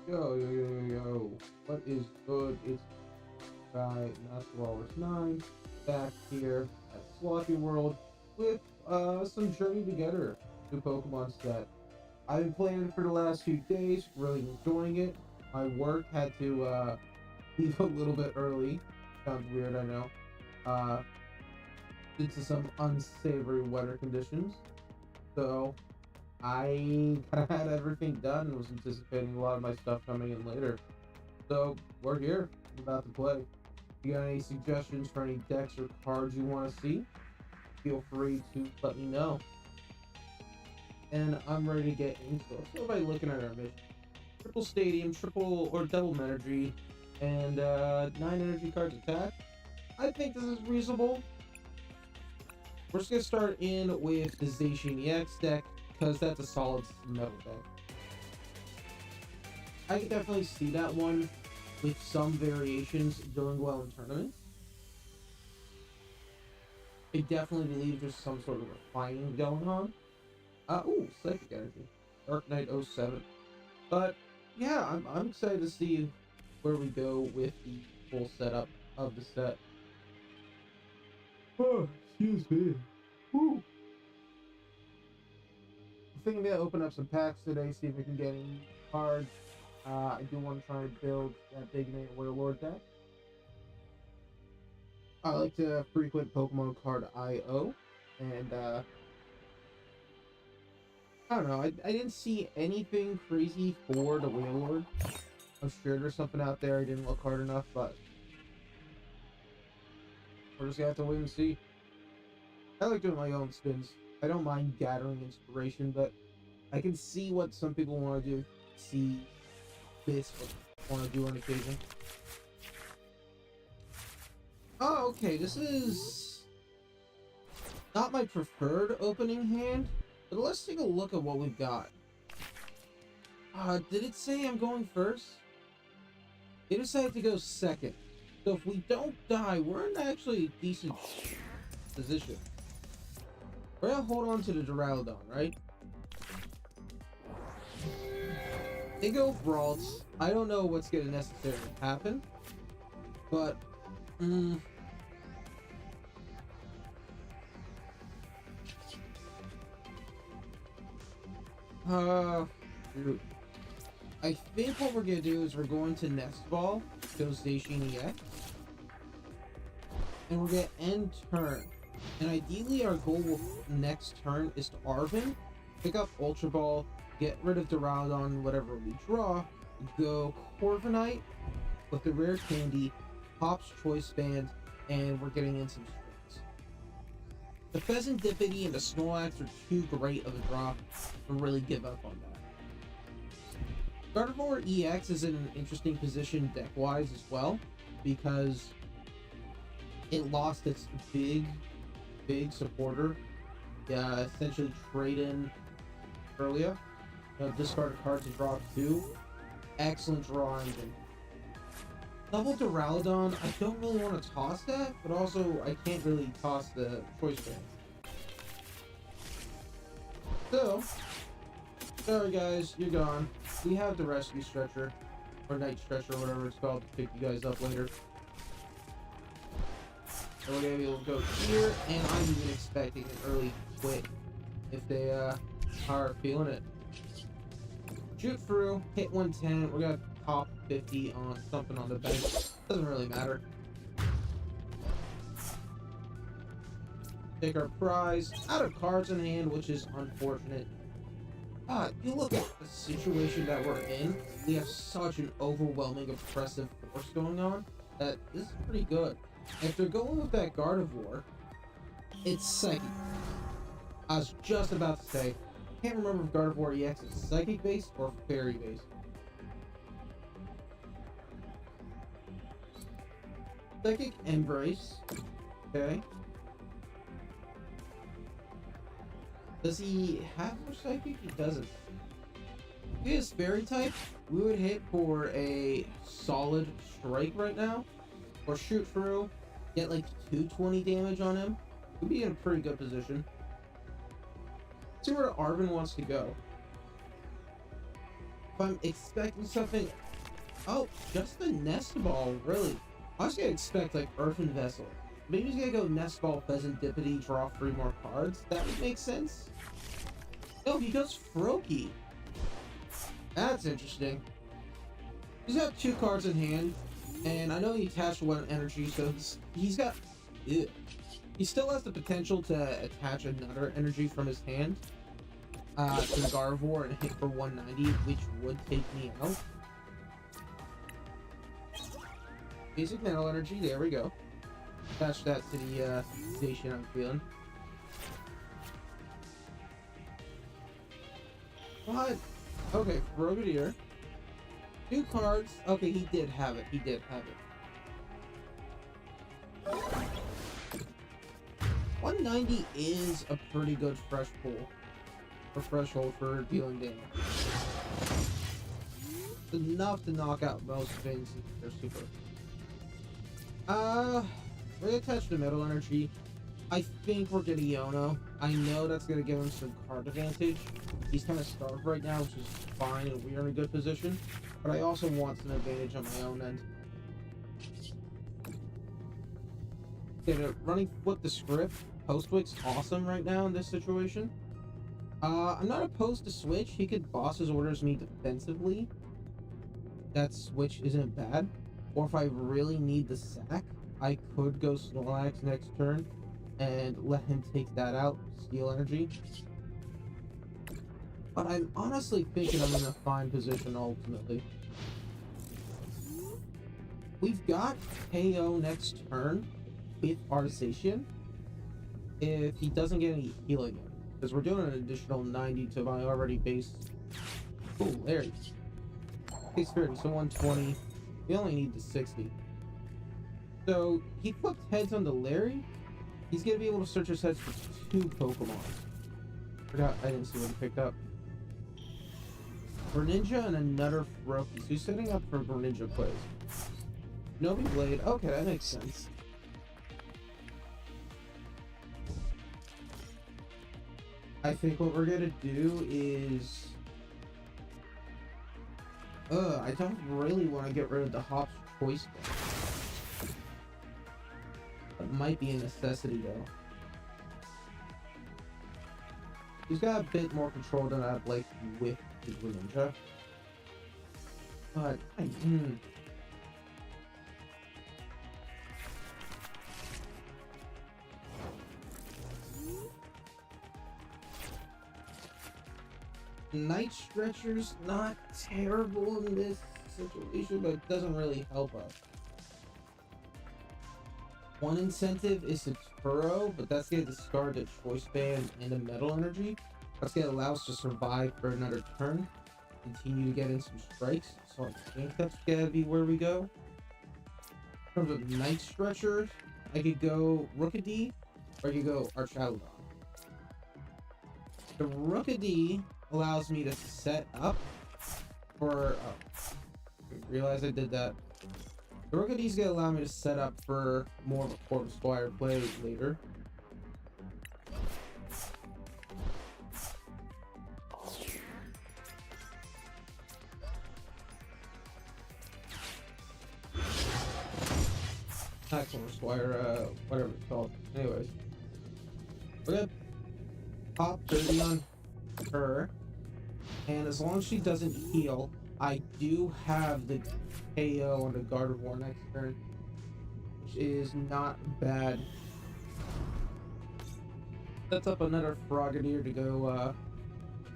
Yo. What is good? It's guy Master Walrus 9 back here at Sloppy World with some Journey Together to Pokemon set. I've been playing it for the last few days, really enjoying it. My work had to leave a little bit early. Sounds weird, I know. Uh, due to some unsavory weather conditions. So I kind of had everything done and was anticipating a lot of my stuff coming in later. So we're here, about to play. If you got any suggestions for any decks or cards you want to see, feel free to let me know. And I'm ready to get into it. So by looking at our mission, triple stadium, triple or double energy, and 9 energy cards attack. I think this is reasonable. We're just gonna start in with the Zacian EX deck because that's a solid metal deck. I can definitely see that one with some variations doing well in tournaments. I definitely believe there's some sort of refining going on. Psychic energy. Dark Knight 07. But yeah, I'm excited to see where we go with the full setup of the set. Oh, excuse me. Woo. I'm thinking to open up some packs today, see if we can get any cards. I do want to try and build that big name Warlord deck. I like to frequent Pokemon Card IO, and I don't know. I didn't see anything crazy for the Wailord. I'm sure there's something out there I didn't look hard enough, but we're just gonna have to wait and see. I like doing my own spins. I don't mind gathering inspiration, but I can see what some people want to do. See this what want to do on occasion. Oh, okay. This is not my preferred opening hand, but let's take a look at what we've got. Did it say I'm going first? It decided to go second. So if we don't die, we're in actually a decent position. We're gonna hold on to the Duraludon, right? They go Braults. I don't know what's gonna necessarily happen, but shoot. I think what we're gonna do is we're going to Nest Ball, go Zacian EX, and we're gonna end turn. And ideally, our goal with next turn is to Arven, pick up Ultra Ball, get rid of Duraludon, whatever we draw, go Corviknight with the rare candy, Pop's Choice Band, and we're getting in some strings. The Pheasantipity and the Snorlax are too great of a draw to really give up on that. Gardevoir EX is in an interesting position deck-wise as well, because it lost its big supporter. Essentially trade in earlier. Discard a card to draw 2. Excellent draw engine. Double Duraludon, I don't really want to toss that, but also I can't really toss the Choice Band. So, sorry guys, you're gone. We have the Rescue Stretcher, or Night Stretcher, whatever it's called, to pick you guys up later. So we're gonna be able to go here, and I'm even expecting an early quit if they are feeling it. Shoot through, hit 110, we're gonna pop 50 on something on the bench. Doesn't really matter. Take our prize out of cards in hand, which is unfortunate. You look at the situation that we're in, we have such an overwhelming, oppressive force going on that this is pretty good. If they're going with that Gardevoir, it's Psychic. I was just about to say, I can't remember if Gardevoir EX is Psychic based or Fairy based. Psychic Embrace. Okay. Does he have more Psychic? He doesn't. If he is Fairy type, we would hit for a solid strike right now. Or shoot through, get like 220 damage on him. We'd be in a pretty good position. See where Arven wants to go. if I'm expecting something, oh, just the nest ball, really. I was gonna expect like Earthen Vessel. Maybe he's gonna go nest ball, pheasant, dippity, draw 3 more cards. That would make sense. No, he goes Froakie. That's interesting. He's got 2 cards in hand, and I know he attached 1 energy, so he's got. Ew. He still has the potential to attach another energy from his hand to the Gardevoir and hit for 190, which would take me out. Basic Metal Energy, there we go. Attach that to the station I'm feeling. What? Okay, Frogadier. 2 cards. Okay, he did have it. He did have it. 190 is a pretty good fresh pull. Or threshold for dealing damage. It's enough to knock out most things in their super. We're gonna touch the Metal Energy. I think we're getting Yono. I know that's gonna give him some card advantage. He's kind of starved right now, which is fine, and we're in a good position. But I also want some advantage on my own end. Okay, running Flip the Script. Postwick's awesome right now in this situation. I'm not opposed to switch. He could boss his orders me defensively. That switch isn't bad. Or if I really need the sack, I could go Snorlax next turn and let him take that out, Steel Energy. But I'm honestly thinking I'm in a fine position ultimately. We've got KO next turn with Arzacian if he doesn't get any healing in. Because we're doing an additional 90 to my already base. Ooh, there he is. Base 30, so 120. We only need the 60. So he flipped heads on the Larry. He's gonna be able to search his heads for 2 Pokemon. Forgot, I didn't see what he picked up. Greninja and another Froakie. So he's setting up for Greninja plays. Novi Blade. Okay, that makes sense. I think what we're gonna do is... I don't really want to get rid of the Hop's Choice Band. That might be a necessity though. He's got a bit more control than I'd like with the Greninja. But, Night Stretcher's not terrible in this situation, but it doesn't really help us. One incentive is to Turo, but that's gonna discard the Choice Band and the Metal Energy. That's gonna allow us to survive for another turn, continue to get in some strikes. So I think that's gonna be where we go. In terms of Night Stretcher, I could go Rookidee, or I could go Archaludon. The Rookidee allows me to set up for... Oh, I realize I did that. The Rookidee's gonna allow me to set up for more of a Corvisquire play later. Not Corvisquire, whatever it's called. Anyways. We're gonna pop 30 on her. And as long as she doesn't heal, I do have the KO on the Gardevoir next turn, which is not bad. Sets up another Frogadier to go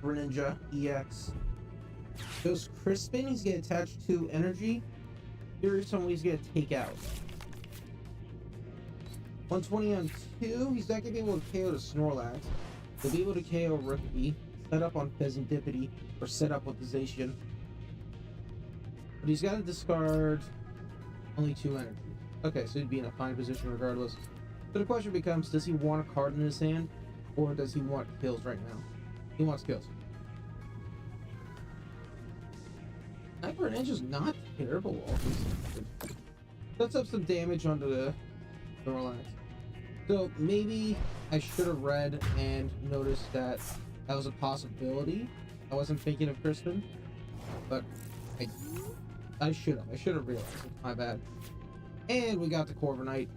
Greninja EX. Goes Crispin, he's gonna attach 2 energy. Here's someone he's gonna take out. 120 on 2, he's not gonna be able to KO the Snorlax. He'll be able to KO Rookidee, set up on Pheasantipity, or set up with the Zacian. But he's got to discard only 2 energy. Okay, so he'd be in a fine position regardless. So the question becomes, does he want a card in his hand, or does he want kills right now? He wants kills. Hyper Ninja's not terrible. Sets up some damage onto the Snorlax. So maybe I should have read and noticed that that was a possibility. I wasn't thinking of Crispin. but I I should have realized it. My bad. And we got the Corviknight.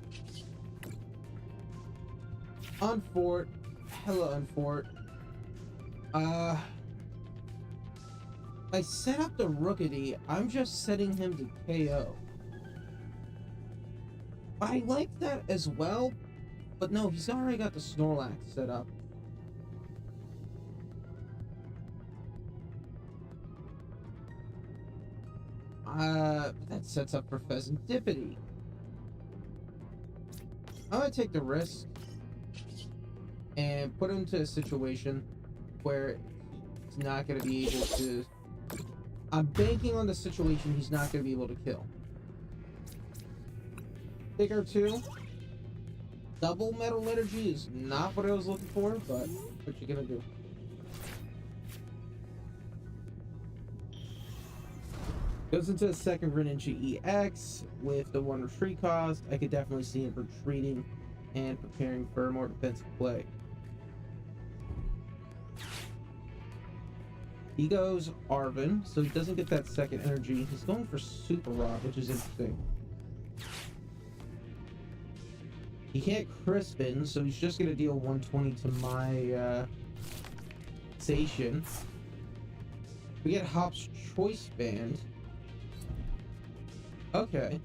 Unfort. Hella Unfort. I set up the Rookity. I'm just setting him to KO. I like that as well, but no, he's already got the Snorlax set up. That sets up for Pheasantipity. I'm gonna take the risk and put him into a situation where he's not gonna be able to. I'm banking on the situation he's not gonna be able to kill. Figure 2. Double Metal Energy is not what I was looking for, but what you gonna do? Goes into a second Greninja EX with the 1 retreat cost. I could definitely see him retreating and preparing for more defensive play. He goes Arven, so he doesn't get that second energy. He's going for Super Rod, which is interesting. He can't Crispin, so he's just gonna deal 120 to my Zacian. We get Hop's Choice Band. Okay.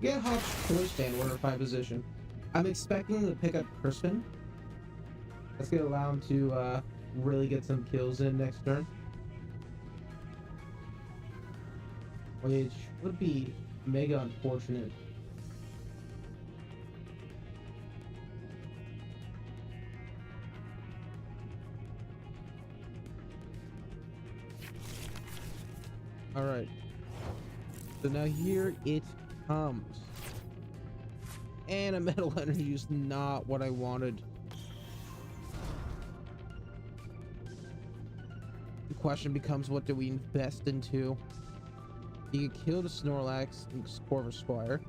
We get Hop's Choice Band, order 5 position. I'm expecting him to pick up Crispin. That's gonna allow him to really get some kills in next turn. Which would be mega unfortunate. Alright. So now here it comes. And a Metal Energy is not what I wanted. The question becomes, what do we invest into? You could kill the Snorlax and Corvisquire.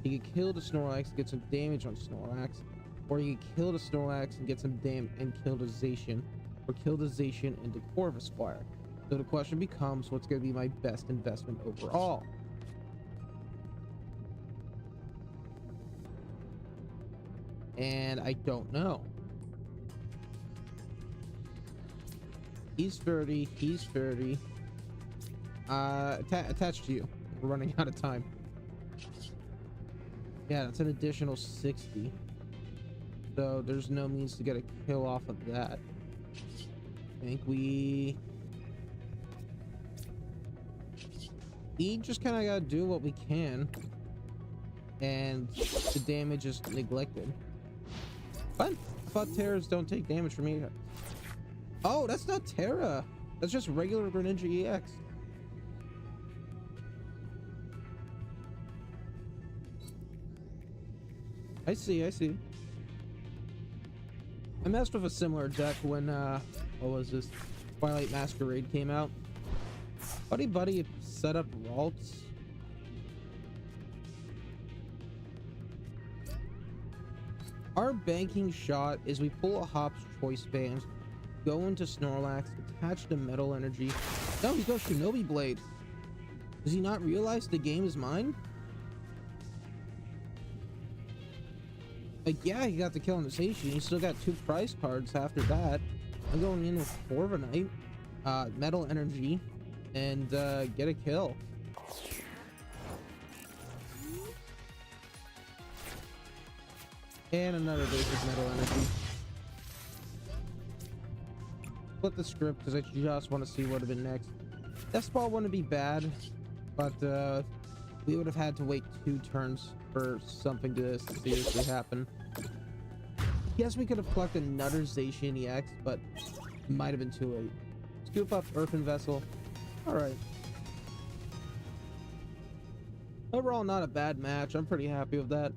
You could kill the Snorlax and get some damage on Snorlax. Or you could kill the Snorlax and get some damage and kill the Zacian. Or kill the Zacian and the Corvisquire. So the question becomes, what's going to be my best investment overall? And I don't know. He's 30. He's 30. Attached to you. We're running out of time. Yeah, that's an additional 60. So there's no means to get a kill off of that. I think we just kind of gotta do what we can. And the damage is neglected. What? I thought Terras don't take damage from me. Oh, that's not Terra. That's just regular Greninja EX. I see, I see. I messed with a similar deck when, what was this? Twilight Masquerade came out. Buddy set up Ralts. Our banking shot is we pull a Hop's Choice Band, go into Snorlax, attach the Metal Energy. No, he goes Shinobi Blade. Does he not realize the game is mine? Like, yeah, he got the kill on the Zacian. He still got 2 prize cards after that. I'm going in with Corviknight, Metal Energy, and get a kill. And another basic Metal Energy. Flip the script because I just want to see what would have been next. Death Ball wouldn't be bad, but we would have had to wait 2 turns for something to seriously happen. Yes, we could have collected another Zacian EX, but it might have been too late. Scoop up Earthen Vessel. Alright. Overall, not a bad match. I'm pretty happy with that.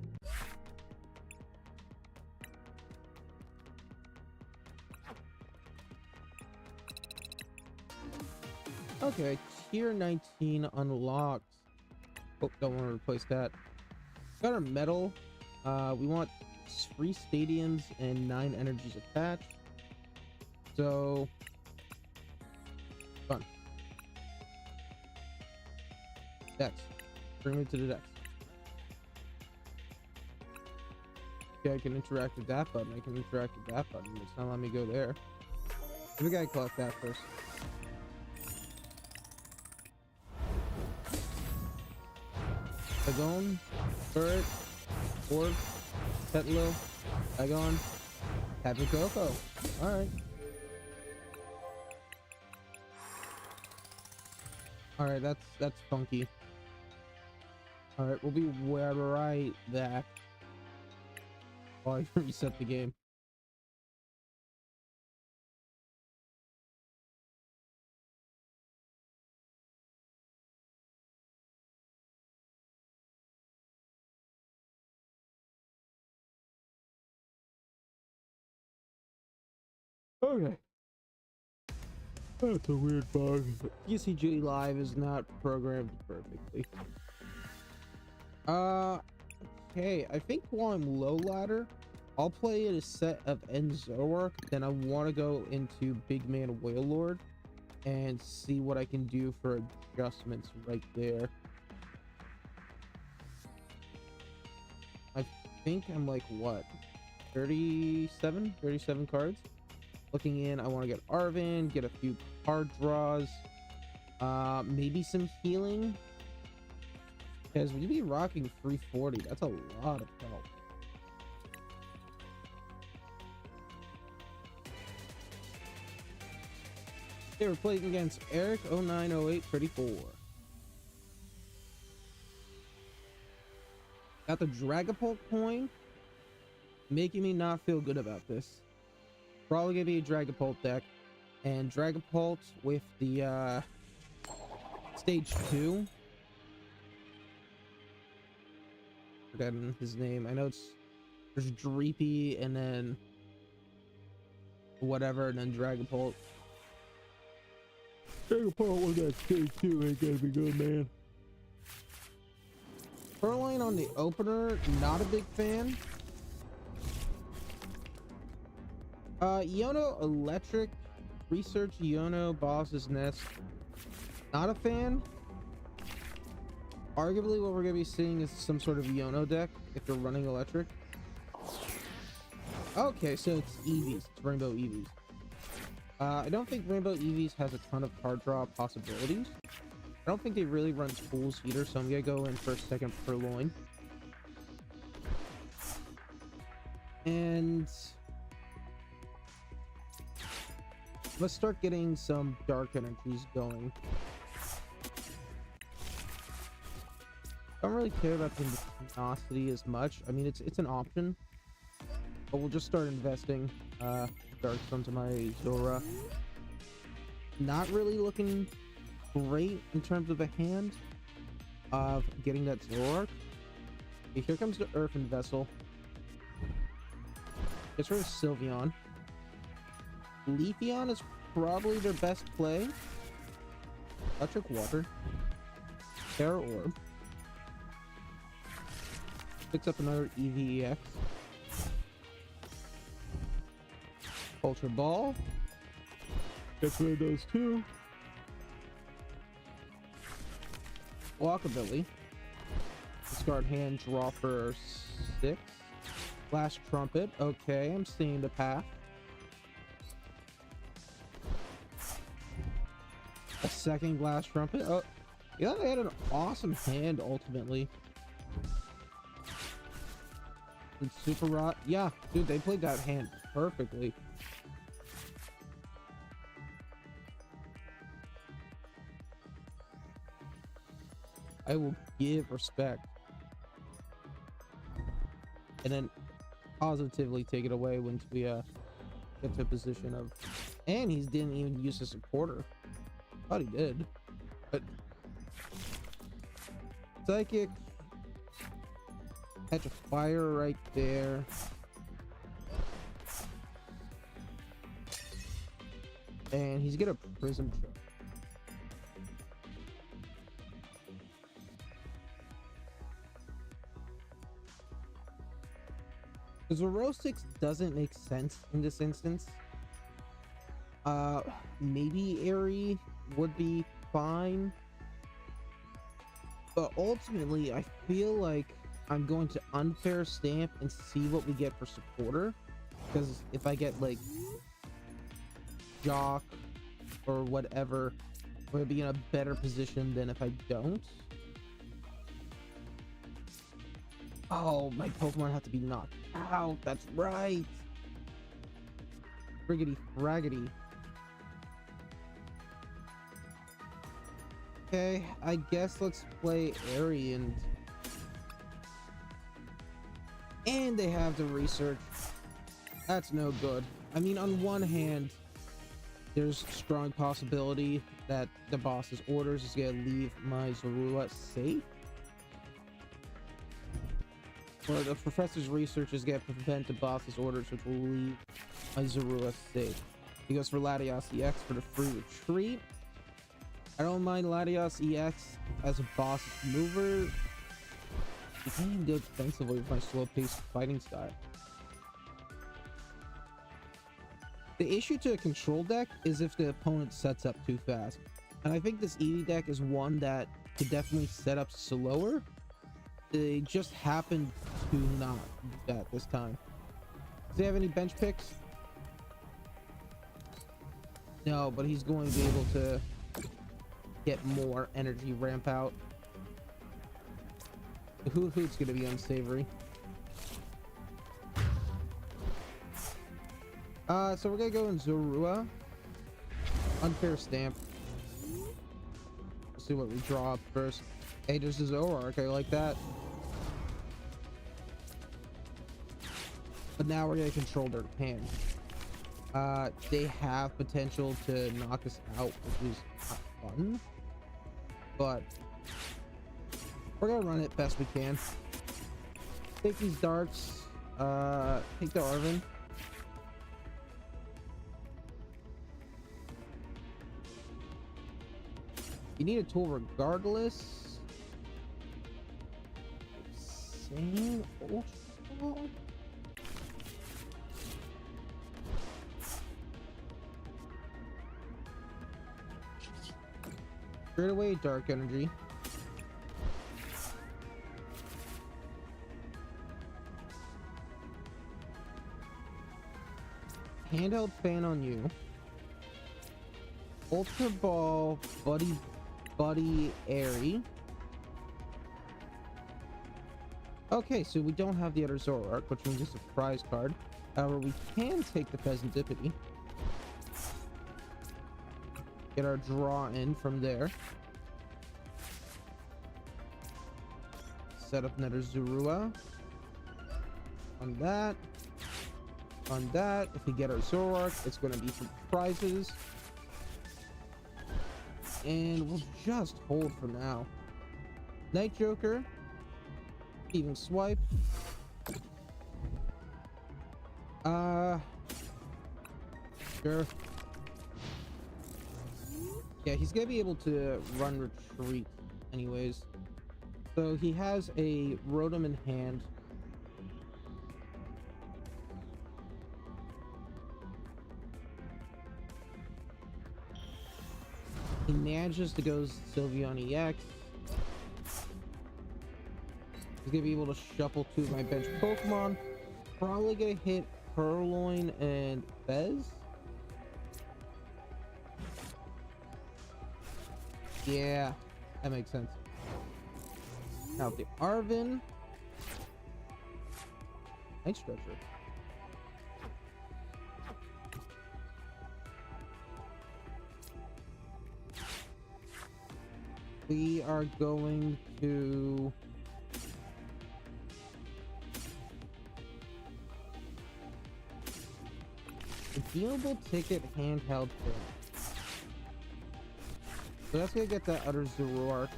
Okay, tier 19 unlocked. Oh, don't want to replace that. Got our medal. We want 3 stadiums and 9 energies attached. So, fun. Dex. Bring me to the Dex. Okay, I can interact with that button. I can interact with that button. It's not letting me go there. We gotta collect that first. Agon, Bird, Orb, Petlo, Agon, Tapu Koko. Alright. Alright, that's funky. Alright, we'll be right back. While I reset the game. Okay. That's a weird bug. PCG Live is not programmed perfectly. Okay, I think while I'm low ladder, I'll play a set of End Zoroark, then I want to go into Big Man Wailord and see what I can do for adjustments right there. I think I'm like, what, 37 cards? Looking in, I want to get Arven, get a few card draws, maybe some healing, because we'd be rocking 340. That's a lot of health. Okay, we're playing against Eric 090834. Got the Dragapult coin, making me not feel good about this. Probably gonna be a Dragapult deck, and Dragapult with the stage 2. Forgotten his name. I know there's Dreepy and then whatever, and then Dragapult. Dragapult with that stage 2 ain't gonna be good, man. Furline on the opener, not a big fan. Iono Electric, Research Iono, Boss's Nest, not a fan. Arguably what we're gonna be seeing is some sort of Iono deck if you're running Electric. Okay, so it's Eevees, it's Rainbow Eevees. I don't think Rainbow Eevees has a ton of card draw possibilities. I don't think they really run tools either, so I'm gonna go in for a second Purloin. And let's start getting some dark energies going. I don't really care about the Tenacity as much. I mean, it's an option, but we'll just start investing darks onto my Zora. Not really looking great in terms of a hand of getting that Zoroark. Okay, here comes the Earthen Vessel. Gets rid of Sylveon. Leafeon is probably their best play. Electric Water. Terra Orb. Picks up another EVEX. Ultra Ball. Gets rid of those two. Walkabilly. Discard hand, draw for 6. Blast Trumpet. Okay, I'm seeing the path. A second Blast Trumpet. Oh, yeah, they had an awesome hand ultimately. And Super Rot. Yeah, dude, they played that hand perfectly. I will give respect. And then positively take it away once we get to a position of, and he didn't even use a supporter. Thought he did, but Psychic, catch a fire right there. And he's gonna Prism Choke. Zoroark doesn't make sense in this instance. Maybe Airy would be fine. But ultimately, I feel like I'm going to unfair stamp and see what we get for supporter. Because if I get like Jock or whatever, I'm gonna be in a better position than if I don't. Oh, my Pokemon have to be knocked out. That's right. Friggity fraggity. Okay, I guess let's play Arian. And they have the research. That's no good. I mean, on one hand, there's strong possibility that the boss's orders is gonna leave my Zorua safe. Or the professor's research is gonna prevent the boss's orders, which will leave my Zorua safe. He goes for Latios EX for the free retreat. I don't mind Latios EX as a boss mover. He can't even go defensively with my slow-paced fighting style. The issue to a control deck is if the opponent sets up too fast. And I think this Eevee deck is one that could definitely set up slower. They just happened to not do that this time. Does he have any bench picks? No, but he's going to be able to get more energy ramp out. The Hoothoot's going to be unsavory. So we're gonna go in Zorua. Unfair stamp. Let's see what we draw up first. Hey, there's a Zoroark. I like that. But now we're gonna control their hand. They have potential to knock us out, which is not fun. But we're gonna run it best we can. Take these darts. Take the Arven. You need a tool regardless. Same Ultra Ball? Straight away, Dark Energy. Handheld Fan on you. Ultra Ball, Buddy Airy. Okay, so we don't have the other Zoroark, which means it's a prize card. However, we can take the Pheasantipity. Get our draw in from there. Set up another Zorua. On that. On that. If we get our Zoroark, it's going to be for prizes. And we'll just hold for now. Night Joker. Even swipe. Sure. Yeah, he's gonna be able to run retreat anyways. So he has a Rotom in hand. He manages to go Sylveon EX. He's gonna be able to shuffle two of my bench Pokemon. Probably gonna hit Purloin and Fez. Yeah, that makes sense. Now the Arven. Night Stretcher. We are going to redeemable ticket handheld thing. So that's gonna get that other Zoroark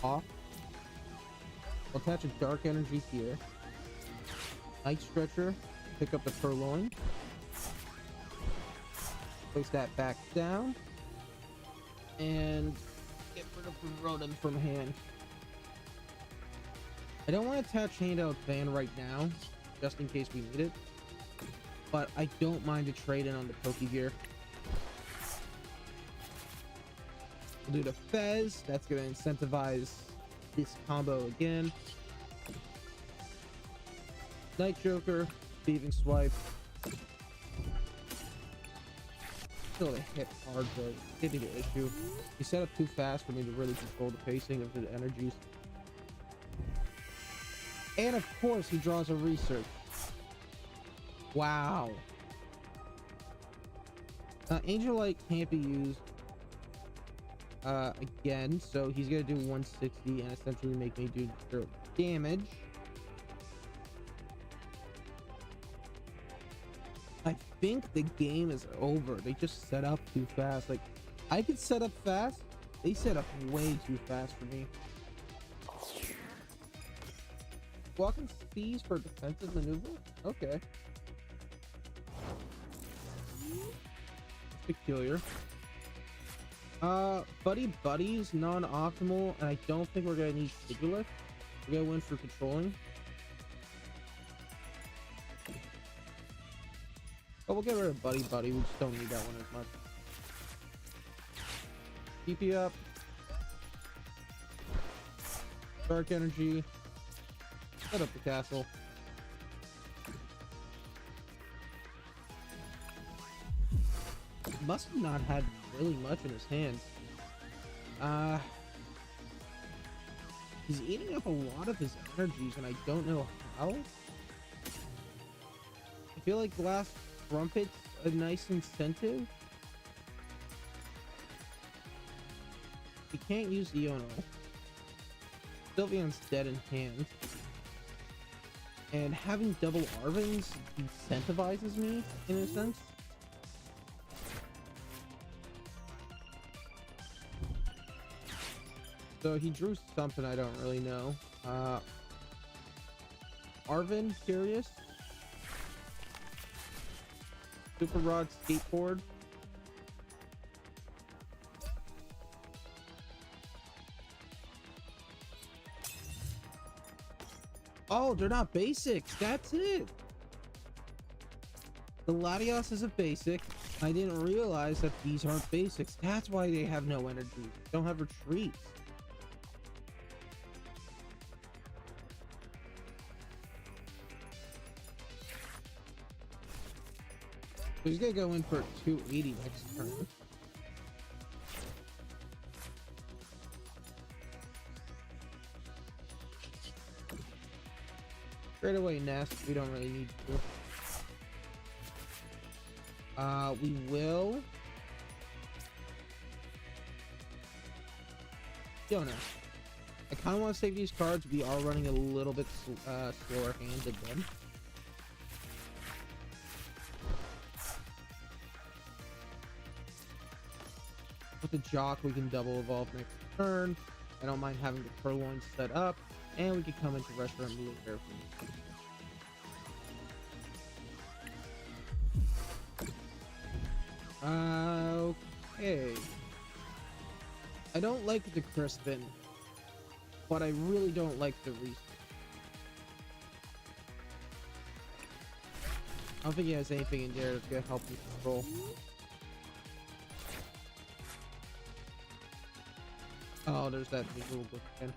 off. We'll attach a Dark Energy here. Night Stretcher, pick up the Purloin. Place that back down. And get rid of the Rotom from hand. I don't want to attach Handheld Fan right now, just in case we need it. But I don't mind a trade-in on the Pokegear. We'll do the Fez. That's going to incentivize this combo again. Night Joker, thieving swipe. Still a hit hard though. Hitting an issue. He set up too fast for me to really control the pacing of the energies. And of course he draws a research. Wow. Angel Light can't be used again, so he's gonna do 160 and essentially make me do 0 damage. I think the game is over. They just set up too fast. Like, I could set up fast. They set up way too fast for me. Walking speeds for defensive maneuver? Okay. Peculiar. Buddy's non-optimal, and I don't think we're gonna need Sigilith. We're gonna win for controlling. But we'll get rid of Buddy. We just don't need that one as much. TP up. Dark energy. Set up the castle. Must have not had really much in his hands. He's eating up a lot of his energies, and I don't know how. I feel like Last Trumpet's a nice incentive. He can't use Iono. Sylveon's dead in hand. And having double Arvins incentivizes me, in a sense. So he drew something I don't really know. Arvin, curious. Super Rod Skateboard. Oh, they're not basics. That's it. The Latios is a basic. I didn't realize that these aren't basics. That's why they have no energy. They don't have retreats. So he's gonna go in for 280 next turn. Straight away nest, we don't really need to. We will. Don't know. I kind of want to save these cards. We are running a little bit slower handed then. With the Jock, we can double evolve next turn. I don't mind having the Purloin set up, and we can come into Restaurant really carefully. Okay. I don't like the Crispin, but I really don't like the Reese. I don't think he has anything in there that's gonna help me control. Oh, there's that visual book again.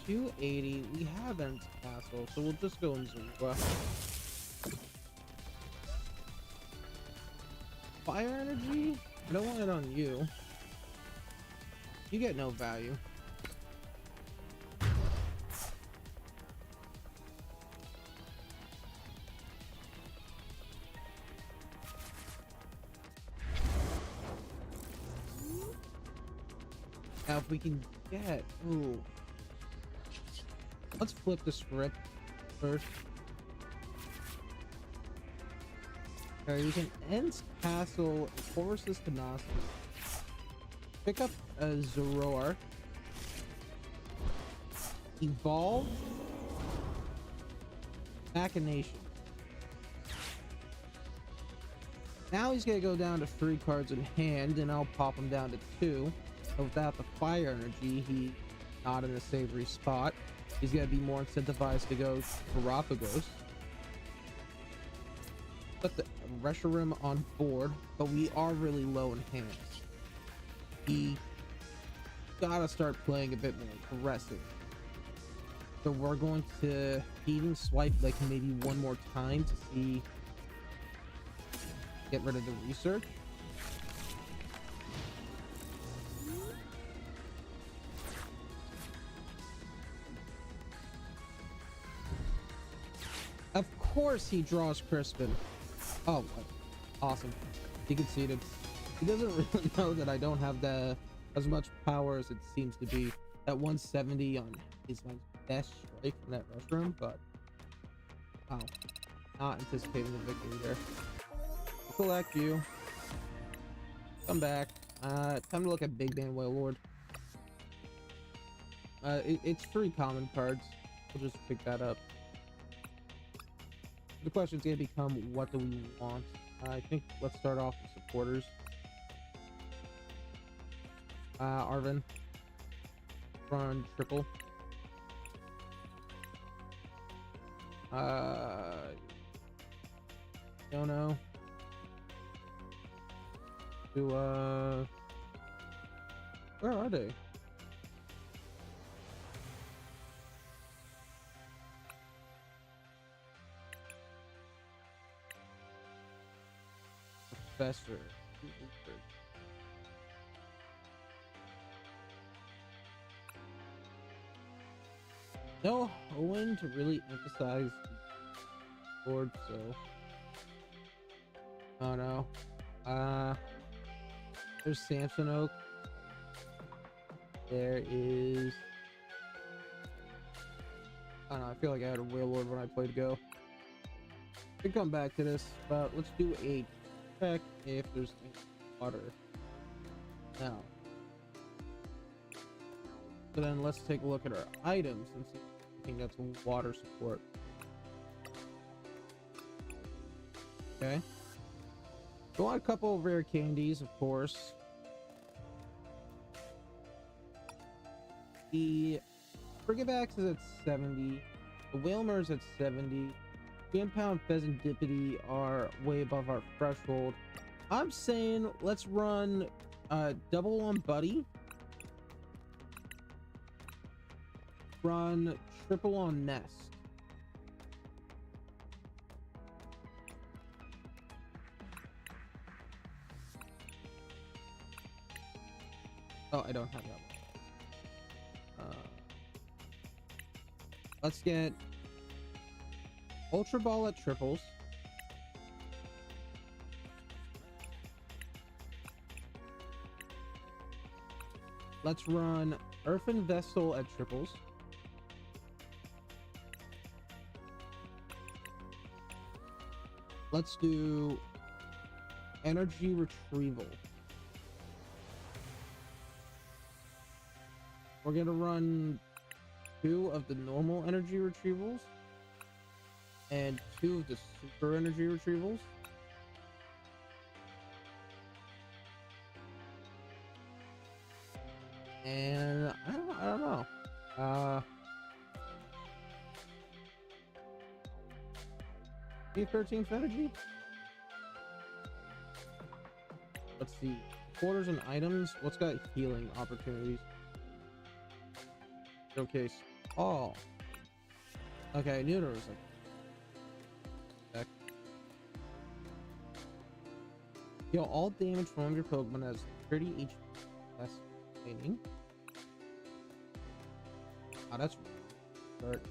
280. We have End's Castle, so we'll just go in Zorua. Fire energy? I don't want it on you. You get no value. Now if we can get... Ooh. Let's flip the script first. Okay, we can end Castle, Horus's Tenacity. Pick up a Zoroark. Evolve. Machination. Now he's gonna go down to 3 cards in hand, and I'll pop him down to 2. But without the fire energy, he's not in a savory spot. He's gonna be more incentivized to go for Galapagos. Put the Reshiram on board, but we are really low in hands. He gotta start playing a bit more aggressive. So we're going to even swipe like maybe one more time to see, get rid of the research. Of course he draws Crispin. Oh, awesome. He conceded. He doesn't really know that I don't have as much power as it seems to be. That 170 on is my best strike from that restroom, but wow, not anticipating the victory there. I'll collect you. Come back. Time to look at Big Man Whale Lord. It's 3 common cards. We'll just pick that up. The question's gonna become, what do we want? I think let's start off with supporters. Arven. Run triple. Don't know. Where are they? Professor. No Owen to really emphasize the board, so oh no. There's Samson Oak. There is, I don't know, I feel like I had a Whale Lord when I played Go. We come back to this, but let's do a check if there's any water. Now, so then let's take a look at our items and see if we think that's water support. Okay. Go on a couple of rare candies, of course. The Frigivax is at 70. The Whalmer's at 70. The Impound Pheasantipity are way above our threshold. I'm saying let's run double on Buddy. Run triple on Nest. Oh, I don't have that one. Let's get Ultra Ball at triples. Let's run Earthen Vessel at triples. Let's do Energy Retrieval. We're gonna run 2 of the normal energy retrievals and 2 of the super energy retrievals. And I don't know. P13th energy. Let's see. Quarters and items. What's got healing opportunities? Showcase all. Okay, I knew there was a deck. Heal all damage from your Pokemon has 30 HP less remaining. Oh, that's start.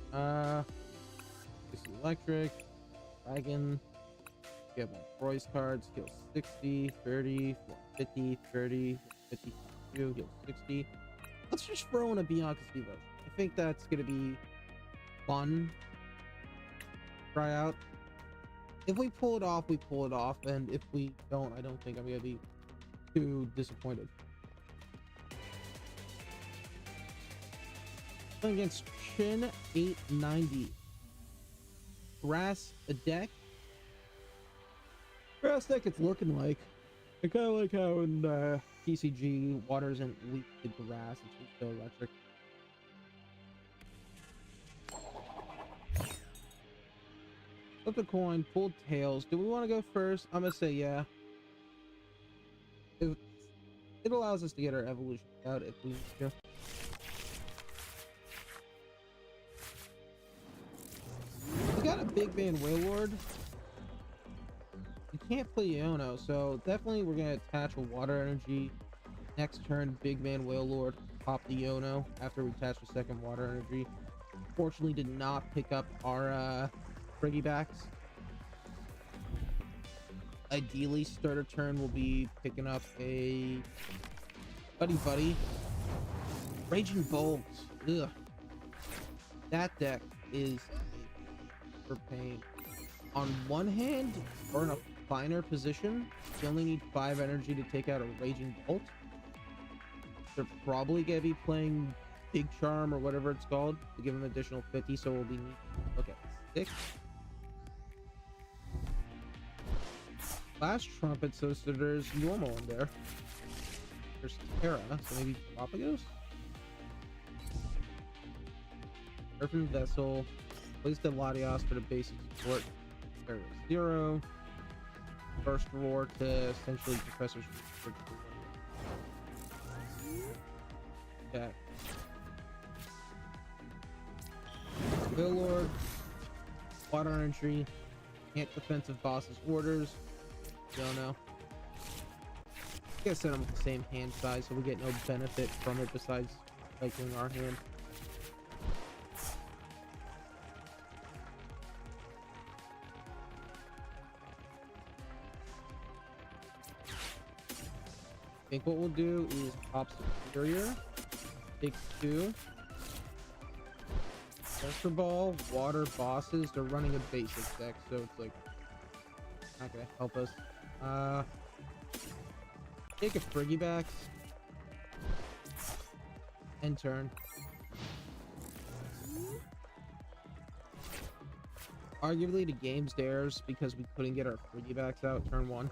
This is electric. Dragon. You have 1 Royce cards. Heal 60, 30, 50, 30, 52, heal 60. Let's just throw in a Bianca's Vivo. I think that's gonna be fun. Try out. If we pull it off, we pull it off, and if we don't, I don't think I'm gonna be too disappointed. Against Chin 890. Grass a deck. Grass deck it's looking like. I kind of like how in TCG water isn't weak to grass, it's weak to electric. Flip a coin, pulled tails. Do we want to go first? I'm gonna say yeah. If It allows us to get our evolution out if we need to. We got a big man Wailord. We can't play Iono, so definitely we're gonna attach a water energy. Next turn, big man Wailord, pop the Iono after we attach the second water energy. Fortunately, did not pick up our Friggybacks. Ideally, start of turn will be picking up a Buddy. Raging Bolt. Ugh. That deck is for pain. On one hand, we're in a finer position. You only need 5 energy to take out a Raging Bolt. They're probably gonna be playing Big Charm or whatever it's called to give them additional 50, so we'll be look at 6. Last Trumpet, so there's normal in there. There's Terra, so maybe Galapagos? Earthen Vessel. Place the Latios for the basic support. There is 0. First Roar to essentially Professor's Research. Okay. Wailord. Water Energy. Can't defensive boss's orders. Don't know. I guess set them with the same hand size, so we get no benefit from it besides cycling our hand. I think what we'll do is pop Superior, take 2. Ultra Ball, water bosses. They're running a basic deck, so it's like not gonna help us. Take a Friggybacks. End turn. Arguably the game's theirs because we couldn't get our Friggybacks out turn 1.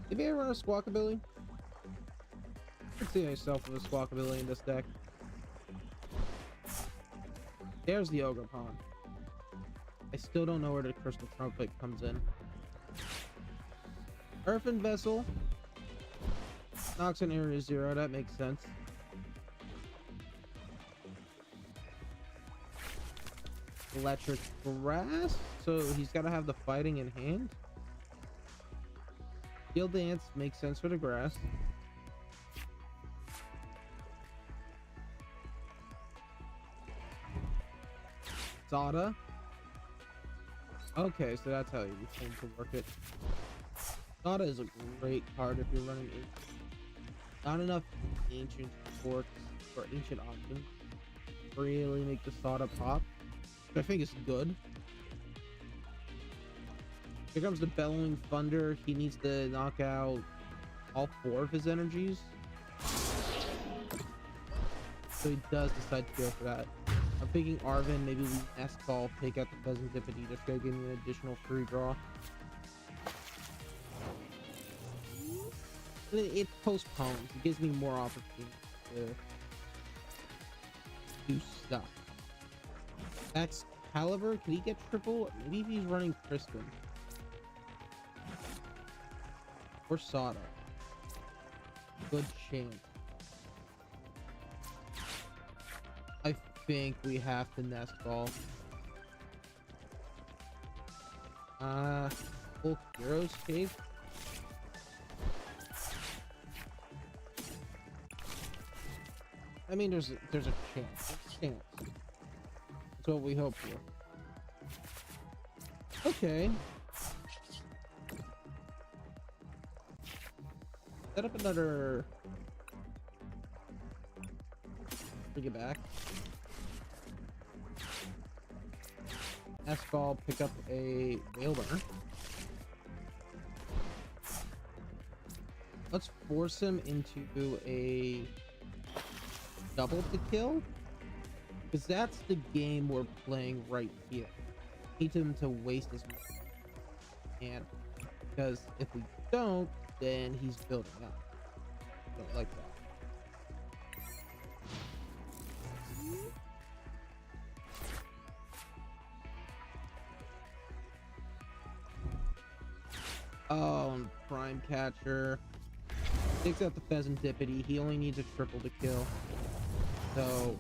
Did we ever run a Squawkabilly? I could see myself with a Squawkabilly in this deck. There's the Ogerpon. I still don't know where the Crystal Trumpet comes in. Earthen Vessel. Knocks in area 0, that makes sense. Electric Grass, so he's got to have the fighting in hand. Steel Dance makes sense for the grass. Sada. Okay, so that's how you tend to work it. Sada is a great card if you're running ancient. Not enough ancient forks or ancient options really make the Sada pop, which I think is good. Here comes the Bellowing Thunder. He needs to knock out all 4 of his energies, so he does decide to go for that. I'm thinking Arven, maybe we Nest Ball, take out the Pheasantipede, just go give me an additional free draw. It postpones. It gives me more opportunity to do stuff. That's Caliber. Can he get triple? Maybe if he's running Crispin. Or Sada. Good chance. I think we have to Nest Ball. Full Hero's Cave. I mean, there's a chance. That's what we hope for. Okay. Set up another. Bring it back. S-Ball, pick up a Whalebur. Let's force him into a double to kill, because that's the game we're playing right here. Need him to waste his money, and because if we don't, then he's building up. Don't like that. Oh, Prime Catcher. Takes out the Pheasantipity. He only needs a triple to kill. So,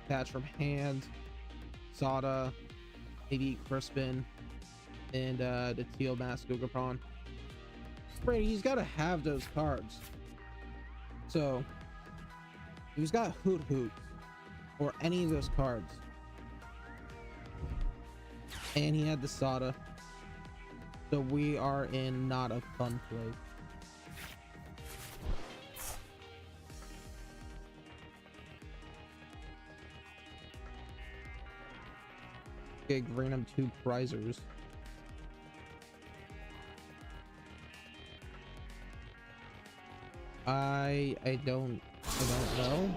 attach from hand, Sada, maybe Crispin, and the Teal Mask Gugapon. Brady, he's got to have those cards. So, he's got Hoot Hoot or any of those cards. And he had the Sada. So we are in not a fun place. Okay, grant him 2 prizers. I don't know.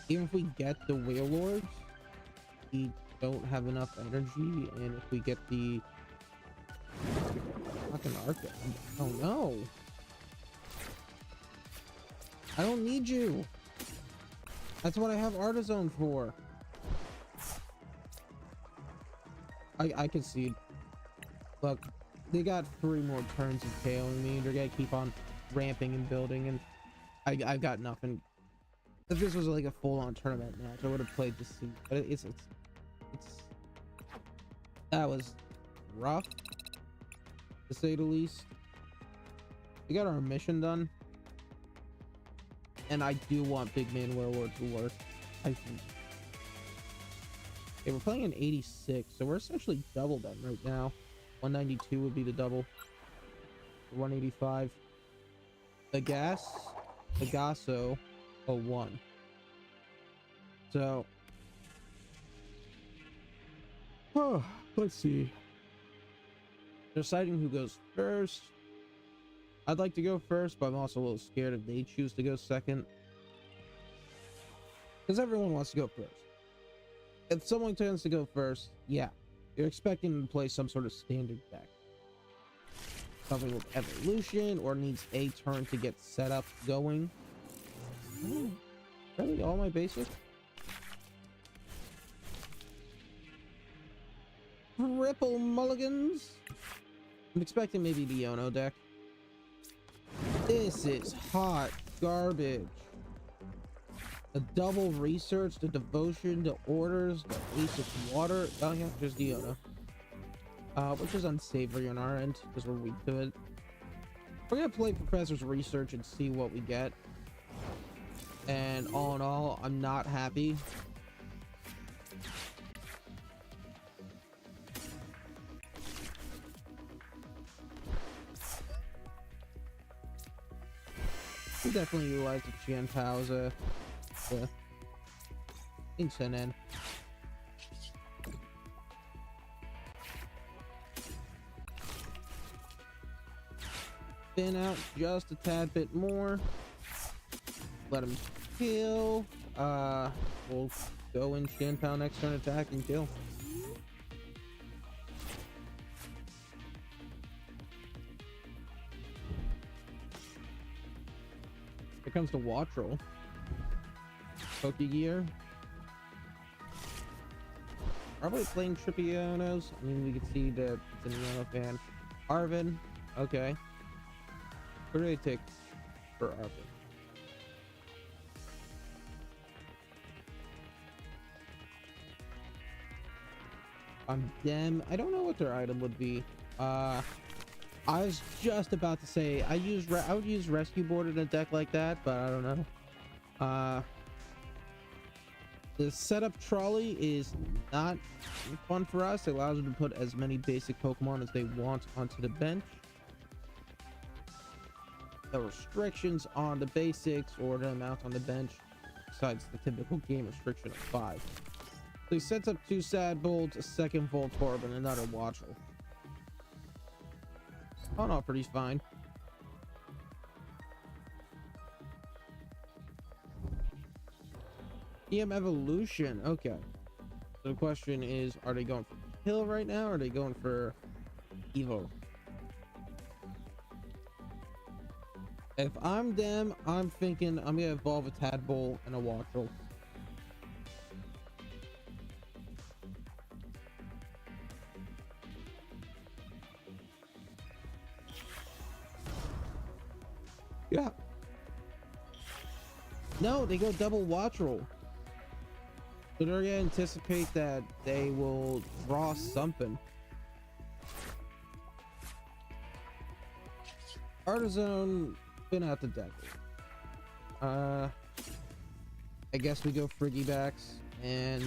Even if we get the Whale Lords, we don't have enough energy, and if we get the fucking Arca, oh no, I don't need you. That's what I have Artizone for. I concede. Look, they got 3 more turns of KOing me. They're gonna keep on ramping and building, and I've got nothing. If this was like a full-on tournament match, I would have played the seat. But it's that was rough, to say the least. We got our mission done, and I do want Big Man Warlord to work. I think. Okay, we're playing an 86, so we're essentially double them right now. 192 would be the double. 185. The Gasso, 01. So, let's see. Deciding who goes first. I'd like to go first, but I'm also a little scared if they choose to go second. Because everyone wants to go first. If someone tends to go first, yeah, you're expecting them to play some sort of standard deck. Something with evolution or needs a turn to get set up going. Really, all my basic? Triple mulligans. I'm expecting maybe the Yono deck. This is hot garbage. The double research, the devotion, the orders, the ace of water. Oh yeah, there's the Yono. Which is unsavory on our end because we're weak to it. We're gonna play Professor's Research and see what we get. And all in all, I'm not happy. We definitely utilize the Qian Pao as a instant in. Spin out just a tad bit more. Let him kill. We'll go in Qian Pao next turn, attack and kill. Here comes the Wattrel. Pokegear. Probably playing Tripionos. I mean, we can see that it's an Yono fan. Arven. Okay. What do they take for Arven? Dem. I don't know what their item would be. I was just about to say I would use Rescue Board in a deck like that, but I don't know. The setup trolley is not fun for us. It allows them to put as many basic Pokemon as they want onto the bench. The restrictions on the basics or the amount on the bench, besides the typical game restriction of 5. So he sets up 2 Sad Bolts, a second Voltorb, and another Watchel. Oh no, pretty fine. EM Evolution, okay. So the question is, are they going for kill right now, or are they going for Evo? If I'm them, I'm thinking I'm gonna evolve a Tadpole and a Wattrel. Yeah. No, they go double watch roll. So they're gonna anticipate that they will draw something. Artisan been out the deck. I guess we go Friggy backs and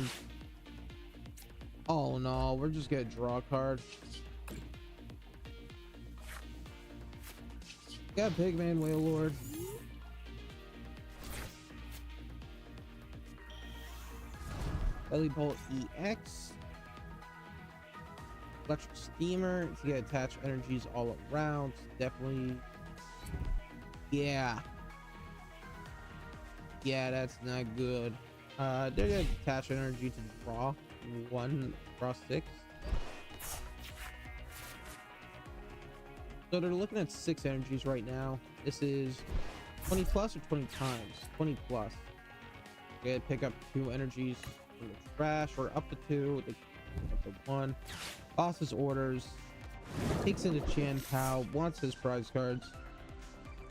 oh no, we're just gonna draw a card. Got Pigman Whale Lord. Belly Bolt EX. Electric Steamer to get attached energies all around. Definitely. Yeah. Yeah, that's not good. They're gonna attach energy to draw 6. So they're looking at 6 energies right now. This is 20 plus or 20 times? 20 plus. They gotta pick up 2 energies from the trash, or up to 2. They pick up to 1. Boss's orders. Takes into Chan Pao. Wants his prize cards.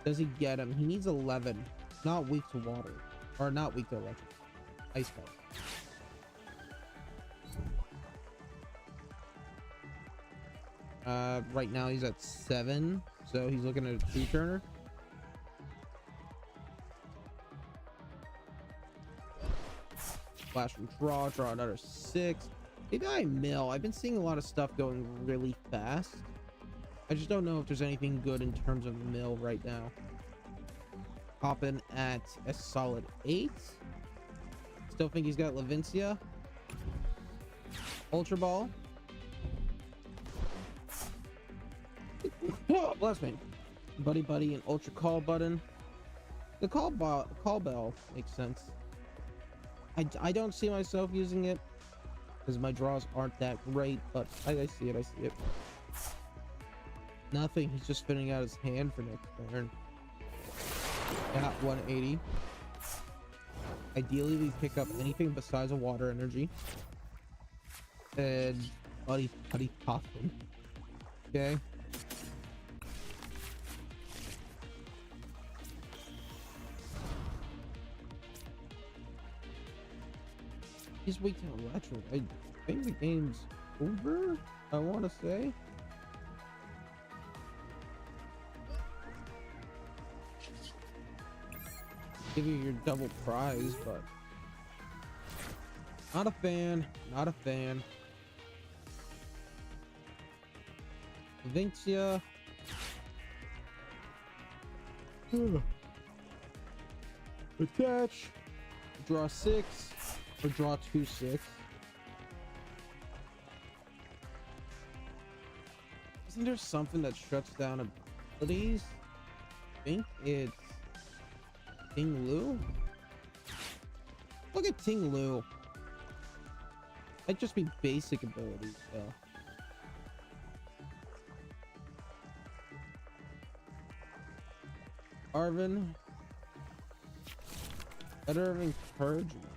Does he get him? He needs 11. Not weak to water. Or not weak to electric. Ice card. Right now he's at 7, so he's looking at a 2-turner. Flash from draw another 6. Maybe I mill. I've been seeing a lot of stuff going really fast. I just don't know if there's anything good in terms of mill right now. Popping at a solid 8. Still think he's got Levincia. Ultra Ball. Oh, bless me. Buddy and Ultra Call button. The call bell makes sense. I don't see myself using it because my draws aren't that great, but I see it. Nothing. He's just spinning out his hand for next turn. Got 180. Ideally, we pick up anything besides a water energy. And buddy popping. Okay. He's weak to electric. I think the game's over, I want to say. Give you your double prize, but not a fan. Vincia. Attach. Draw 6. Or draw 2/6. Isn't there something that shuts down abilities? I think it's Ting Lu. Look at Ting Lu. Might just be basic abilities though. Arvin. Better of encouragement.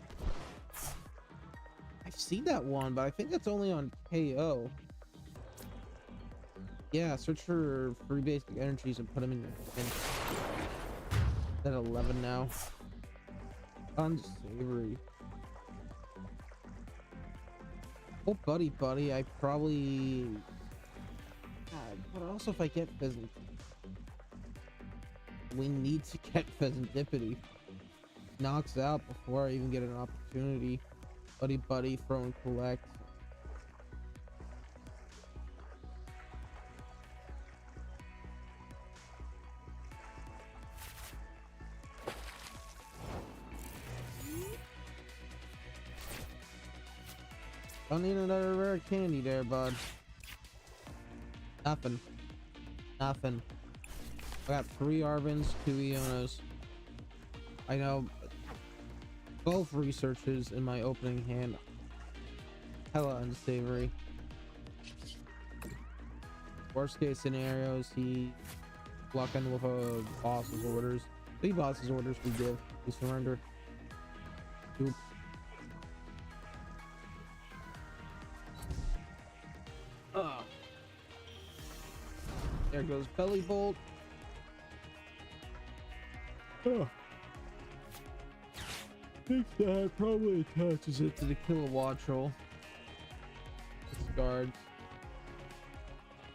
I've seen that one, but I think that's only on KO. Yeah, search for free basic energies and put them in your hand. At 11 now. Unsavory. Oh, buddy, I probably. God, but also if I get Pheasant, we need to get Pheasantipity. Knocks out before I even get an opportunity. Buddy, throw and collect. Don't need another rare candy there, bud. Nothing. I got 3 Arvins, 2 Ionos. I know both researches in my opening hand. Hella unsavory. Worst case scenarios, he lock in with a boss's orders. 3 boss's orders we give. We surrender. Oop. There goes Belly Bolt. Oh. Think that probably attaches it to the Kilowattrel. Discards.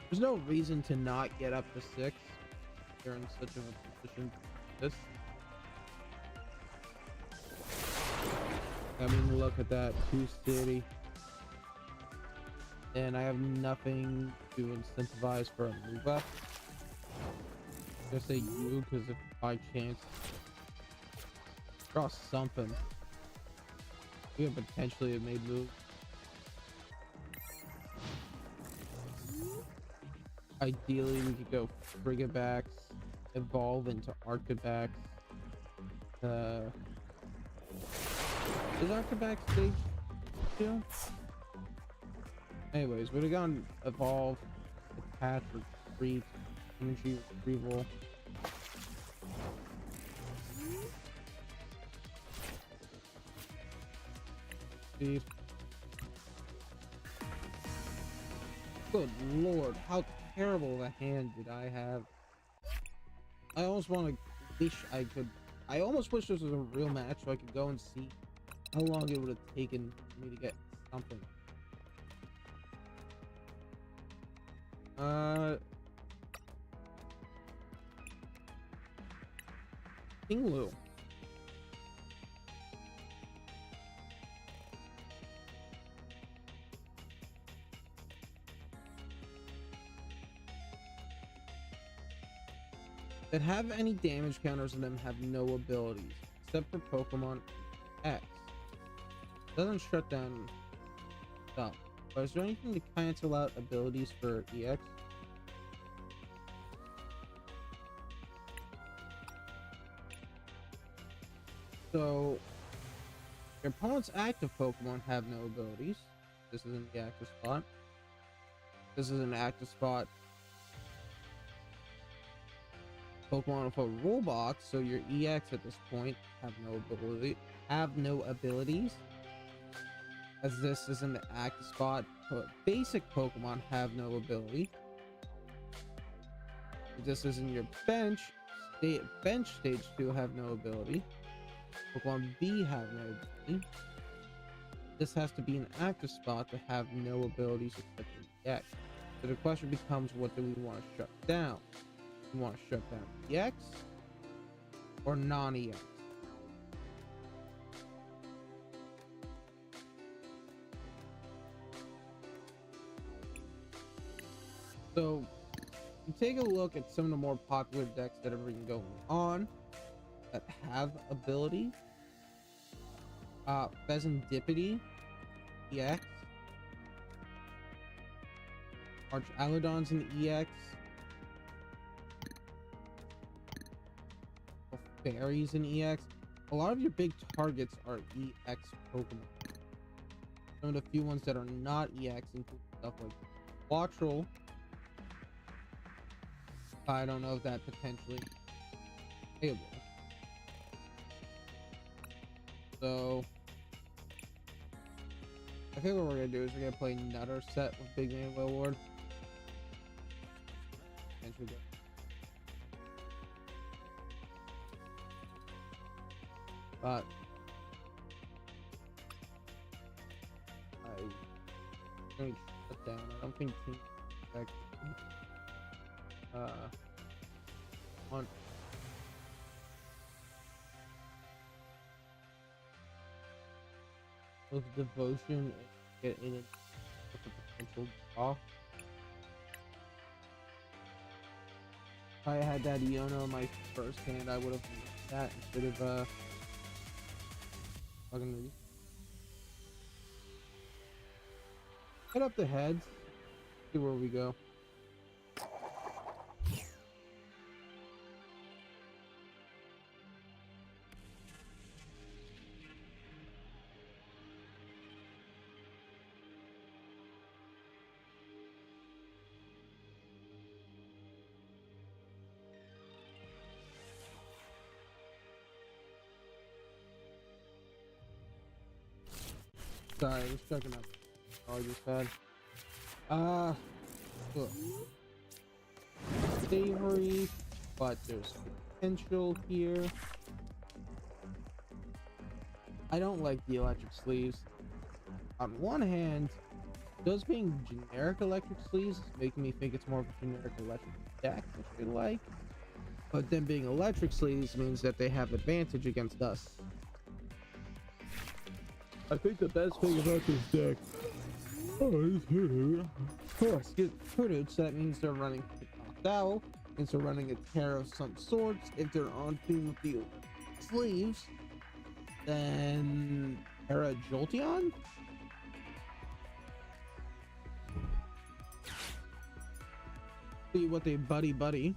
There's no reason to not get up to 6. You're in such a position as this. I mean, look at that. 2 city. And I have nothing to incentivize for a move up. I'm gonna say you, because if by chance draw something, we could potentially have made moves. Ideally, we could go Frigabacks, evolve into Archibacks. Is Archiback stage 2? Anyways, we'd have gone evolve, attach, retreat, energy retrieval. See. Good lord, how terrible of a hand did I have? I almost I almost wish this was a real match so I could go and see how long it would have taken me to get something. Kinglu. That have any damage counters in them have no abilities, except for Pokemon X. Doesn't shut down stuff. But is there anything to cancel out abilities for EX? So, your opponent's active Pokemon have no abilities. This is in the active spot. This is an active spot. Pokemon with a rule box, so your EX at this point have no abilities. As this is in the active spot, basic Pokemon have no ability. This is in your bench stage 2 have no ability. Pokemon V have no ability. This has to be an active spot to have no abilities except for EX. So the question becomes, what do we want to shut down? We want to shut down EX or non-EX? So, you take a look at some of the more popular decks that have been going on that have abilities. Pheasantipity, EX. Arch Alodon's in EX. Fairies in EX. A lot of your big targets are EX Pokemon. Some of the few ones that are not EX include stuff like Wattrel. I don't know if that potentially playable. So I think what we're gonna do is we're gonna play Nutter set with Big Man Wailord. Potentially good. But I'm going to shut down. I don't think Team on with devotion get in it with a potential draw. If I had that Iono in my first hand, I would have used that instead of fucking head up the heads, see where we go. Sorry, I was checking up. Oh, I just had. Look. Savory, but there's potential here. I don't like the electric sleeves. On one hand, those being generic electric sleeves is making me think it's more of a generic electric deck, which I like. But them being electric sleeves means that they have advantage against us. I think the best thing about this deck is Hoodoo. So that means they're running Owl, means they're running a Terror of some sorts. If they're on theme with the sleeves, then Terra Jolteon? See what they buddy.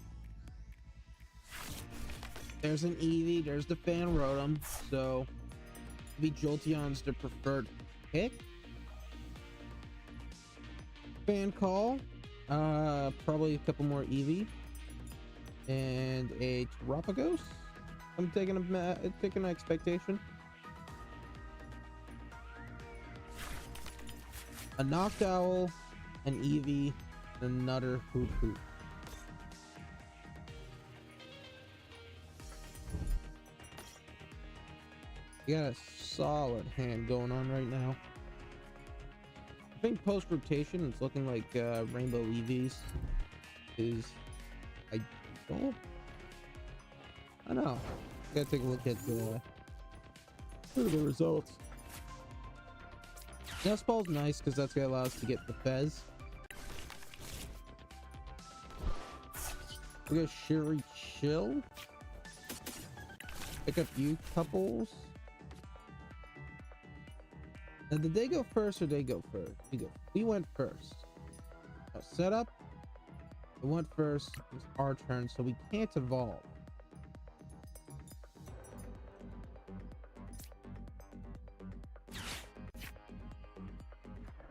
There's an Eevee, there's the Fan Rotom, so maybe Jolteon's the preferred pick. Fan Call, probably a couple more Eevee, and a Terapagos. I'm taking an expectation. A Noctowl, an Eevee, and another Hoot. You got a solid hand going on right now. I think post rotation, it's looking like Rainbow Eevees is ideal. I don't know. Gotta take a look at the results. Nestball's nice because that's gonna allow us to get the Fez. We got Shiri Chill. Pick up you couples. Now, did they go first or they go first? We went first. Now, setup. We went first. It's our turn, so we can't evolve.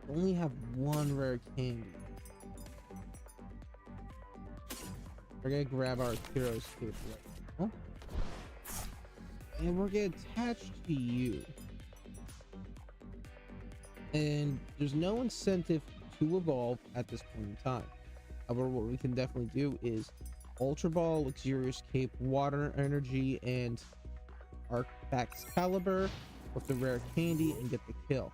We only have one rare candy. We're gonna grab our hero's cape right now. And we're gonna attach to you. And there's no incentive to evolve at this point in time. However, what we can definitely do is Ultra Ball, Luxurious Cape, Water Energy, and Arcbax Caliber with the rare candy and get the kill.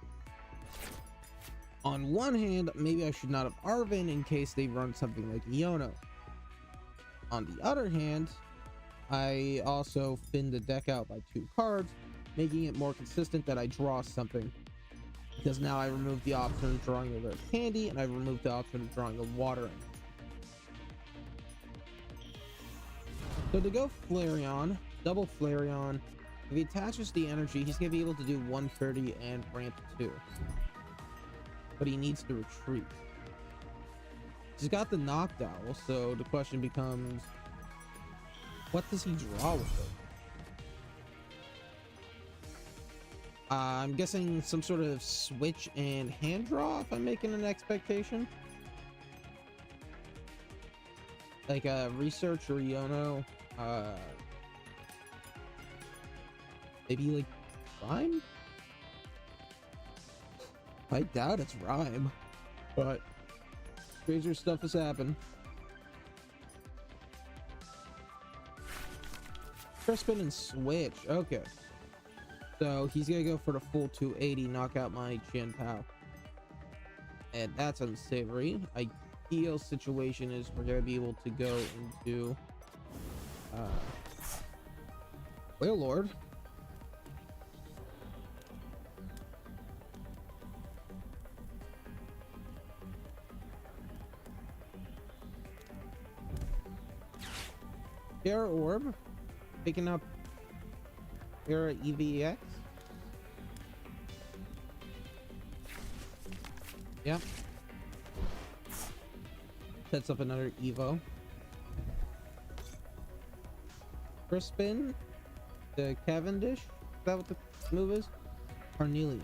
On one hand, maybe I should not have Arven in case they run something like Iono. On the other hand, I also thin the deck out by 2 cards, making it more consistent that I draw something. Because now I remove the option of drawing a rare candy, and I remove the option of drawing a water energy. So to go Flareon, double Flareon, if he attaches the energy, he's going to be able to do 130 and ramp 2. But he needs to retreat. He's got the Noctowl, so the question becomes, what does he draw with it? I'm guessing some sort of switch and hand draw if I'm making an expectation. Like a research or Iono. Maybe like Rhyme? I doubt it's Rhyme, but crazier stuff has happened. Crispin and switch. Okay. So he's gonna go for the full 280, knock out my Chien Pao. And that's unsavory. Ideal situation is we're gonna be able to go into Wailord. Terra Orb, picking up Terra EVX. Yep. Sets up another Evo. Crispin, the Cavendish. Is that what the move is? Carnelian.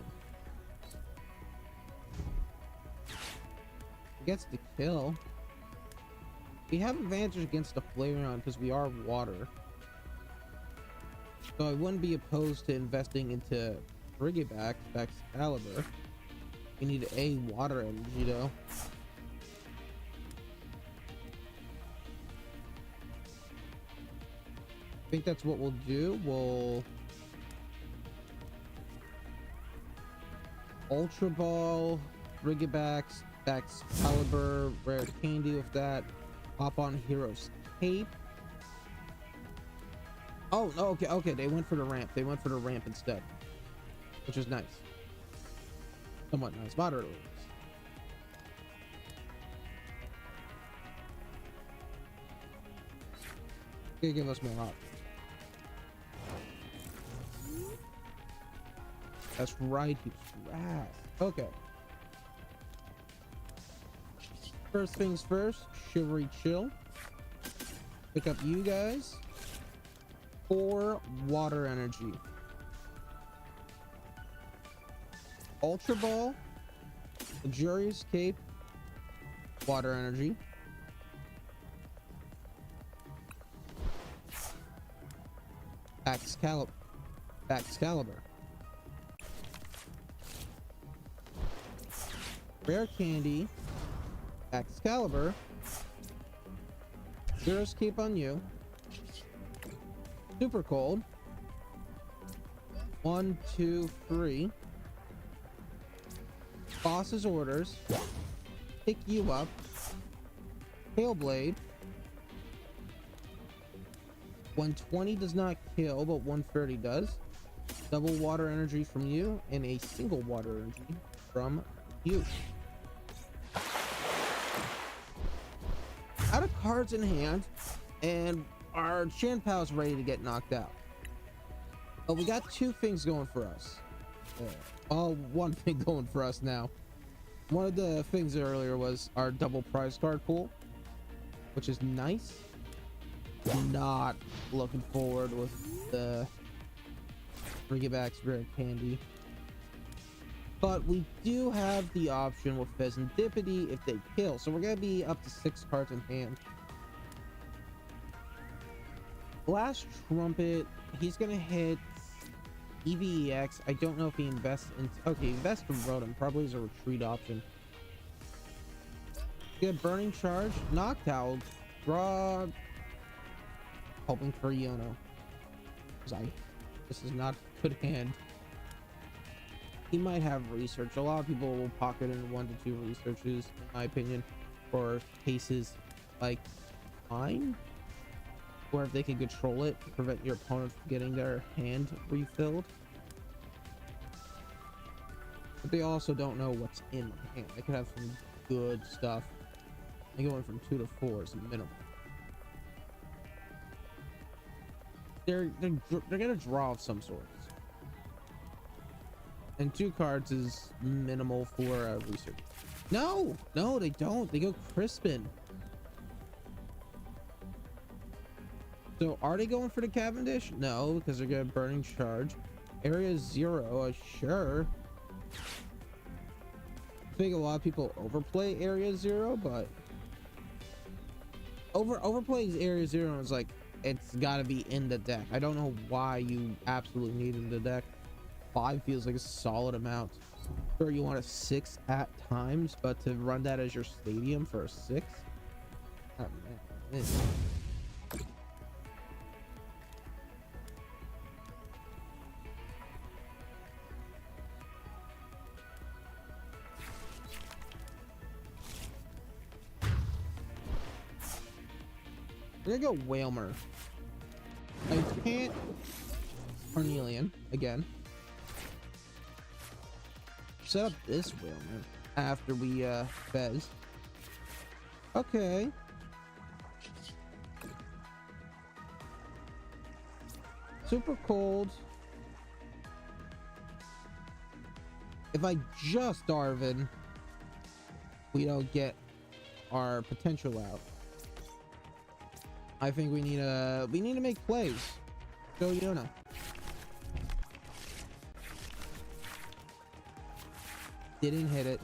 Gets the kill. We have advantage against the Flareon because we are water. So I wouldn't be opposed to investing into Frigibax, Excalibur. We need a water energy though. I think that's what we'll do. We'll Ultra Ball, Rigabax, Excalibur, Rare Candy with that. Hop on Hero's Cape. Oh, okay, okay. They went for the ramp. They went for the ramp instead, which is nice. Somewhat nice, moderately nice. Gonna give us more options. That's right, he was fast. Okay. First things first, Chivalry Chill. Pick up you guys. 4 water energy. Ultra Ball, Luxurious Cape, water energy. Excalibur. Rare Candy, Excalibur, Zero's Cape on you, Super Cold, 1, 2, 3, Boss's Orders, Pick You Up, Hailblade, 120 does not kill, but 130 does, double water energy from you, and a single water energy from you. Out of cards in hand, and our Chien-Pao is ready to get knocked out. But we got 2 things going for us. One thing going for us now. One of the things earlier was our double prize card pool, which is nice. Not looking forward with the Rigabax Rare Candy. But we do have the option with Pheasantipity if they kill. So we're going to be up to 6 cards in hand. Blast Trumpet, he's going to hit EVEX. I don't know if he invests in... Okay, invest in Rotom. Probably is a retreat option. Get Burning Charge. Noctowl. Draw... Hoping for Iono. This is not a good hand. He might have research. A lot of people will pocket in 1 to 2 researches, in my opinion, for cases like mine, where if they can control it, prevent your opponent from getting their hand refilled. But they also don't know what's in the hand. They could have some good stuff. They going from 2 to 4 is minimum. They're gonna draw of some sort. And 2 cards is minimal for research. No, they don't. They go Crispin. So are they going for the Cavendish? No, because they're going to Burning Charge. Area 0, sure. I think a lot of people overplay Area 0, but overplays Area 0 and it's like, it's got to be in the deck. I don't know why you absolutely need it in the deck. 5 feels like a solid amount. Sure, you want a 6 at times, but to run that as your stadium for a 6? Oh, man. We're gonna go Whalmer. I can't Cornelian again. Set up this Whalmer after we Fez. Okay. Super Cold. If I just Darvin, we don't get our potential out. I think we need to make plays. Go Yona. Didn't hit it.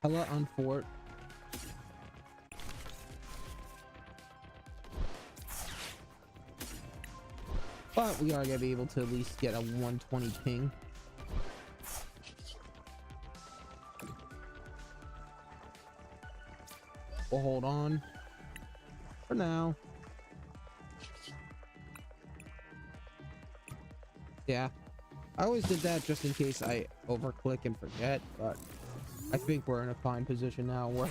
Hella Unfort. But we are gonna be able to at least get a 120 ping. We'll hold on for now. Yeah. I always did that just in case I overclick and forget, but I think we're in a fine position now where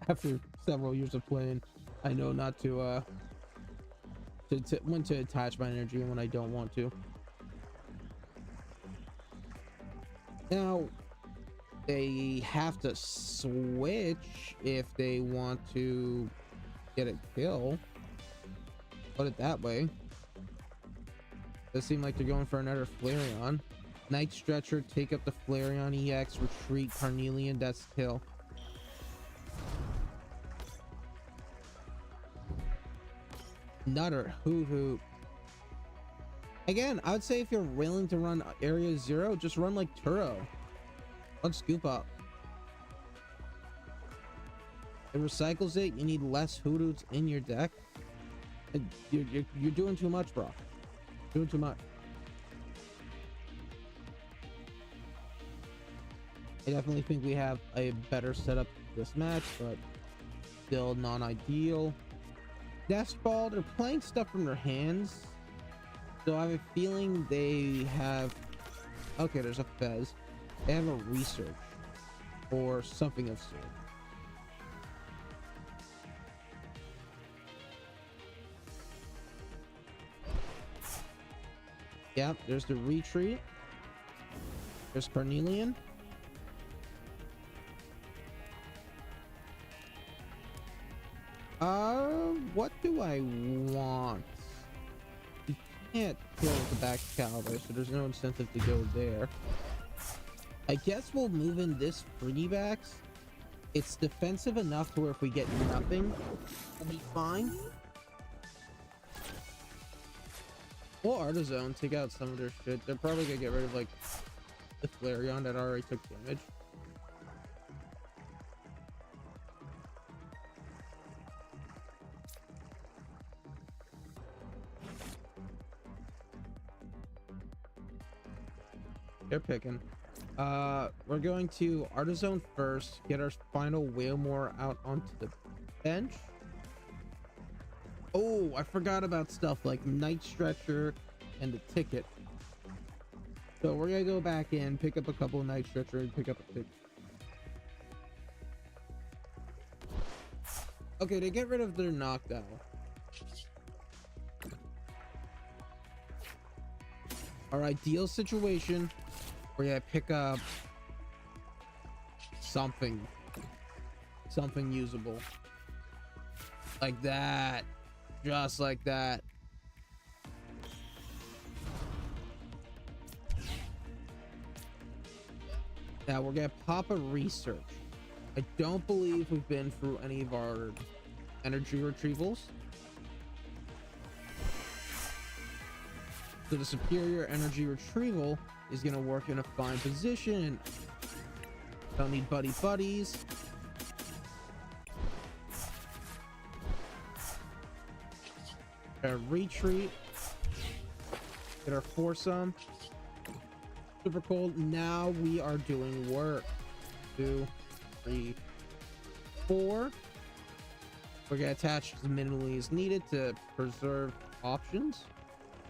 after several years of playing, I know not to when to attach my energy and when I don't want to. Now, they have to switch if they want to get a kill. Put it that way. Does seem like they're going for another Flareon. Night Stretcher, take up the Flareon EX, retreat Carnelian, that's kill. Nutter, hoot hoot. Again, I would say if you're willing to run Area Zero, just run like Turo. Let's scoop up. It recycles it. You need less Hoodoos in your deck. You're doing too much, bro. Doing too much. I definitely think we have a better setup this match, but still non-ideal. Death Ball, they're playing stuff from their hands, so I have a feeling they have. Okay, there's a Fez. They have a research or something of sort. Yep, there's the retreat. There's Carnelian. What do I want? You can't kill with the back caliber, so there's no incentive to go there. I guess we'll move in this Freebax. It's defensive enough to where if we get nothing, we'll be fine. We'll Artizone, take out some of their shit. They're probably gonna get rid of like the Flareon that already took damage. They're picking. We're going to Artizone first, get our final Wailmore out onto the bench. Oh, I forgot about stuff like Night Stretcher and the ticket. So we're gonna go back in, pick up a couple of Night Stretcher and pick up a ticket. Okay, to get rid of their knockdown. Our ideal situation, we're gonna pick up something usable. Like that. Just like that. Now we're gonna pop a research. I don't believe we've been through any of our energy retrievals. So the superior energy retrieval is gonna work in a fine position. Don't need buddies. Retreat. Get our foursome. Super cold. Now we are doing work. 2, 3, 4. We're gonna attach as minimally as needed to preserve options.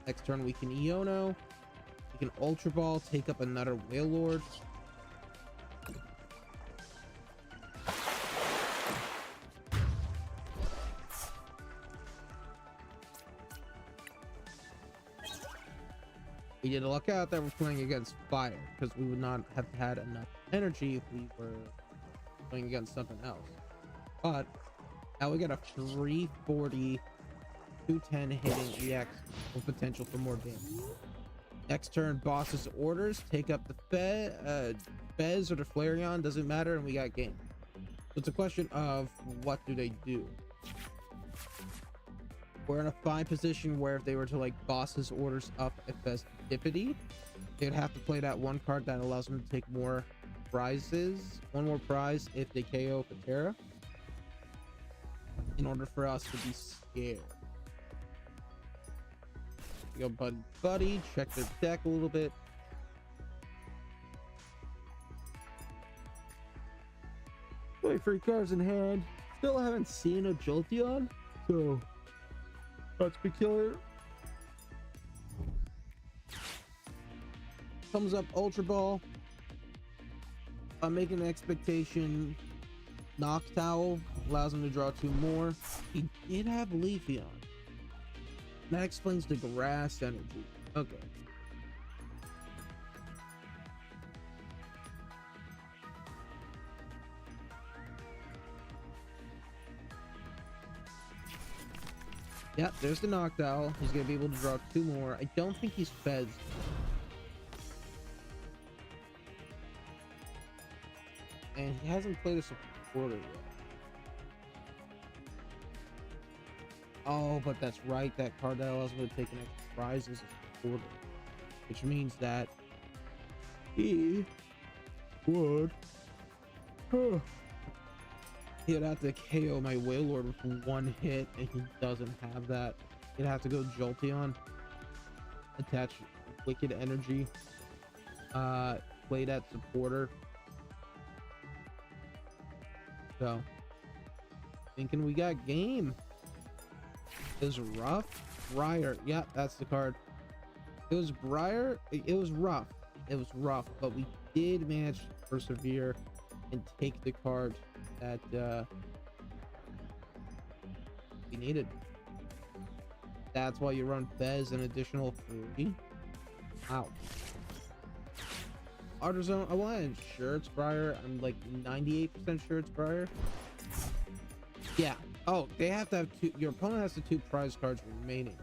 Next turn we can Iono. We can Ultra Ball, take up another Wailord. We did luck out that we're playing against fire, because we would not have had enough energy if we were playing against something else. But now we got a 340, 210 hitting EX with potential for more damage. Next turn, boss's orders, take up the Fez or the Flareon, doesn't matter, and we got game. So it's a question of what do they do? We're in a fine position where if they were to like boss's orders up at Festivity, they'd have to play that one card that allows them to take more prizes, one more prize if they KO Patera, in order for us to be scared. We go buddy, check their deck a little bit. 23 cards in hand. Still haven't seen a Jolteon, so that's peculiar. Comes up Ultra Ball. I'm making an expectation. Noctowl allows him to draw 2 more. He did have Leafeon. That explains the grass energy. Okay. Yep, there's the Noctowl. He's gonna be able to draw 2 more. I don't think he's fed. And he hasn't played a supporter yet. Oh, but that's right. That card that allows him to take an extra prize is a supporter. Which means that he would... He'd have to KO my Wailord with 1 hit, and he doesn't have that. He'd have to go Jolteon, attach Wicked Energy, play that supporter. So, thinking we got game. It was rough. Briar, yeah, that's the card. It was Briar. It was rough. It was rough, but we did manage to persevere and take the card that we needed. That's why you run Fez an additional 3. Wow. Artazone, I want to ensure it's Briar. I'm like 98% sure it's Briar. Yeah. Oh, they have to have 2. Your opponent has the 2 prize cards remaining.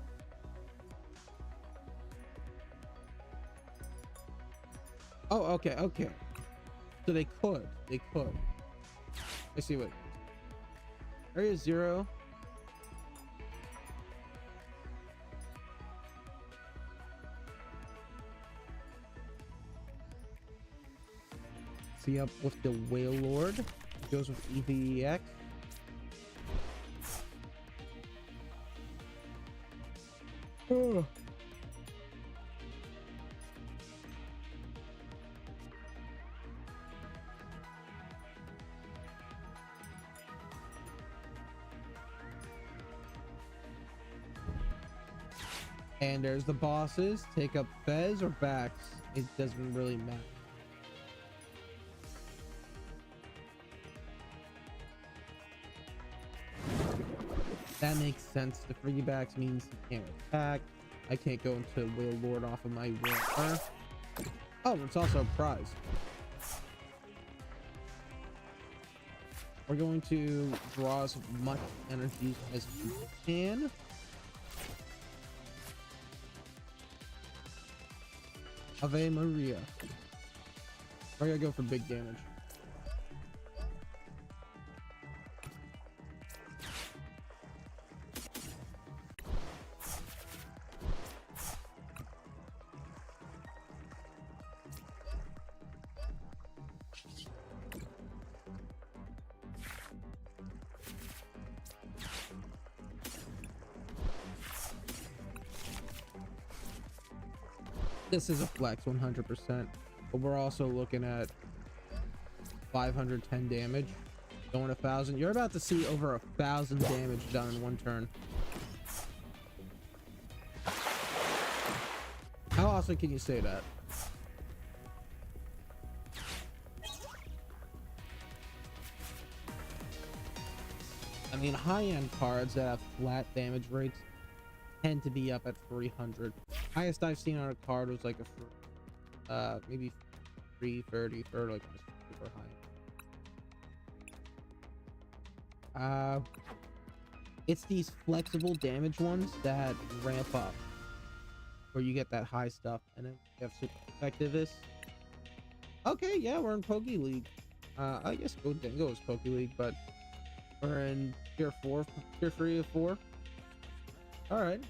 Oh, okay, okay. So they could. They could. I see what. Area 0. See up with the Wailord. Goes with EVEX. Oh. And there's the bosses. Take up Fez or Bax. It doesn't really matter. That makes sense. The free backs means he can't attack. I can't go into Wailord off of my Will. Oh, it's also a prize. We're going to draw as much energy as we can. Ave Maria. We're gonna go for big damage. This is a flex 100%, but we're also looking at 510 damage, going 1,000. You're about to see over 1,000 damage done in 1 turn. How often can you say that? I mean, high-end cards that have flat damage rates tend to be up at 300. Highest I've seen on a card was like a maybe 330 for like super high. It's these flexible damage ones that ramp up, where you get that high stuff, and then you have super effectiveness. Okay, yeah, we're in Poke League. I guess Dingo is Poke League, but we're in tier 4, tier 3 of 4. All right.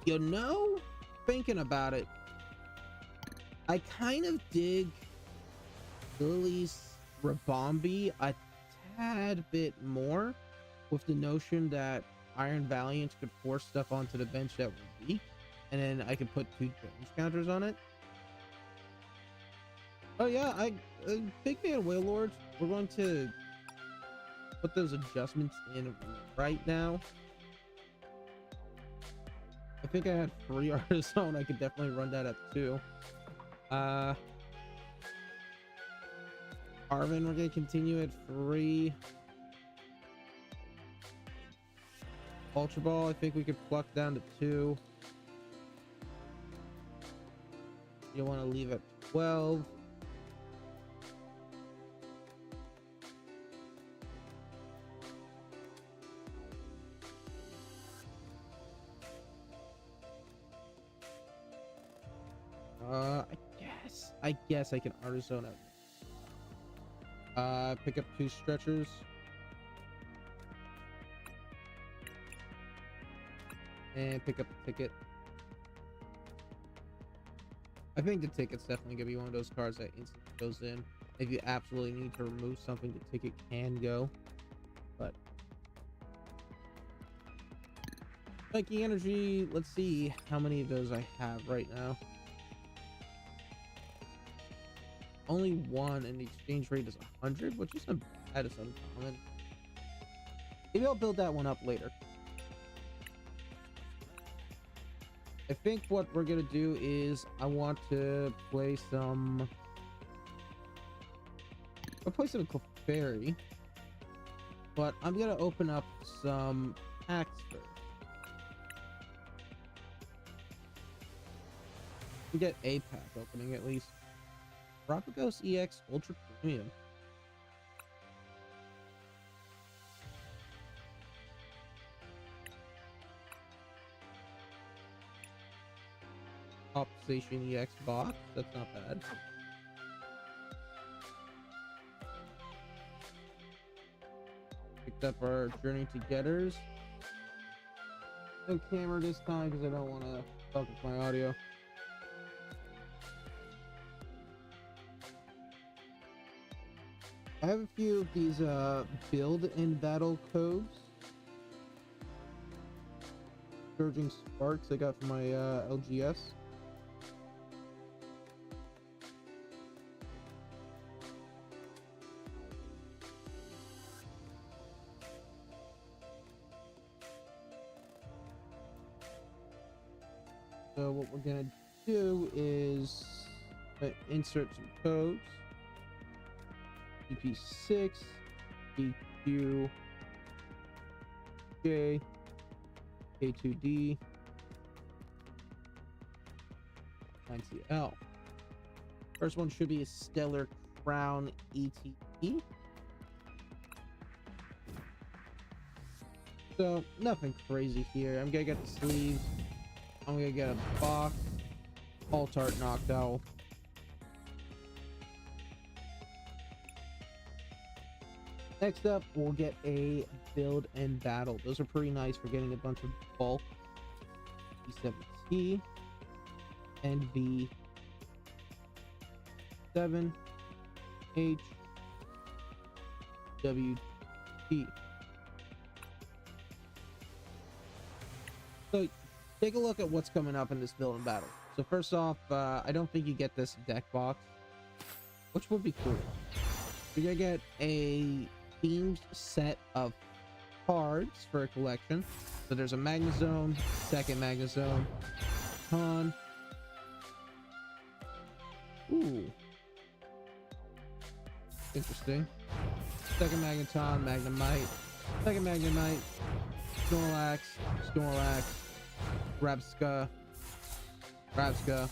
You know, thinking about it, I kind of dig Lily's Rabombi a tad bit more, with the notion that Iron Valiant could force stuff onto the bench that were weak, and then I could put 2 damage counters on it. Oh yeah, big fan of Wailord. We're going to put those adjustments in right now. I think I had 3 Artisan. I could definitely run that at 2. Arvin, we're gonna continue at 3. Ultra Ball, I think we could pluck down to 2. You want to leave at 12. I guess I can Artisan out. Pick up 2 stretchers. And pick up a ticket. I think the ticket's definitely gonna be one of those cards that instantly goes in. If you absolutely need to remove something, the ticket can go. But Psychic Energy, let's see how many of those I have right now. Only 1, and the exchange rate is 100, which isn't bad. It's uncommon. Maybe I'll build that one up later. I think what we're gonna do is I want to play some. I'll play some Clefairy, but I'm gonna open up some packs first. We get a pack opening at least. Tropicos EX Ultra Premium. Optimization EX box. That's not bad. Picked up our Journey to Getters. No camera this time because I don't want to fuck with my audio. I have a few of these build and battle codes. Surging Sparks I got from my LGS. So what we're gonna do is insert some codes. DP6, DQ, J, K2D, 9CL. First one should be a Stellar Crown ETE. So nothing crazy here. I'm gonna get the sleeves. I'm gonna get a box. Altart Noctowl. Next up, we'll get a build and battle. Those are pretty nice for getting a bunch of bulk. B7T and B7 H W T. So take a look at what's coming up in this build and battle. So first off, I don't think you get this deck box, which would be cool. You're gonna get a themed set of cards for a collection. So there's a Magnezone, second Magnezone, Con. Ooh. Interesting. Second Magneton, Magnemite, second Magnemite, Snorlax, Snorlax, Rabsca, Rabsca,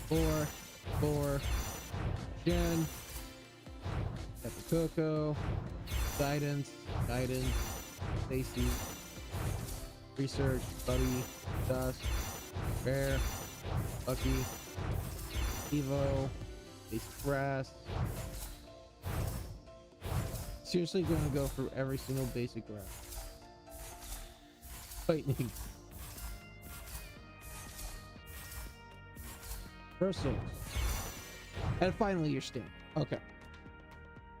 Four, Gen, Coco, Guidance, Stacy, Research, Buddy, Dust, Bear, Bucky, Evo, Basic Grass. Seriously going to go through every single basic grass. Lightning. Versus. And finally your stamp. Okay.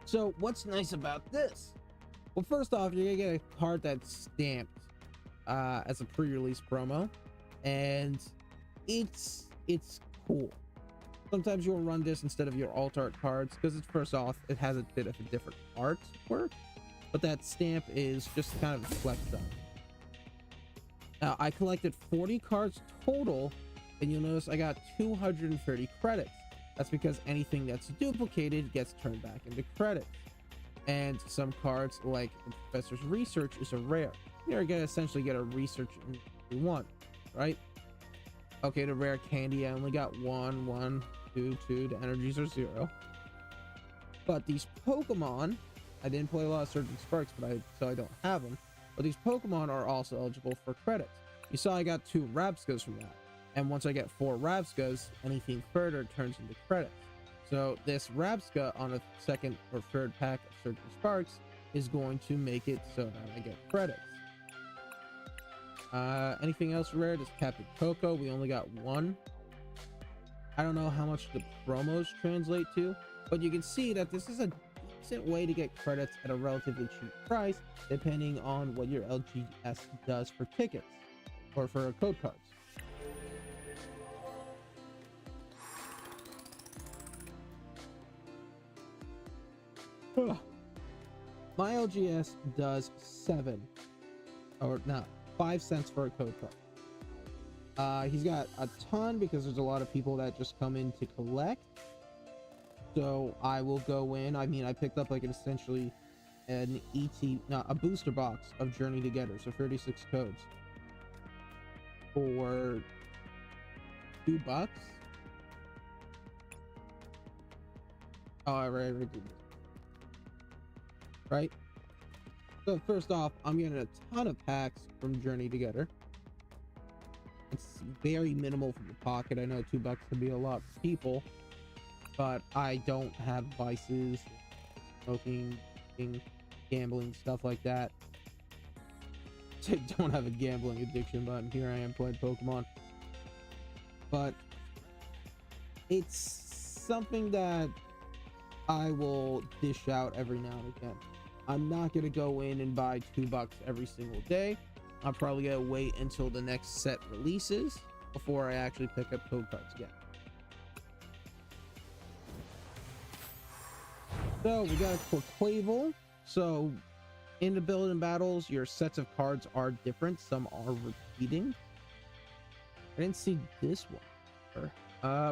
So what's nice about this? Well, first off, you're gonna get a card that's stamped as a pre-release promo, and it's cool. Sometimes you'll run this instead of your alt art cards because it's first off, it has a bit of a different artwork, but that stamp is just kind of a flex on. Now, I collected 40 cards total, and you'll notice I got 230 credits. That's because anything that's duplicated gets turned back into credits. And some cards, like the Professor's Research, is a rare. You're gonna essentially get a research in one, right? Okay, the rare candy, I only got 1, 1, 2, 2. The energies are 0. But these Pokemon, I didn't play a lot of Surging Sparks, so I don't have them. But these Pokemon are also eligible for credits. You saw I got 2 Rabscas from that. And once I get 4 Rabscas, anything further turns into credits. So this Rabsca on a second or third pack of Surging Sparks is going to make it so that I get credits. Anything else rare? This Captain Coco, we only got 1. I don't know how much the promos translate to, but you can see that this is a decent way to get credits at a relatively cheap price, depending on what your LGS does for tickets or for code cards. My LGS does 5 cents for a code card. He's got a ton because there's a lot of people that just come in to collect. So I will go in. I mean, I picked up like essentially a booster box of Journey Together, so 36 codes for $2. Oh, I already did this. Right? So first off, I'm getting a ton of packs from Journey Together. It's very minimal from the pocket. I know $2 can be a lot for people, but I don't have vices, smoking, gambling, stuff like that. I don't have a gambling addiction, but here I am playing Pokemon. But it's something that I will dish out every now and again. I'm not going to go in and buy $2 every single day. I'm probably going to wait until the next set releases before I actually pick up code cards again. So we got a Quaquaval. So in the build and battles, your sets of cards are different. Some are repeating. I didn't see this one.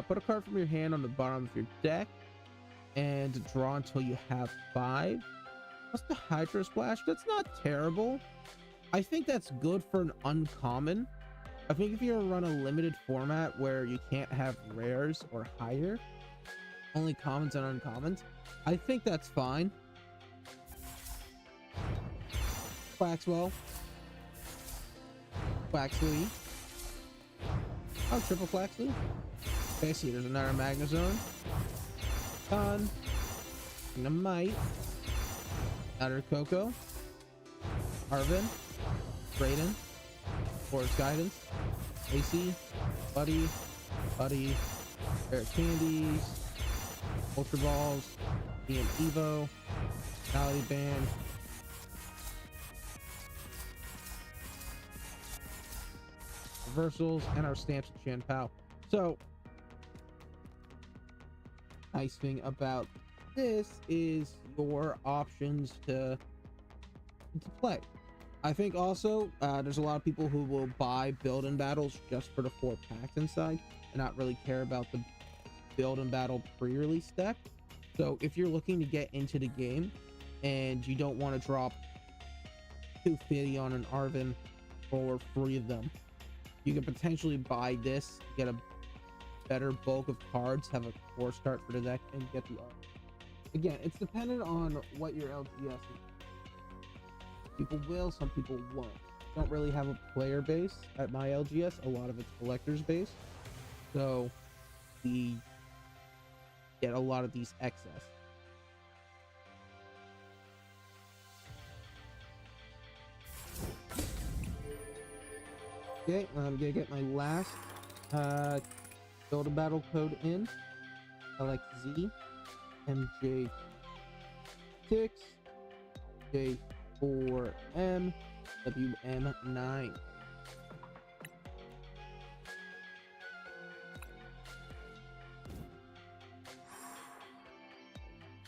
Put a card from your hand on the bottom of your deck and draw until you have 5. What's the Hydro Splash? That's not terrible. I think that's good for an uncommon. I think if you run a limited format where you can't have rares or higher, only commons and uncommons, I think that's fine. Quaxwell. Quaxley. Oh, triple Quaxley. Okay, see, there's another Magnezone. Con. Dynamite. Another Coco. Arvin. Brayden. Forest Guidance. AC. Buddy. Rare Candies. Ultra Balls. DM Evo. Reality Band. Reversals. And our stamps of Chan Pao. So, nice thing about this is your options to play. I think also there's a lot of people who will buy build and battles just for the 4 packs inside and not really care about the build and battle pre-release deck. So if you're looking to get into the game and you don't want to drop 250 on an Arvin for 3 of them, you can potentially buy this, get a better bulk of cards, have a 4 start for the deck, and get the Arvin. Again, it's dependent on what your LGS is. People will, some people won't. Don't really have a player base at my LGS. A lot of it's collectors base. So we get a lot of these excess. Okay, I'm gonna get my last build a battle code in. LXZ MJ6 J4M WM9.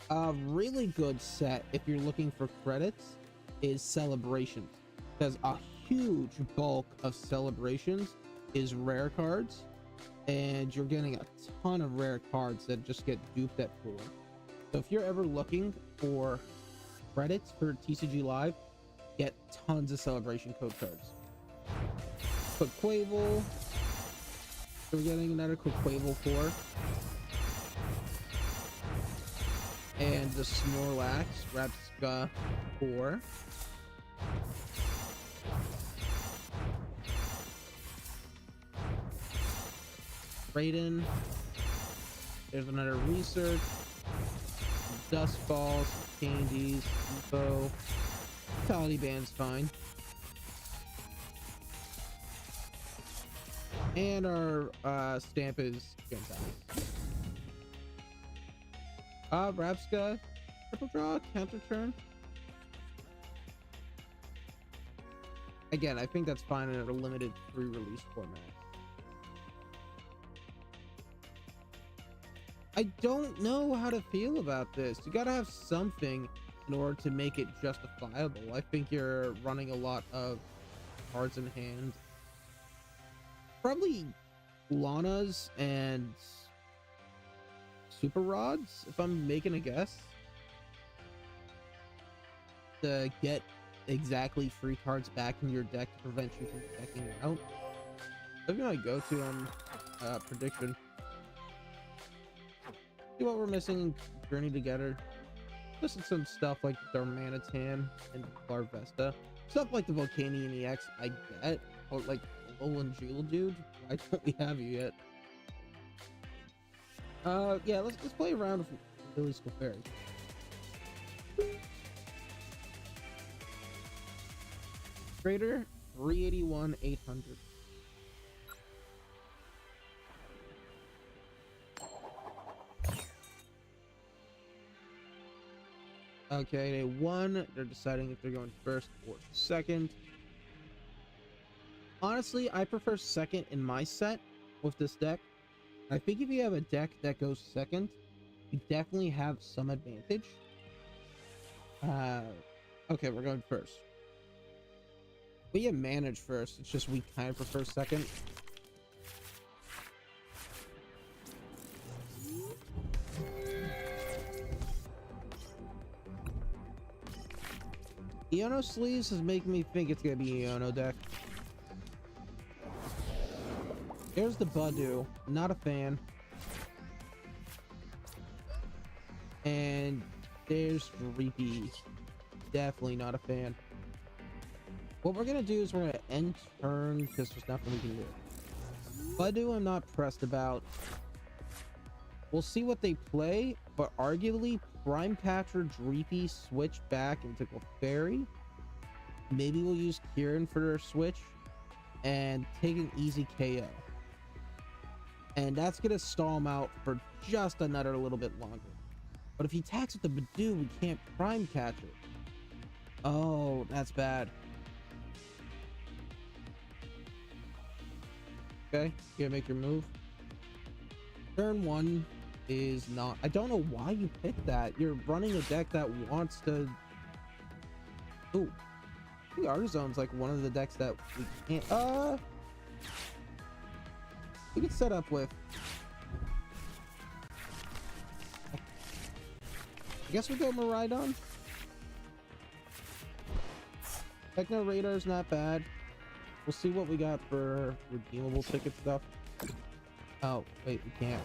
A really good set if you're looking for credits is celebrations, because a huge bulk of celebrations is rare cards, and you're getting a ton of rare cards that just get duped at 4. So if you're ever looking for credits for TCG Live, get tons of celebration code cards. Quavel, we're getting another Quavel 4. And the Snorlax Rapska 4. Raiden. There's another research. Dust balls, candies, info. Vitality band's fine. And our stamp is fantastic. Rapska, triple draw, counter turn. Again, I think that's fine in a limited pre-release format. I don't know how to feel about this. You gotta have something in order to make it justifiable. I think you're running a lot of cards in hand. Probably Lanas and Super Rods, if I'm making a guess, to get exactly 3 cards back in your deck to prevent you from decking out. That'd be my go-to on prediction. See what we're missing in Journey Together. Listen to some stuff like Darmanitan and Larvesta. Stuff like the Volcanion EX I get. Or like Alolan Geodude. Why don't we have you yet? Yeah, let's play around with Lily Square. Trader 381 800. Okay, they won. They're deciding if they're going first or second. Honestly, I prefer second in my set with this deck. I think if you have a deck that goes second, you definitely have some advantage. Okay, we're going first. We have manage first. It's just we kind of prefer second. Iono Sleeves is making me think it's gonna be an Iono deck. Here's the Budew. Not a fan. And there's Reapy. Definitely not a fan. What we're gonna do is we're gonna end turn because there's nothing we can do. Budew I'm not pressed about. We'll see what they play, but arguably Prime Catcher Dreepy switch back into Clefairy. Maybe we'll use Kieran for their switch and take an easy KO. And that's gonna stall him out for just another little bit longer. But if he attacks with the Budew, we can't Prime Catch it. Oh, that's bad. Okay, you gotta make your move. Turn 1 is not... I don't know why you picked that. You're running a deck that wants to... Ooh. I think Artizone's like one of the decks that we can't... We could set up with... I guess we go Miraidon. Techno Radar's not bad. We'll see what we got for redeemable ticket stuff. Oh, wait, we can't.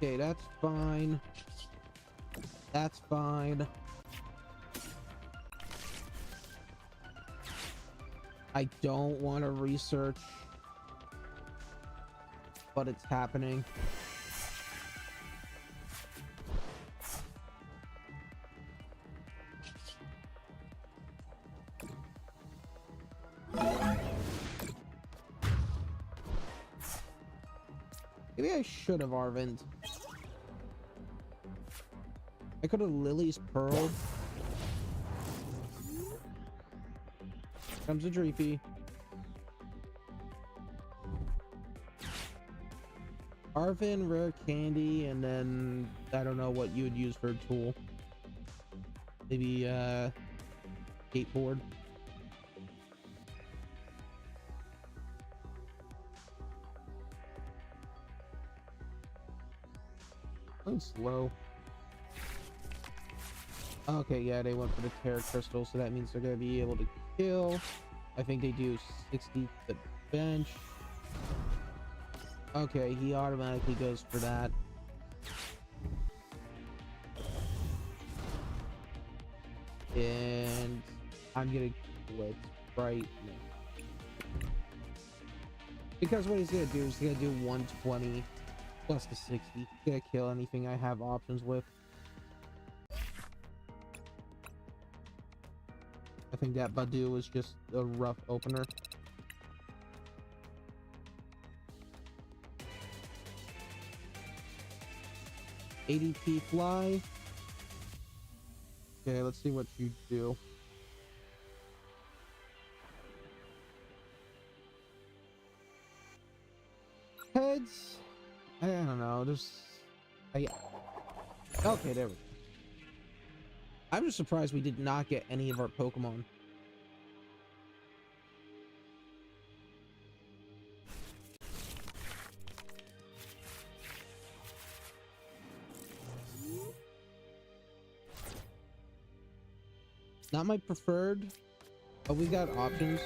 Okay, that's fine. That's fine. I don't want to research, but it's happening. Maybe I should have Arvind. I could have Lily's Pearl. Comes a Dreepy. Arvin, rare candy, and then I don't know what you would use for a tool. Maybe skateboard. I'm slow. Okay, yeah, they went for the Terra Crystal, so that means they're gonna be able to kill. I think they do 60 the bench. Okay, he automatically goes for that. And I'm gonna quit right now. Because what he's gonna do is he's gonna do 120 plus the 60. He's gonna kill anything I have options with. I think that Badu was just a rough opener. ADP fly. Okay, let's see what you do. Heads. I don't know. Okay, there we go. I'm just surprised we did not get any of our Pokemon. Not my preferred, but we got options.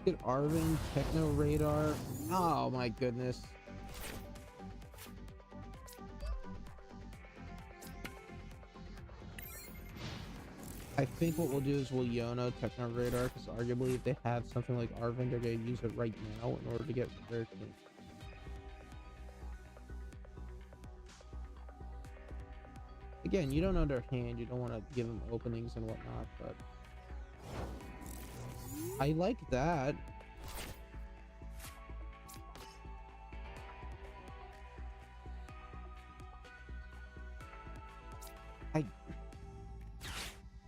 Get Arvin, Techno Radar. Oh my goodness. I think what we'll do is we'll Yono Techno Radar, because arguably if they have something like Arvin, they're going to use it right now in order to get their team. Again, you don't know their hand, you don't want to give them openings and whatnot, but I like that.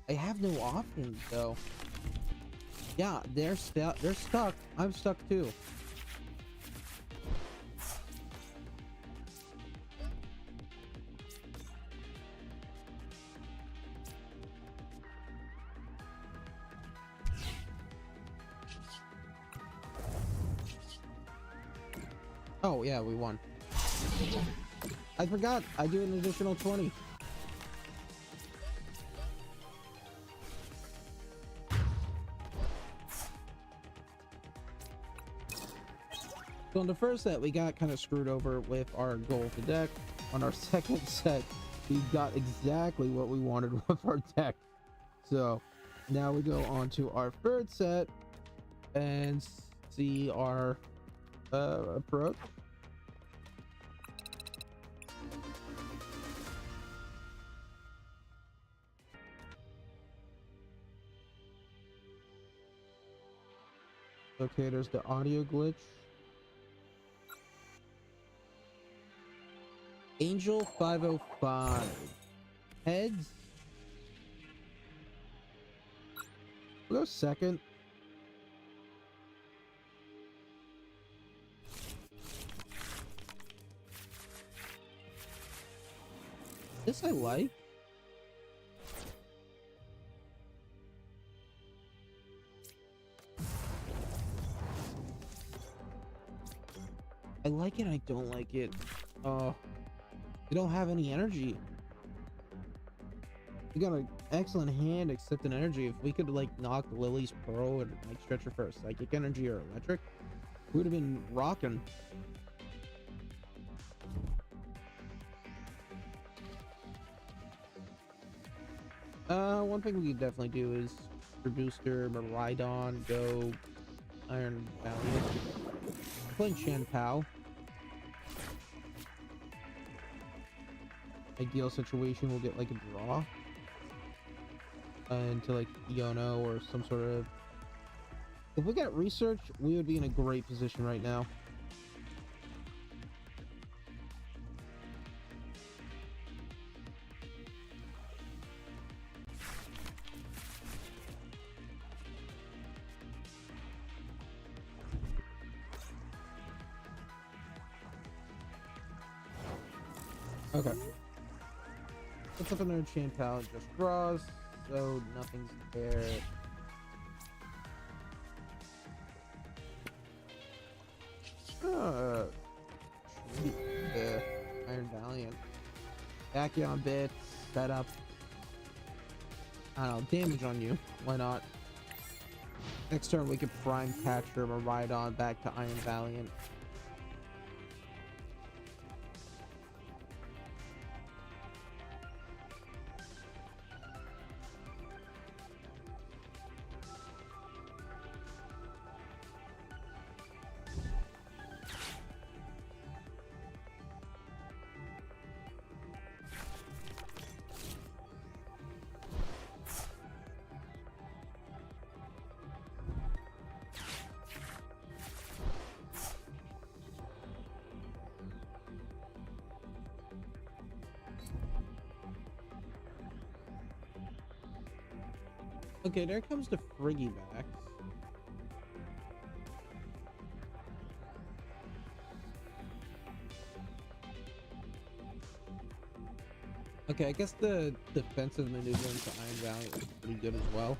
I have no options though. Yeah, they're stuck. I'm stuck too. Oh yeah, we won. I forgot. I do an additional 20. So on the first set, we got kind of screwed over with our goal to deck. On our second set, we got exactly what we wanted with our deck. So now we go on to our third set and see our approach. Okay, there's the audio glitch. Angel 505. Heads. We'll go second. This I like. I like it, I don't like it. We don't have any energy. We got an excellent hand except an energy. If we could like knock Lily's Pearl and like stretch her for a psychic energy or electric, we would have been rocking. One thing we could definitely do is Booster, Miraidon, go Iron Valiant. Playing Shanpao. Ideal situation, we'll get like a draw into like Yono or some sort of. If we get research, we would be in a great position right now. Okay. What's up in there? Chantal just draws, so nothing's there. Uh, Iron Valiant. Tachyon bits, setup. I don't know, damage on you. Why not? Next turn we could Prime Catcher Miraidon back to Iron Valiant. Okay, there comes the Frigibax. Okay, I guess the defensive maneuvering to Iron Valiant is pretty good as well.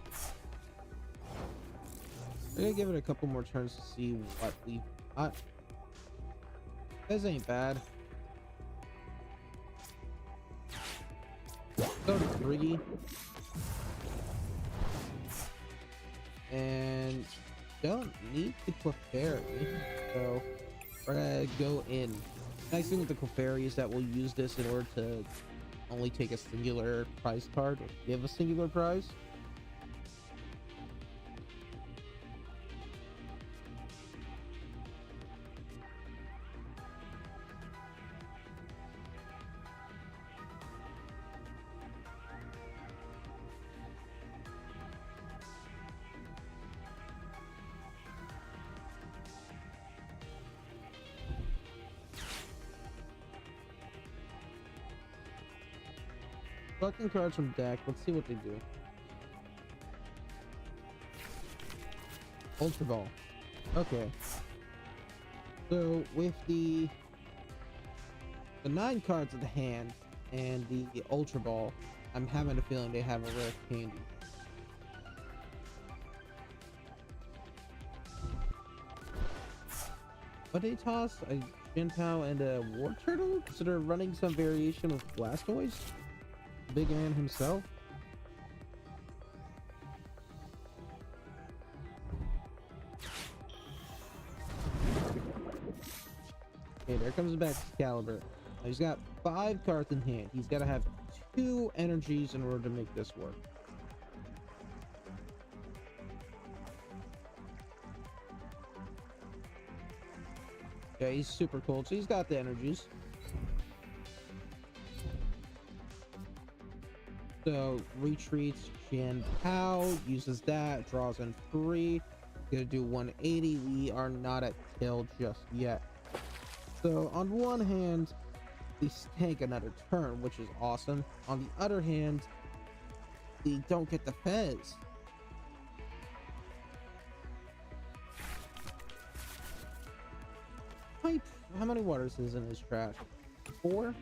I'm gonna give it a couple more turns to see what we got. This ain't bad. Go to Friggy. And don't need the Clefairy, so we're gonna go in. Nice thing with the Clefairy is that we'll use this in order to only take a singular prize card or give a singular prize. Collecting cards from deck. Let's see what they do. Ultra Ball. Okay. So with the 9 cards of the hand and the Ultra Ball, I'm having a feeling they have a rare candy. What they toss? A Chantal and a War Turtle? So they're running some variation of Blastoise? Big man himself. Okay, there comes back Excalibur. Now he's got 5 cards in hand. He's got to have 2 energies in order to make this work. Yeah, he's super cold, so he's got the energies. So retreats Chantal, uses that, draws in 3, gonna do 180. We are not at kill just yet. So on one hand, we take another turn, which is awesome. On the other hand, we don't get the Fez. How many waters is in his trash? 4?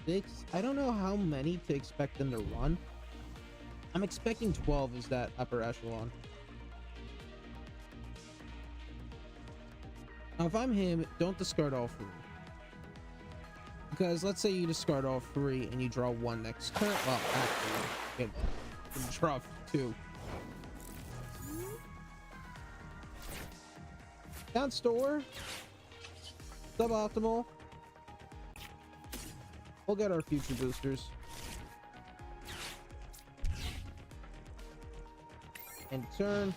6? I don't know how many to expect them to run. I'm expecting 12 is that upper echelon. Now if I'm him, don't discard all 3. Because let's say you discard all 3 and you draw 1 next turn. Well, actually, you can draw 2. Down store. Suboptimal. We'll get our future boosters. And turn.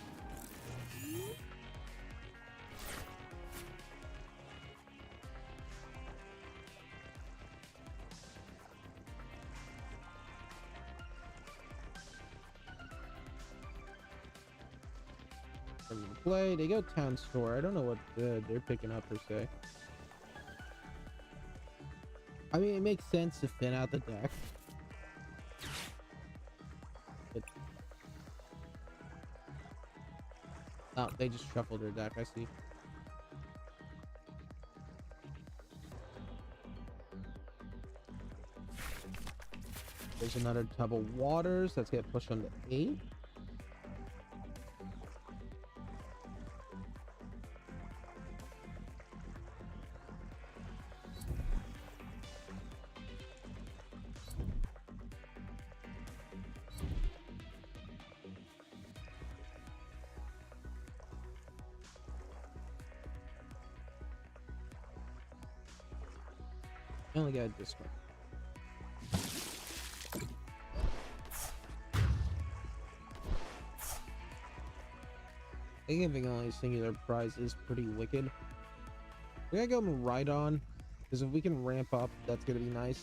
Play. They go town store. I don't know what they're picking up per se. I mean, it makes sense to thin out the deck. But... oh, they just shuffled their deck. I see. There's another tub of waters. Let's get pushed on to 8. I only got this one. I think giving only a singular prize is pretty wicked. We gotta go right on, because if we can ramp up, that's gonna be nice.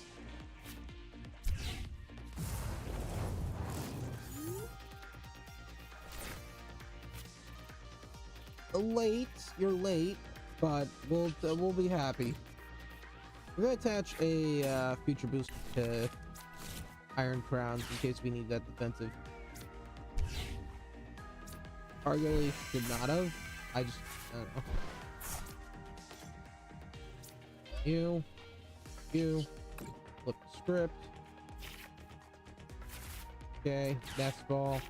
Late, you're late, but we'll be happy. We're gonna attach a future boost to Iron Crowns in case we need that defensive. Arguably should not have. I don't know. You flip the script. Okay, that's ball.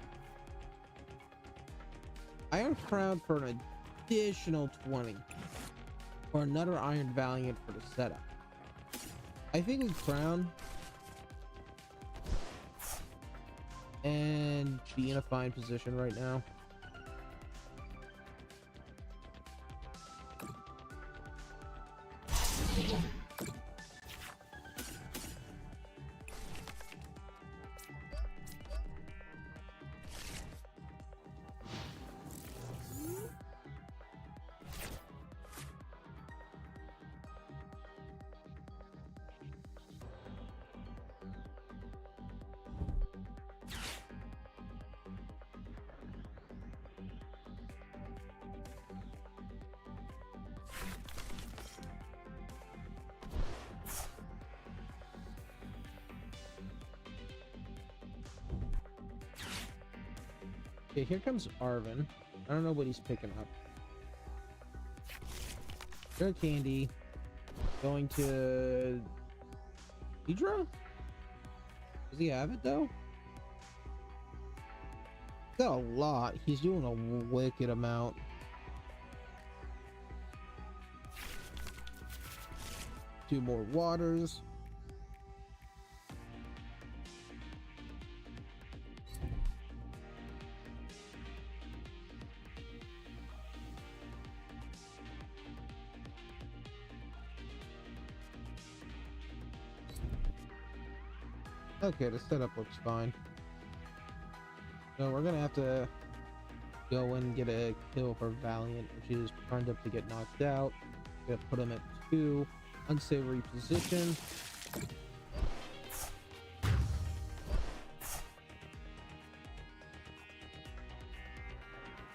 Iron Crown for an additional 20. Or another Iron Valiant for the setup. I think we crown and be in a fine position right now. Okay, here comes Arven. I don't know what he's picking up. Good candy. Going to Hydra? Does he have it though? Got a lot. He's doing a wicked amount. Two more waters. Okay, the setup looks fine. So we're gonna have to go and get a kill for Valiant, which is turned up to get knocked out. Gonna put him at 2. Unsavory position.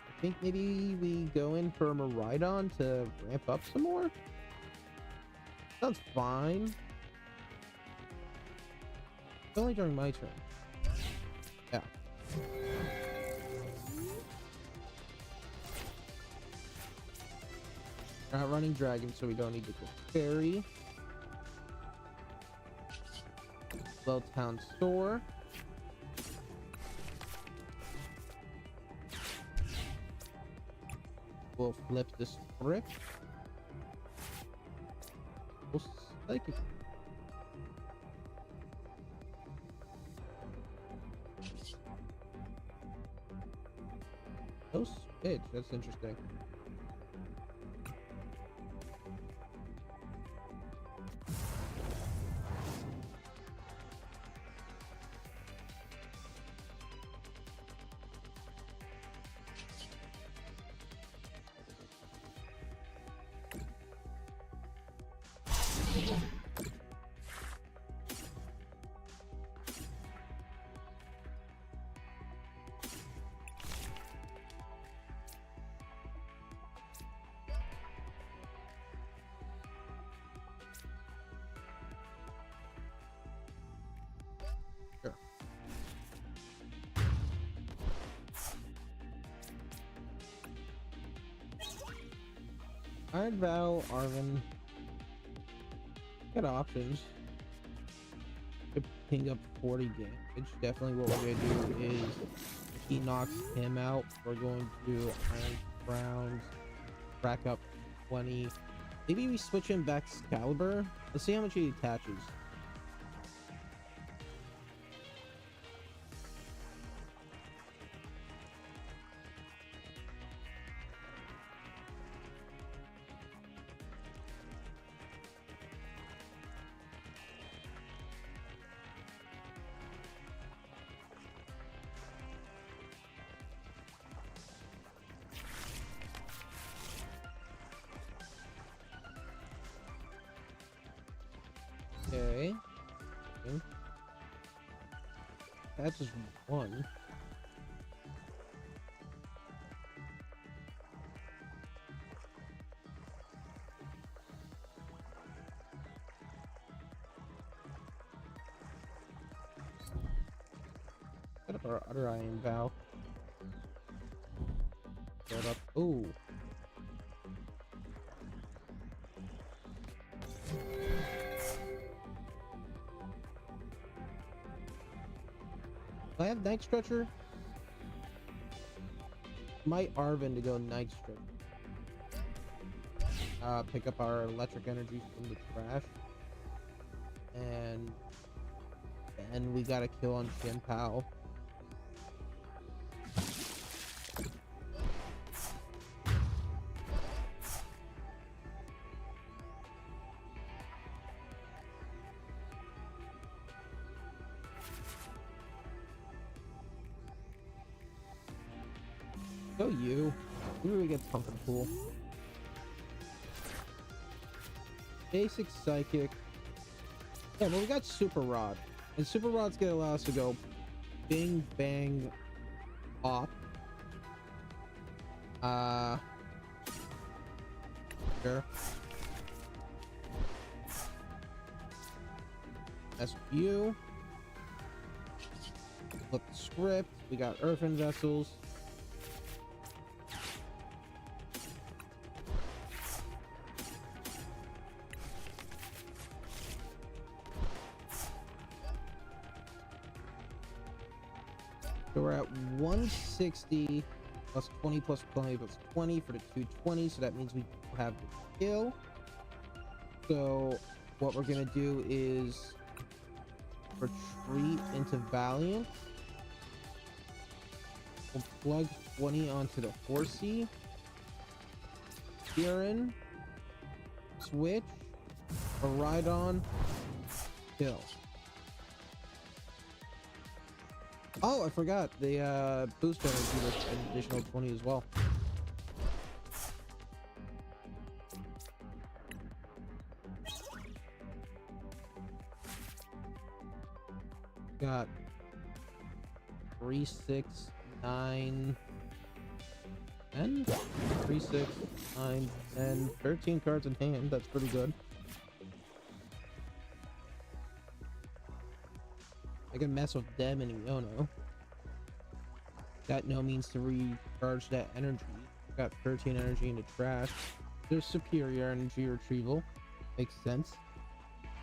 I think maybe we go in for Miraidon to ramp up some more. Sounds fine. It's only during my turn. Yeah. We're not running dragon, so we don't need to go fairy. Well, town store. We'll flip this brick. We'll psychic. No switch. That's interesting. Iron Val, Arven. Got options. Could ping up 40 damage. Definitely what we're gonna do is if he knocks him out, we're going to Iron Crowns, rack up 20. Maybe we switch him back to Excalibur. Let's see how much he attaches. Okay. That's just one. Set up our other Iron Vow. Set up. Ooh. Do I have Night Stretcher? Might Arvin to go Night Stretcher. Pick up our electric energy from the trash. And then we got a kill on Shin Pao. Go you. Who do we get pumping pool? Basic Psychic. Yeah, but we got Super Rod. And Super Rod's gonna allow us to go bing, bang, pop. Sure. That's you. Flip the script. We got Earthen Vessels. So we're at 160 plus 20 plus 20 plus 20 for the 220. So that means we have the kill. So what we're gonna do is retreat into Valiant. We'll plug 20 onto the Horsey. Kieran. Switch. Rhydon. Kill. Oh, I forgot. The boost energy was an additional 20 as well. Got 3, 6, 9, 10? 3, 6, 9, 10, 13 cards in hand. That's pretty good. I can mess with Dem and Iono. Got no means to recharge that energy. Got 13 energy into trash. There's superior energy retrieval. Makes sense.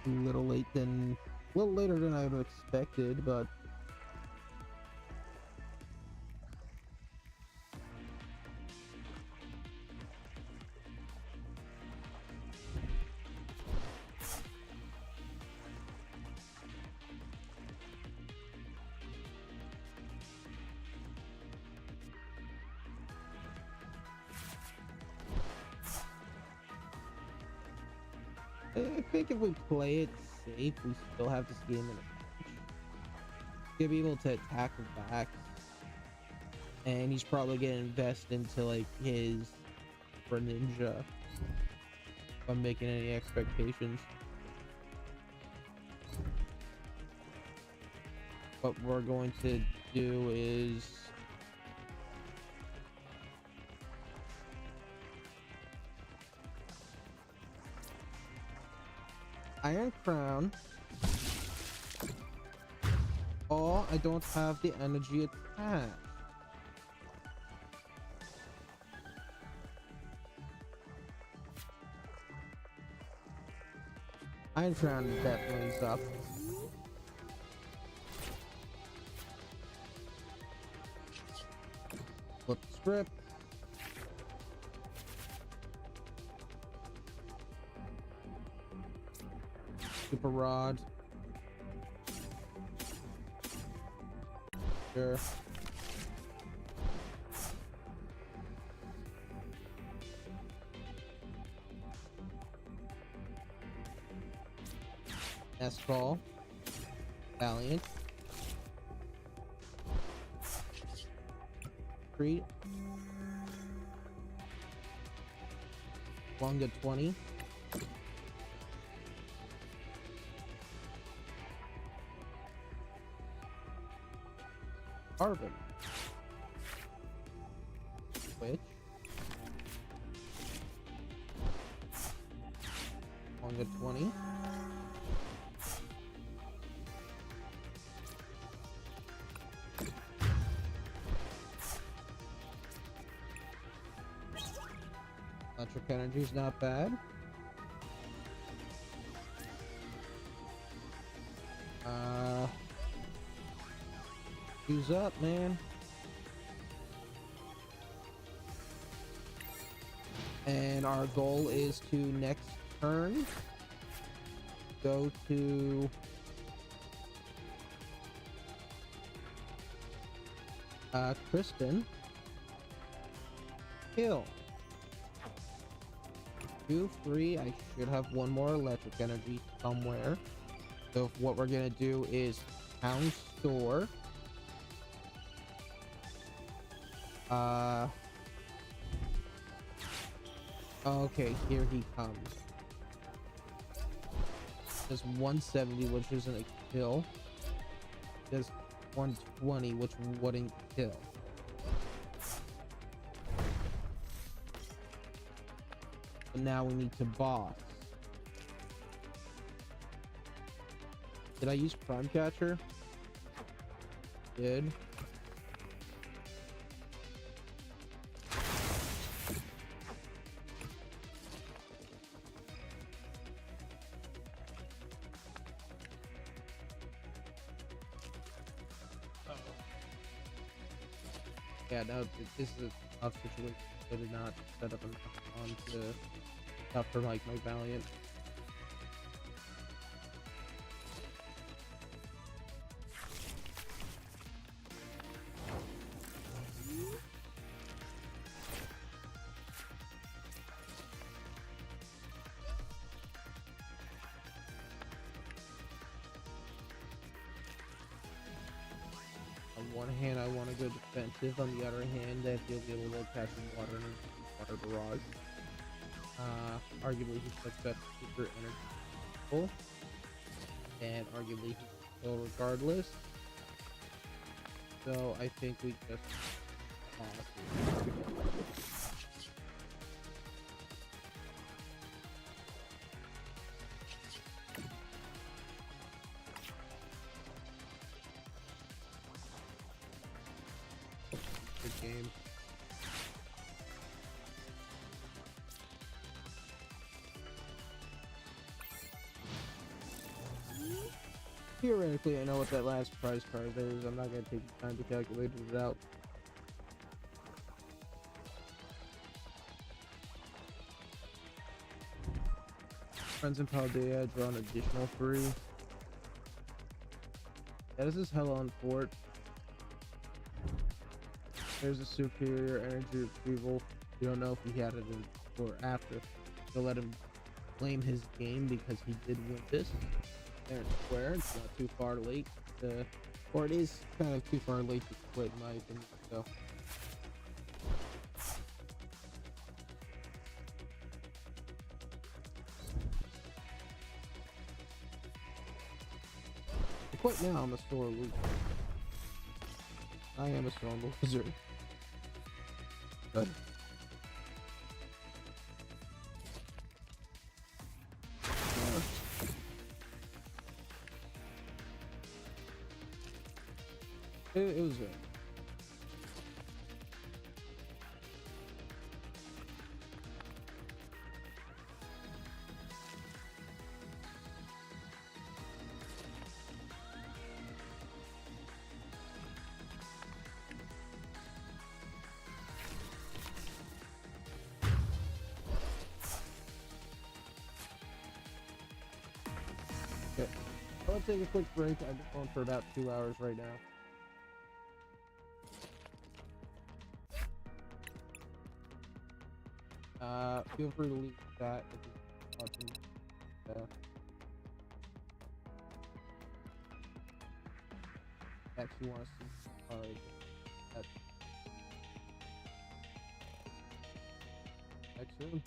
A little later than I would have expected, but I think if we play it safe, we still have this game in a match. He'll be able to attack back, and he's probably gonna invest into like his Greninja. If I'm making any expectations. What we're going to do is Iron Crown. Oh, I don't have the energy attack. Iron Crown definitely is up. Flip the script. Super rod. Sure. Escroll. Valiant. Street. Longa 20. Carbon. Switch. Longa 20. Electric energy's not bad. Use up, man. And our goal is to next turn go to Crispin. Kill. 2, 3. I should have one more electric energy somewhere. So what we're gonna do is town store. Okay, here he comes. There's 170, which isn't a kill. There's 120, which wouldn't kill. But now we need to boss. Did I use Prime Catcher? Did. Yeah, no, this is a tough situation. I did not set up on to stuff for like my Valiant. On one hand, I want to go defensive. On the other hand, I feel be able to catch some water and water barrage. Arguably, he's like that super energy, and arguably he's still regardless. So I think we just good game. Theoretically, I know what that last prize card is. I'm not going to take the time to calculate it out. Friends in Paldea draw an additional 3. Yeah, this is hell on Fort. There's a superior energy retrieval. You don't know if he had it in or after. So let him claim his game because he did win this. There and square. It's not too far late to, or it is kind of too far late to quit in my opinion. So to quit now, I'm a sore loser. I am a sore loser. But it was good. I'll take a quick break. I've been going for about 2 hours right now. Feel free to leave that if you want to. Actually want to see that next soon.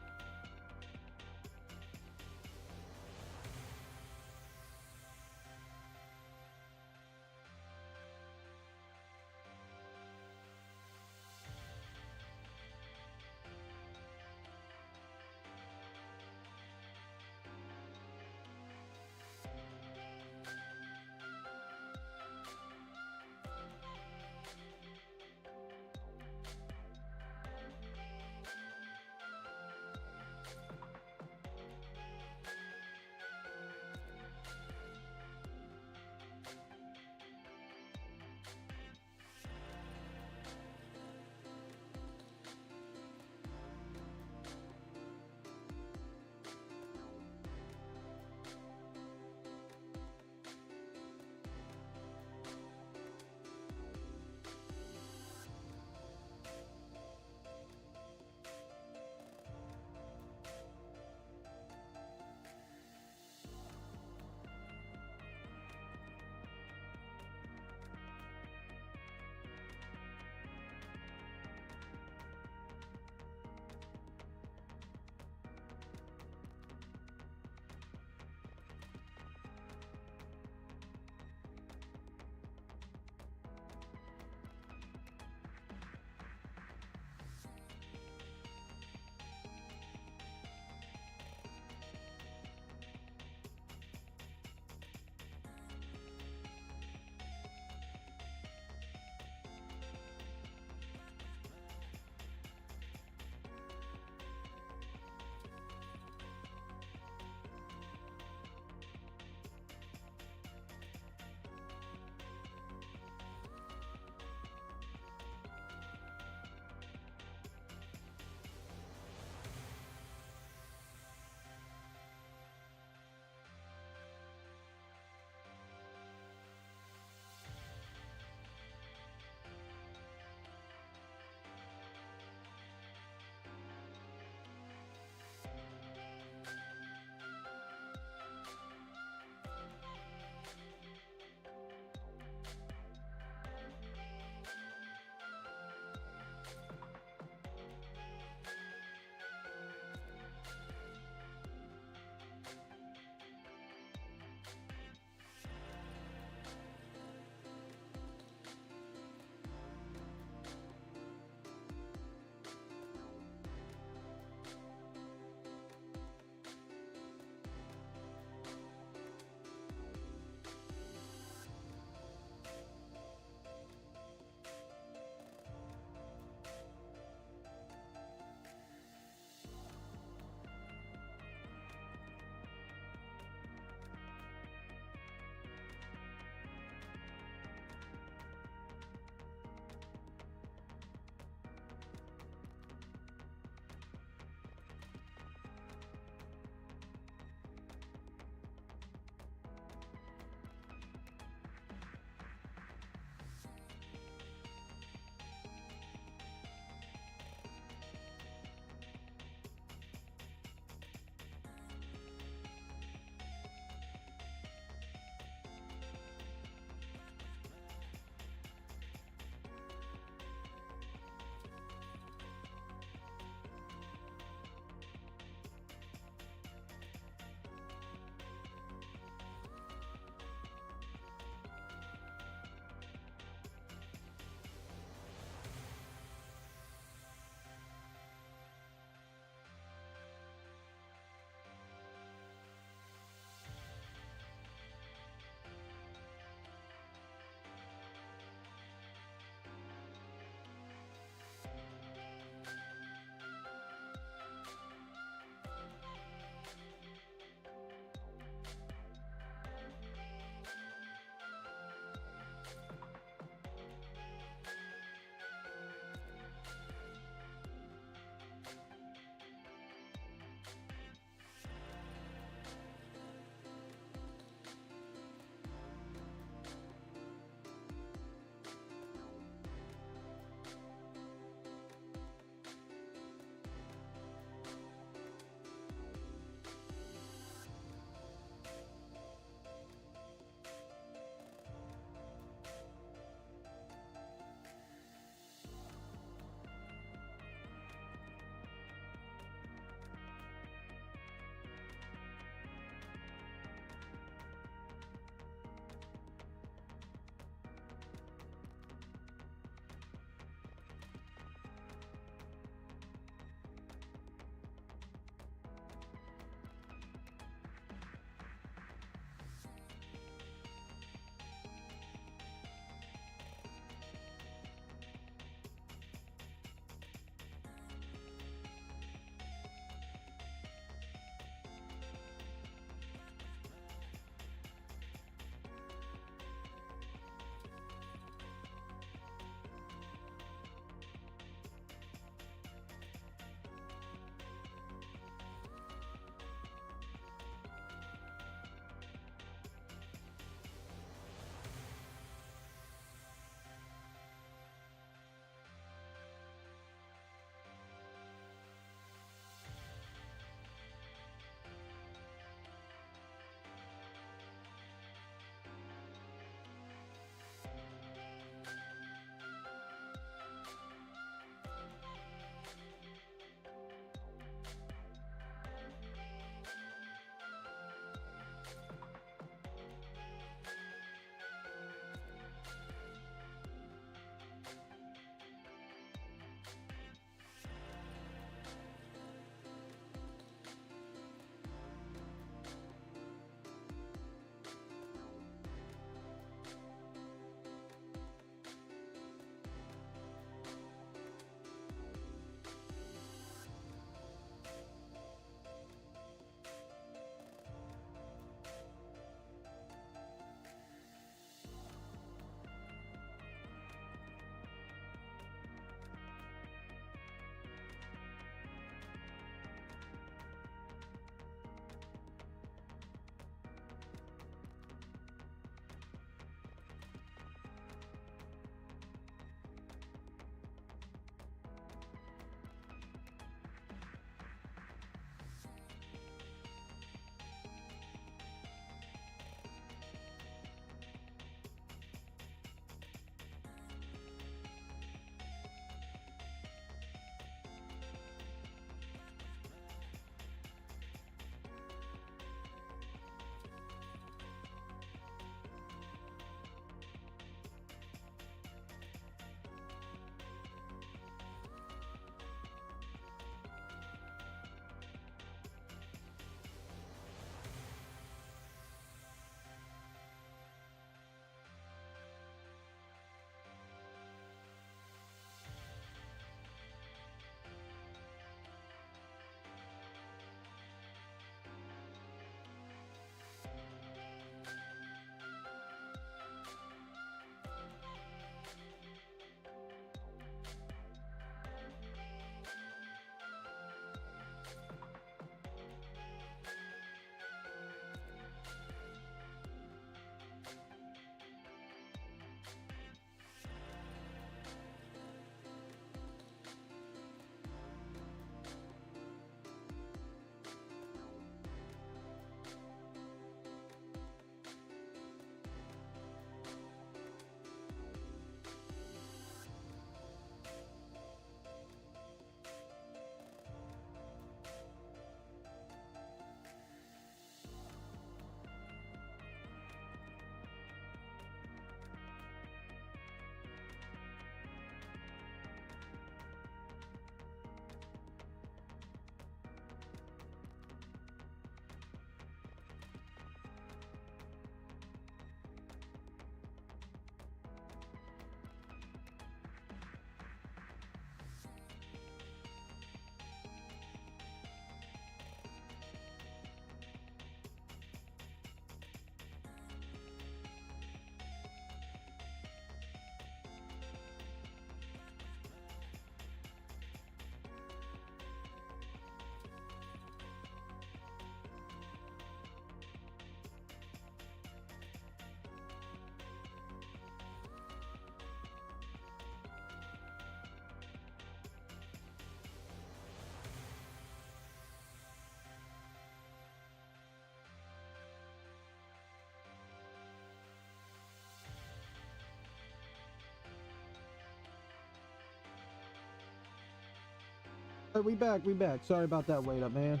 We back, we back. Sorry about that wait up, man.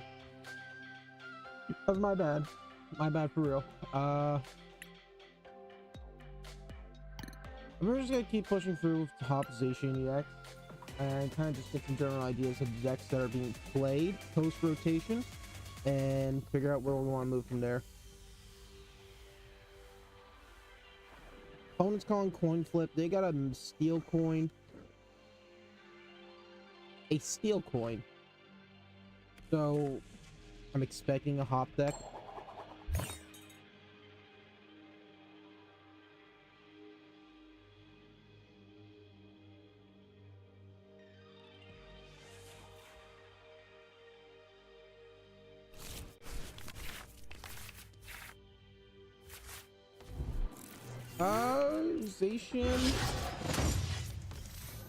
That was my bad. My bad for real. We're just gonna keep pushing through with Opposition EX and kind of just get some general ideas of the decks that are being played post rotation and figure out where we want to move from there. Opponents calling coin flip. They got a steel coin. A steel coin. So I'm expecting a hop deck. Zation.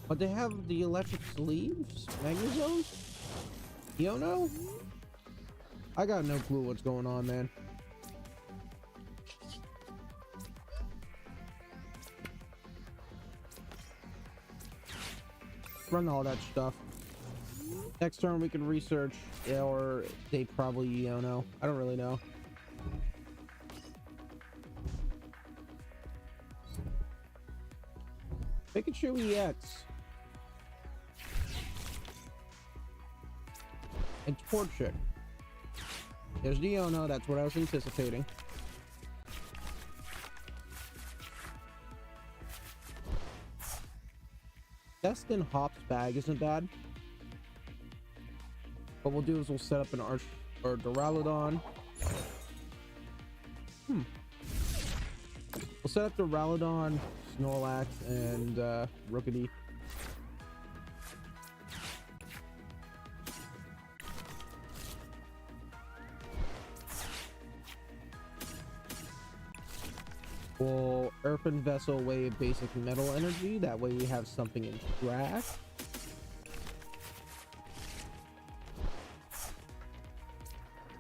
But they have the electric sleeves? Magnezones? You don't know? I got no clue what's going on, man. Run all that stuff. Next turn we can research, or they probably, you don't know. I don't really know. Pikachu EX. And Torchic. There's Deono, that's what I was anticipating. Destin Hop's bag isn't bad. What we'll do is we'll set up an Arch or Duraludon. We'll set up Duraludon, Snorlax, and Rookidee. We'll Earthen Vessel away basic metal energy. That way we have something in track.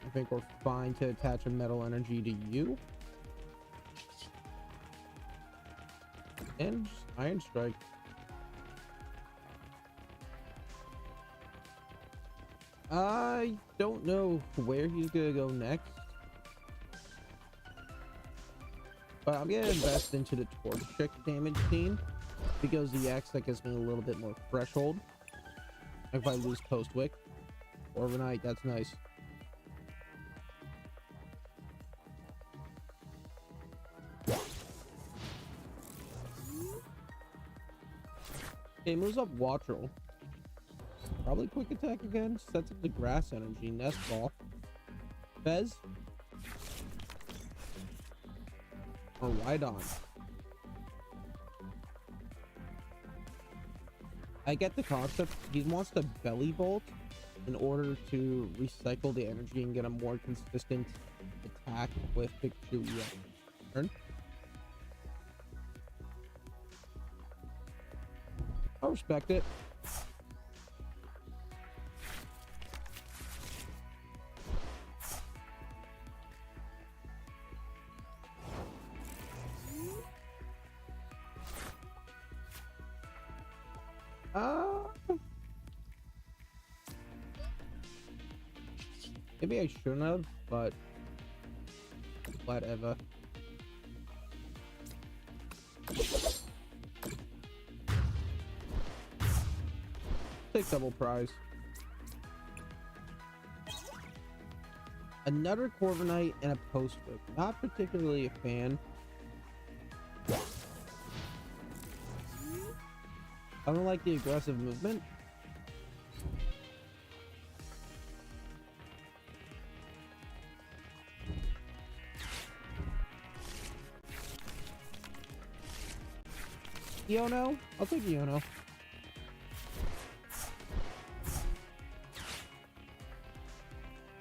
I think we're fine to attach a metal energy to you. And just Iron Strike. I don't know where he's gonna go next. But I'm gonna invest into the Torchic damage team because the X that gives me a little bit more threshold. If I lose Post-Wick, Overnight, that's nice. Okay, moves up Wattrel. Probably Quick Attack again. Sets up the Grass Energy. Nest Ball. Fez. Or Rhydon. I get the concept. He wants to Belly Bolt in order to recycle the energy and get a more consistent attack with Pikachu EX. Turn. I respect it. Maybe I shouldn't have, but whatever. Take double prize. Another Corviknight and a Post-Wick. Not particularly a fan. I don't like the aggressive movement. Iono? I'll take Iono.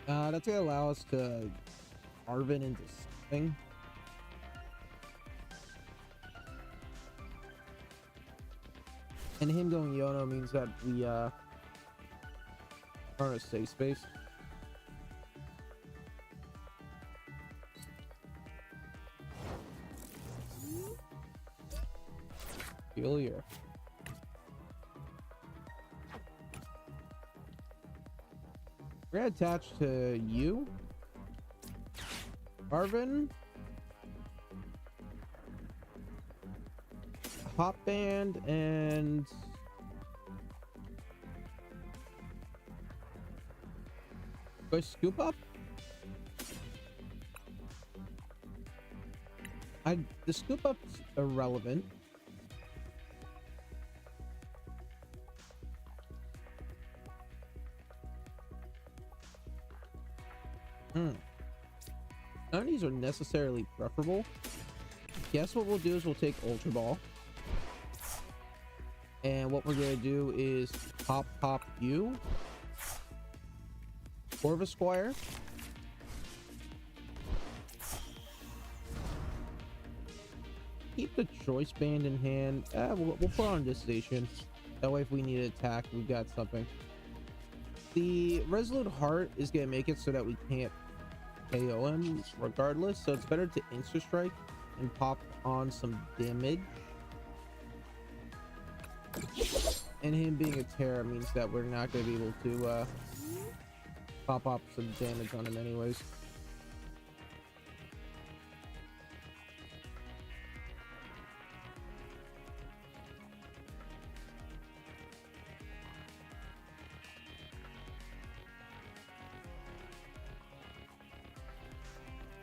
That's gonna allow us to Arven into something. And him going Iono means that we are in a safe space. Failure. We're gonna attach to you, Arvin, Hop Band, and go Scoop Up. The Scoop Up's irrelevant. None of these are necessarily preferable. Guess what we'll do is we'll take Ultra Ball. And what we're gonna do is pop you. Corvisquire. Keep the Choice Band in hand. We'll put on this station. That way if we need to attack, we've got something. The Resolute Heart is gonna make it so that we can't KO him regardless, so it's better to Insta Strike and pop on some damage. And him being a Terra means that we're not going to be able to pop up some damage on him anyways.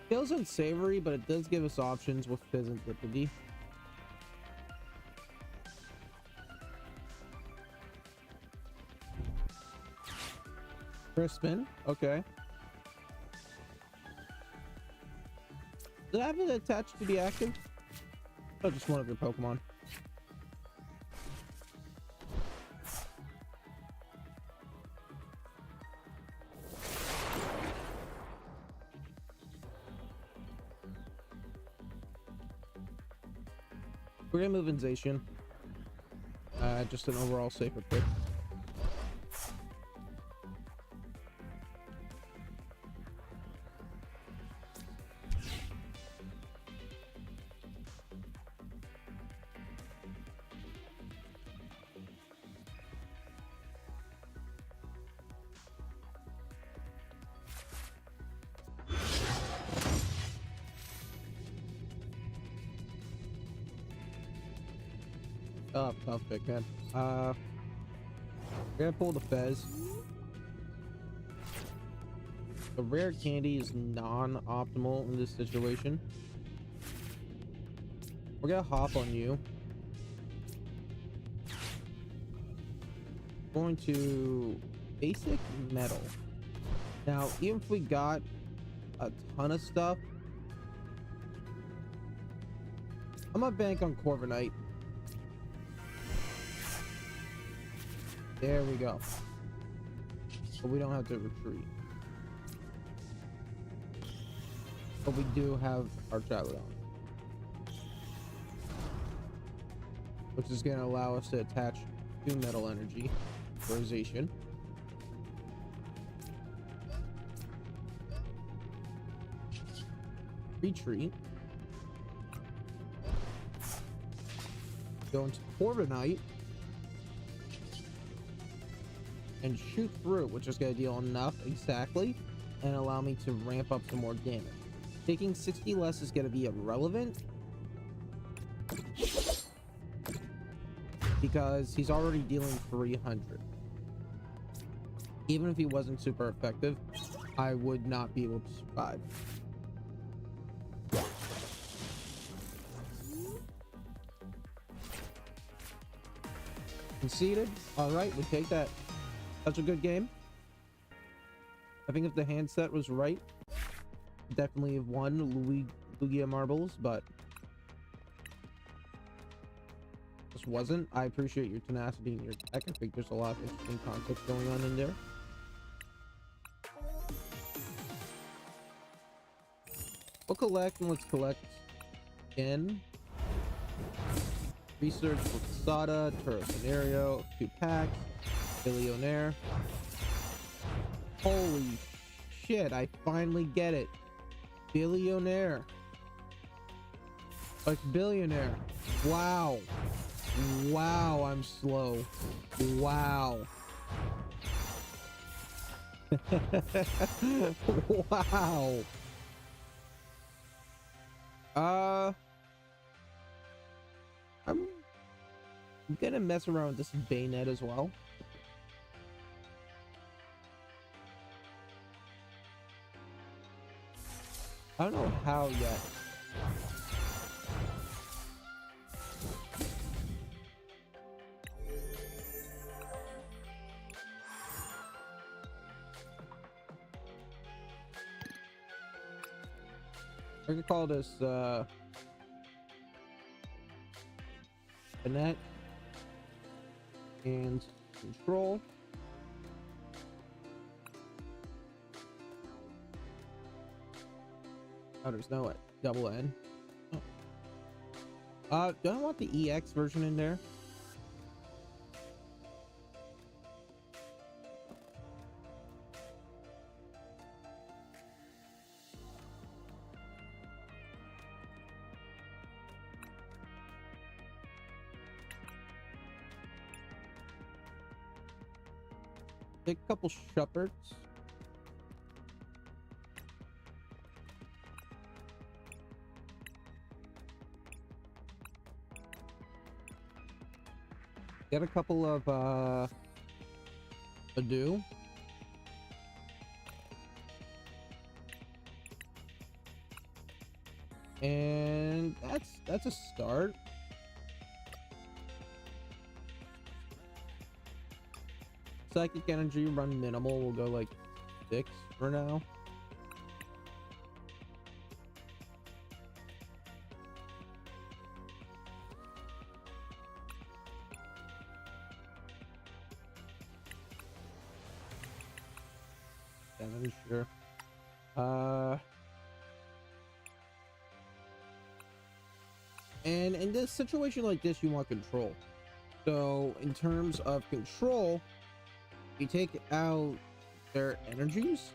Feels unsavory, but it does give us options with Pheasant Deputy. Crispin, okay. Did I have it attached to be active? Oh, just one of your Pokemon. We're gonna move in Zacian. Just an overall safer pick. Oh, tough pick, man. We're gonna pull the Fez. The rare candy is non-optimal in this situation. We're gonna hop on you. Going to basic metal. Now, even if we got a ton of stuff, I'm gonna bank on Corviknight. There we go. But we don't have to retreat. But we do have our Travelodon, which is going to allow us to attach to Metal Energy for Zacian. Retreat. Go into Corviknight. And shoot through, which is going to deal enough exactly and allow me to ramp up some more damage. Taking 60 less is going to be irrelevant because he's already dealing 300. Even if he wasn't super effective, I would not be able to survive. Conceded. All right, we take that. Such a good game. I think if the handset was right, definitely have won Lugia Marbles, but just wasn't. I appreciate your tenacity and your tech. I think there's a lot of interesting concepts going on in there. We'll collect and let's collect again. Research with Sada, Turtle Scenario, 2 packs. Billionaire. Holy shit, I finally get it. Billionaire. Like billionaire. Wow. Wow, I'm slow. Wow. Wow. I'm gonna mess around with this bayonet as well. I don't know how yet. I could call this bayonet and control. Oh, there's no double N. Oh. Do I want the EX version in there? Take a couple shepherds. Get a couple of Adu. And that's a start. Psychic energy run minimal. We'll go like 6 for now. Yeah, let me sure. And in this situation like this, you want control. So in terms of control, you take out their energies.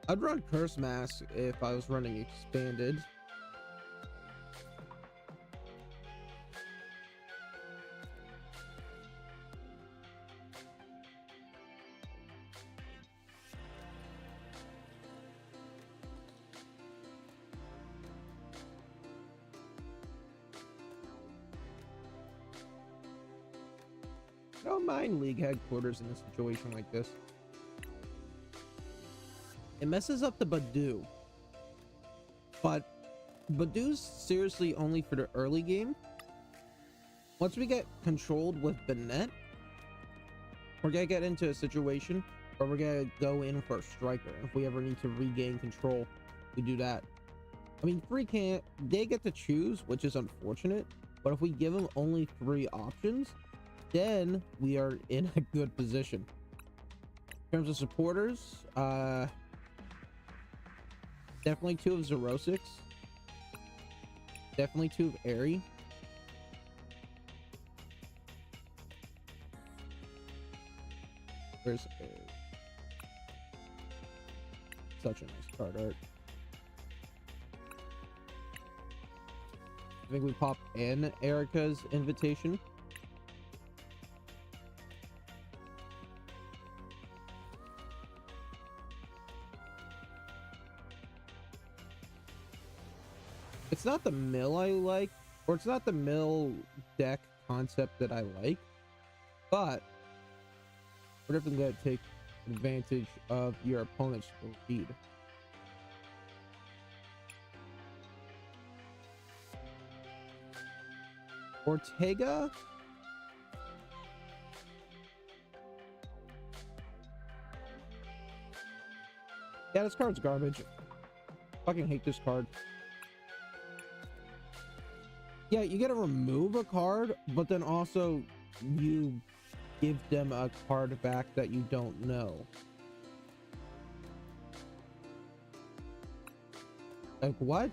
I'd run Curse Mask if I was running Expanded. I don't mind League Headquarters in a situation like this. It messes up the Badu, but Badu's seriously only for the early game. Once we get controlled with Banet, we're gonna get into a situation where we're gonna go in for a striker. If we ever need to regain control, we do that. I mean, they get to choose, which is unfortunate, but if we give them only 3 options, then we are in a good position. In terms of supporters, definitely 2 of Zerosix. Definitely 2 of Aerie. Where's Aerie? Such a nice card art. I think we popped in Erica's invitation. It's not the mill I like, or it's not the mill deck concept that I like, but we're definitely going to take advantage of your opponent's speed. Ortega? Yeah, this card's garbage. Fucking hate this card. Yeah, you gotta remove a card, but then also you give them a card back that you don't know. Like, what?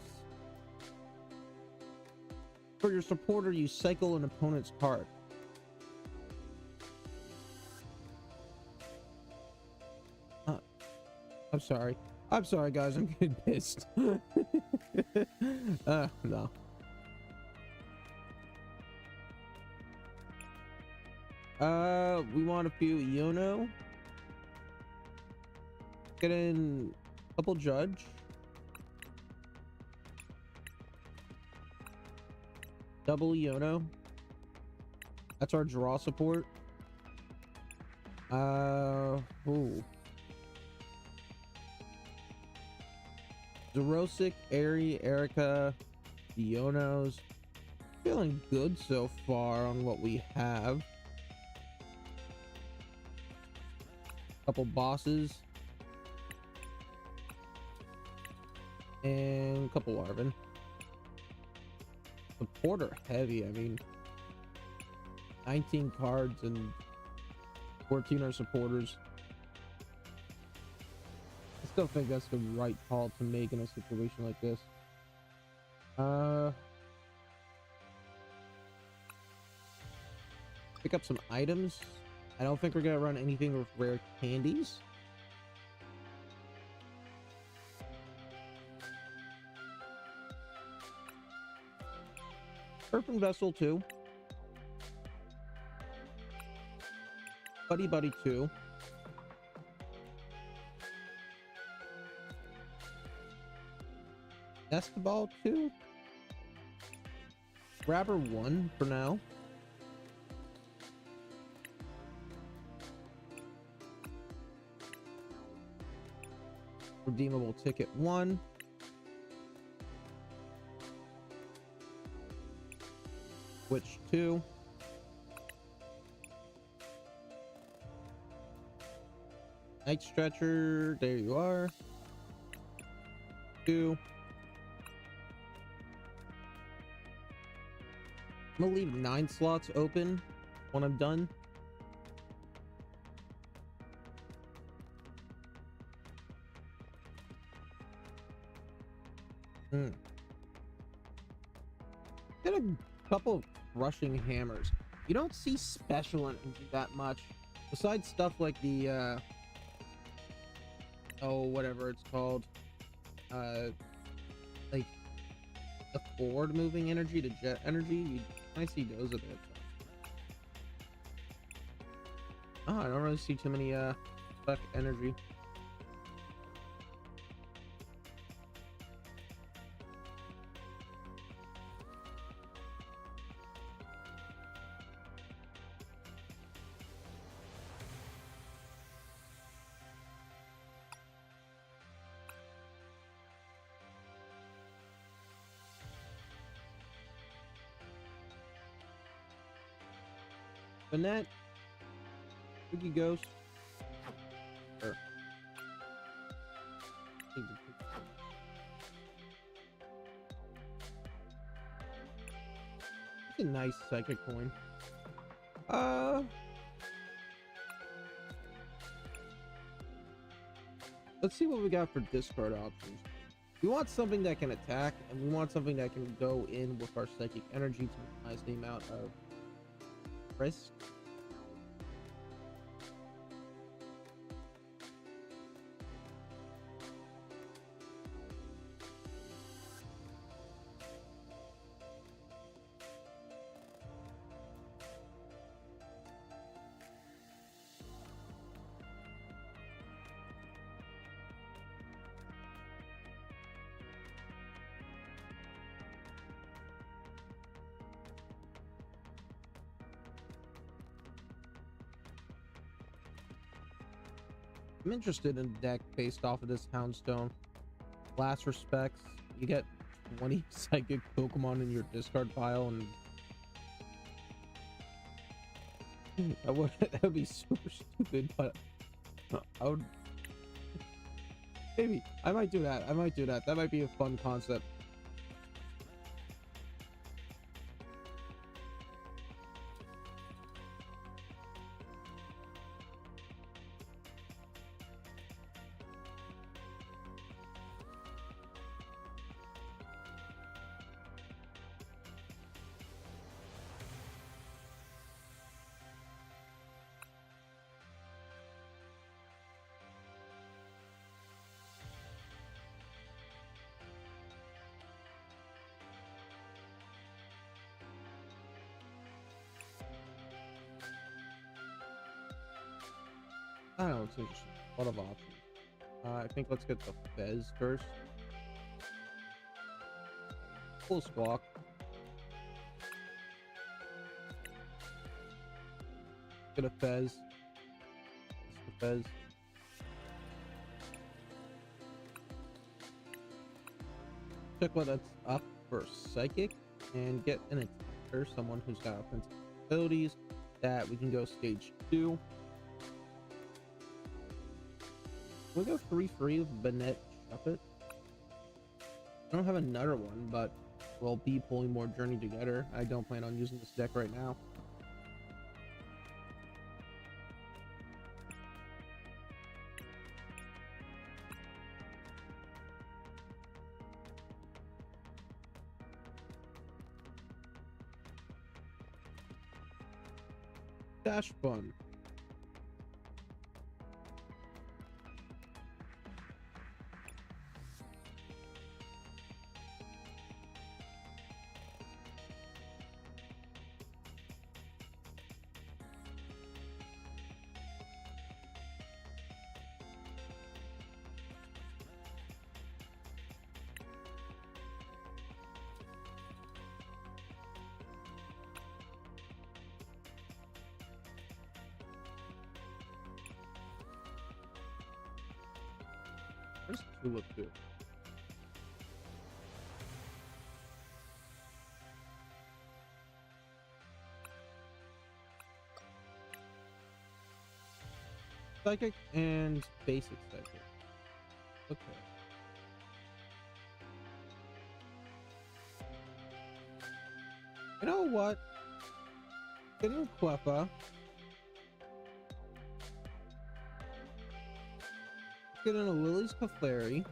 For your supporter, you cycle an opponent's card. I'm sorry. I'm sorry, guys. I'm getting pissed. No. We want a few Yono. Get in a couple Judge. Double Yono. That's our draw support. Ooh. Zerosic, Airy, Erica, Yonos. Feeling good so far on what we have. Couple bosses. And a couple Arvin. Supporter heavy, I mean 19 cards and 14 are supporters. I still think that's the right call to make in a situation like this. Pick up some items. I don't think we're gonna run anything with rare candies. Earthen Vessel 2. Buddy Buddy 2. Nestball 2. Grabber 1 for now. Redeemable ticket 1. Switch 2. Night Stretcher, there you are. 2. I'm gonna leave 9 slots open when I'm done. Get a couple of Crushing Hammers. You don't see special energy that much, besides stuff like the oh, whatever it's called, like the forward moving energy, the jet energy. I see those a bit. Oh, I don't really see too many spec energy. Banette, Boogie Ghost, or it's a nice psychic coin. Let's see what we got for discard options. We want something that can attack, and we want something that can go in with our psychic energy to minimize the amount of risk. I'm interested in a deck based off of this Houndstone. Last respects, you get 20 psychic Pokemon in your discard pile, and that would be super stupid, but I would maybe I might do that. That might be a fun concept. I don't know, it's interesting. A lot of options. I think let's get the Fez first. Full Squawk. Get a Fez. Let's get Fez. Check what that's up for Psychic and get an attacker, someone who's got offensive abilities that we can go stage 2. We'll go 3-3 with Bennett Shuppet. I don't have another one, but we'll be pulling more Journey Together. I don't plan on using this deck right now. Dash Fun. Where's Tulip too? Psychic and basic Psychic. Okay. You know what? Getting Cleffa. Get in a Lily's Clefairy.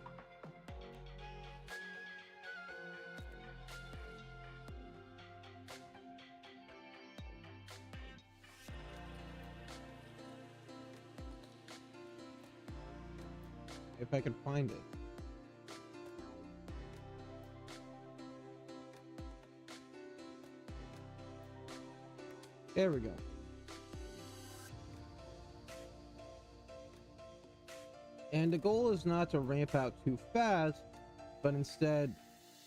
If I can find it. There we go. And the goal is not to ramp out too fast, but instead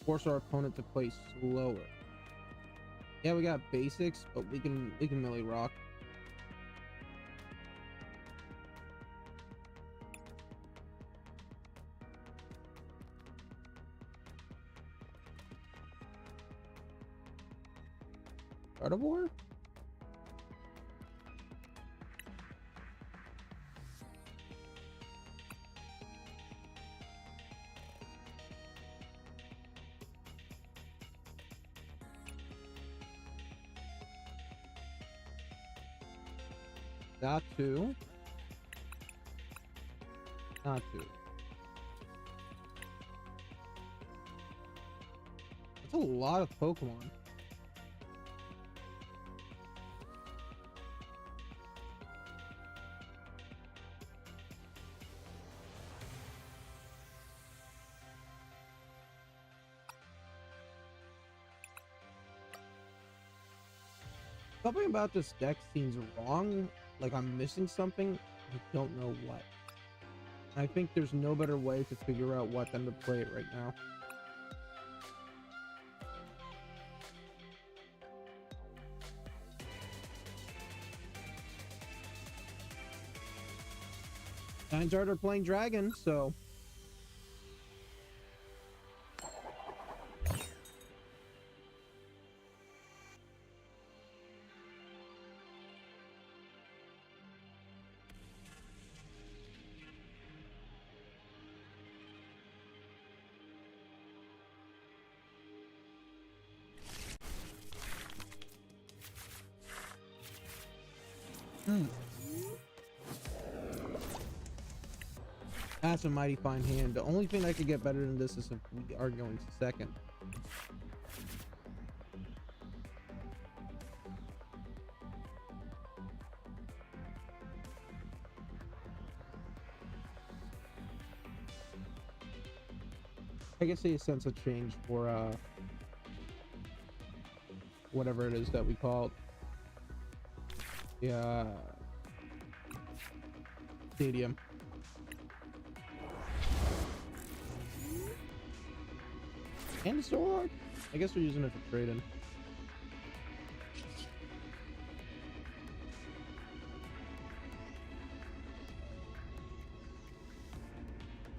force our opponent to play slower. Yeah, we got basics, but we can melee rock. Gardevoir? Not two. Not two. That's a lot of Pokemon. Something about this deck seems wrong. Like I'm missing something. I don't know what. I think there's no better way to figure out what than to play it right now. Nines are playing Dragon, so that's a mighty fine hand. The only thing that could get better than this is if we are going to second. I guess a sense of change for whatever it is that we call it. Yeah. stadium. And the sword. I guess we're using it for trading.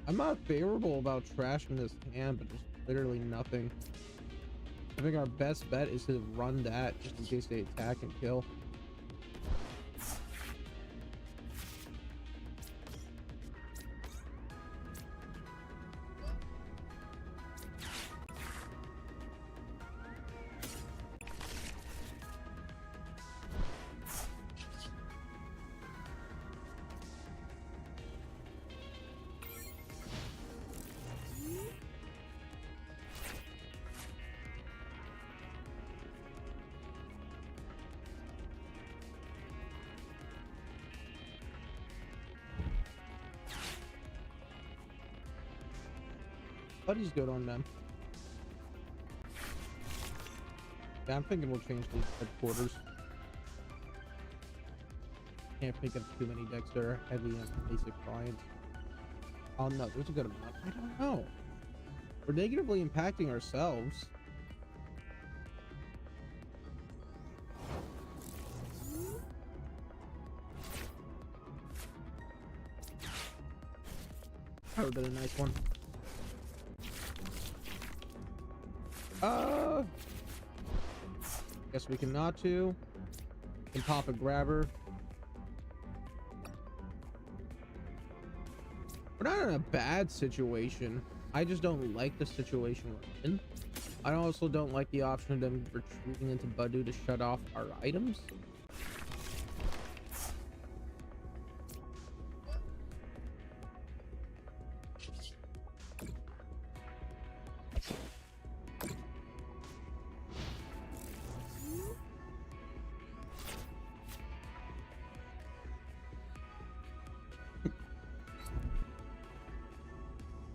I'm not favorable about trashing this hand, but there's literally nothing. I think our best bet is to run that just in case they attack and kill. Buddy's good on them. Yeah, I'm thinking we'll change these headquarters. Can't think of too many decks that are heavy on basic clients. Oh no, there's a good amount. I don't know. We're negatively impacting ourselves. That would have been a nice one. Guess we can not to. Can pop a grabber. We're not in a bad situation. I just don't like the situation we're in. I also don't like the option of them retreating into Badu to shut off our items.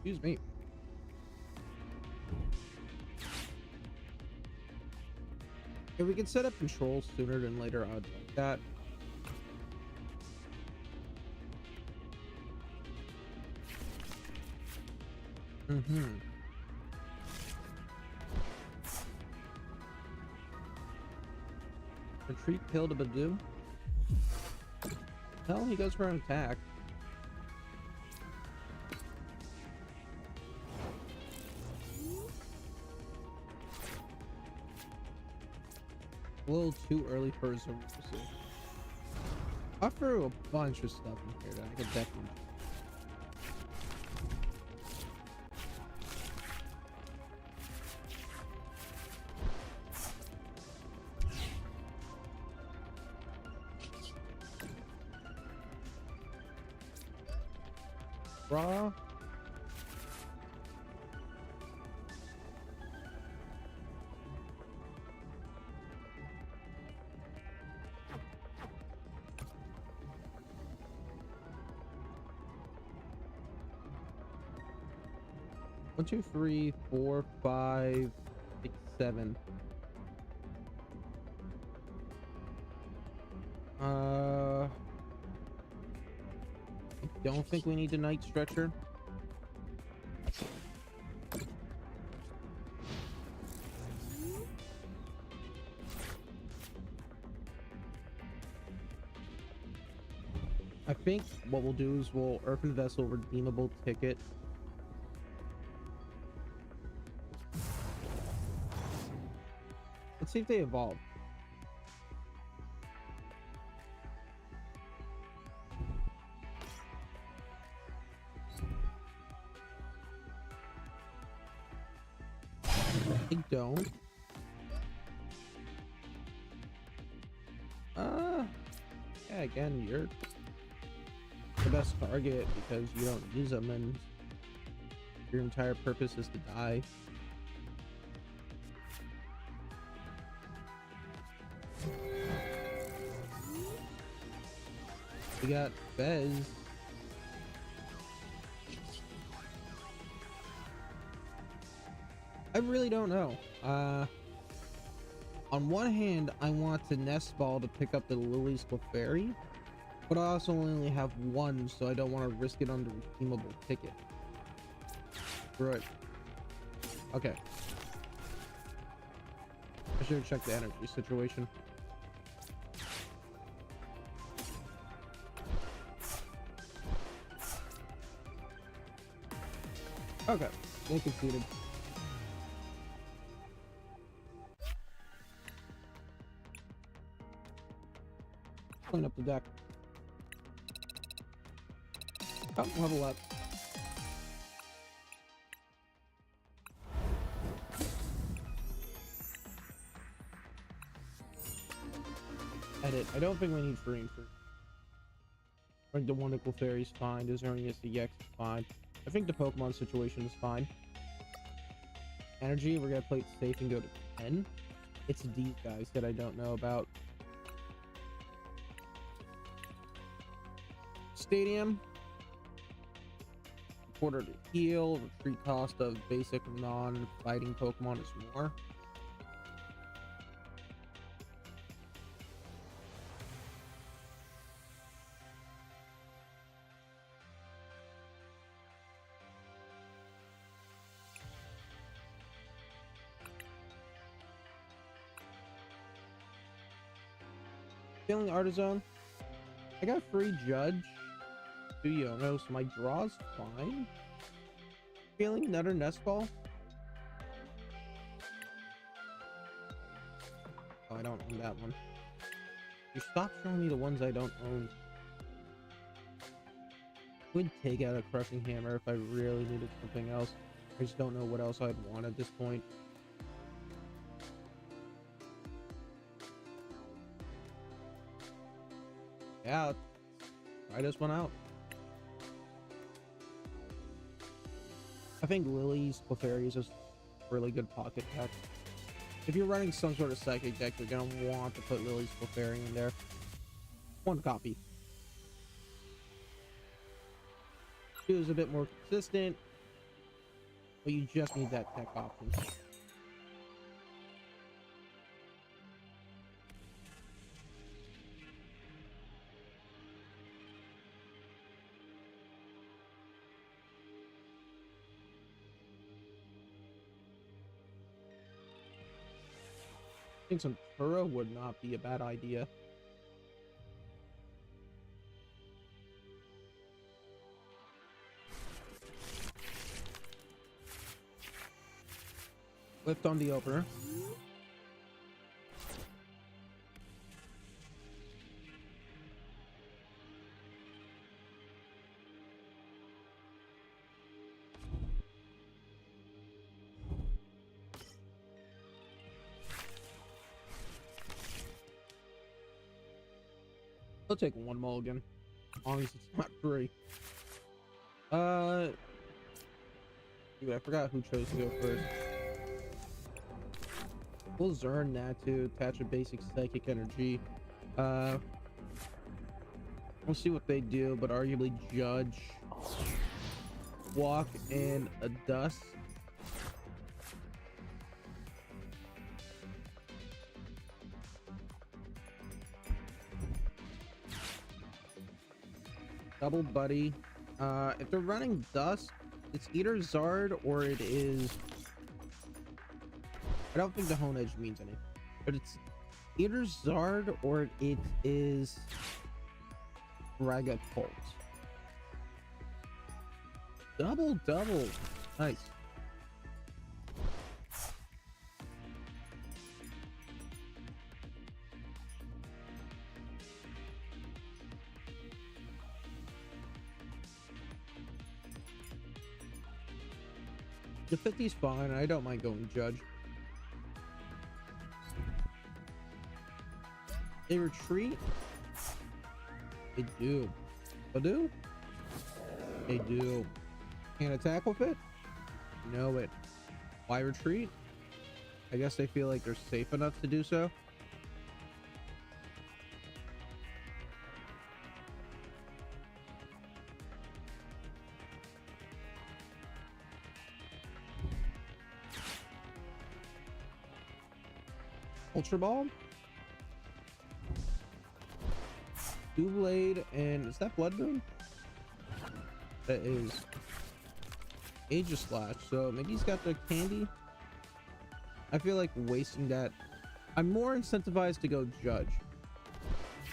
Excuse me. If we can set up controls sooner than later, I'd like that. Retreat kill to Badu. Hell, he goes for an attack. A little too early for his Zarusi. I threw a bunch of stuff in here that I could definitely. Raw. One, two, three, four, five, six, seven. I don't think we need a night stretcher. I think what we'll do is we'll Earthen Vessel redeemable ticket. Let's see if they evolve. They don't. Yeah, again, you're the best target because you don't use them and your entire purpose is to die. We got Fez. I really don't know. On one hand, I want to Nest Ball to pick up the Lily's Clefairy, But I also only have one, so I don't want to risk it on the redeemable ticket. Right. Okay. I should check the energy situation. Okay, they conceded. Clean up the deck. Oh, level up. Edit. I don't think we need free and free. I think the Wonderful Fairy is fine. Desernius EX is fine. I think the Pokemon situation is fine. Energy, we're gonna play it safe and go to 10. It's these guys that I don't know about. Stadium. Quarter to heal. Retreat cost of basic non-fighting Pokemon is more. Feeling Artisan. I got free Judge. Do you know? So my draw's fine. Feeling another Nest Ball. Oh, I don't own that one. You stop showing me the ones I don't own. Would take out a Crushing Hammer if I really needed something else. I just don't know what else I'd want at this point. Yeah, try this one out. I think Lily's Clefairy is just really good pocket deck. If you're running some sort of psychic deck, you're gonna want to put Lily's Clefairy in there. One copy. Two is a bit more consistent, but you just need that tech option. I think some Turo would not be a bad idea. Lift on the opener. I'll take one mulligan, as long as it's not free. Dude, I forgot who chose to go first. We'll Zern that to attach a basic psychic energy. We'll see what they do, but arguably Judge, Walk, and a Dust. Double Buddy. If they're running Dust, it's either Zard or it is... I don't think the Hone Edge means anything, but it's either Zard or it is Dragapult. Double. Nice. The 50's fine. I don't mind going Judge. They retreat. They do. They do. They do. Can't attack with it. Know it. Why retreat? I guess they feel like they're safe enough to do so. Ultra Ball. Two Blade, and is that Blood Moon? That is Aegislash, so maybe he's got the candy. I feel like wasting that. I'm more incentivized to go Judge.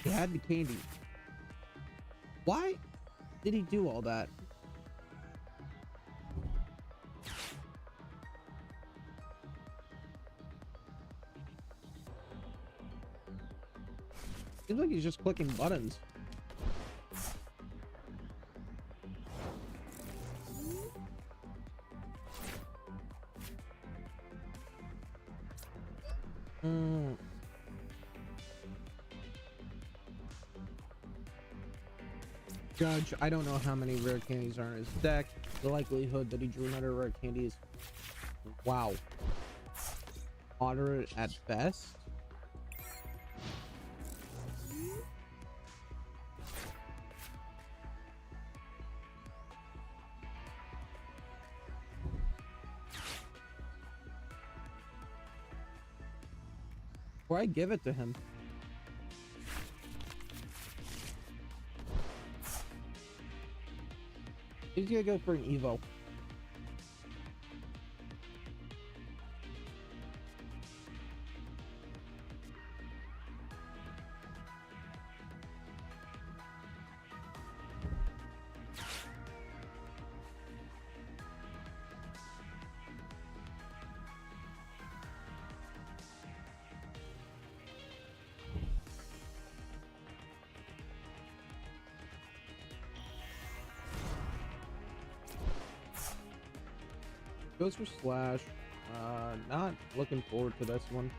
He had the candy. Why did he do all that? Seems like he's just clicking buttons. Judge, I don't know how many rare candies are in his deck. The likelihood that he drew another rare candy is, wow, moderate at best. Or I give it to him. He's gonna go for an Evo. Goes for Slash. Not looking forward to this one.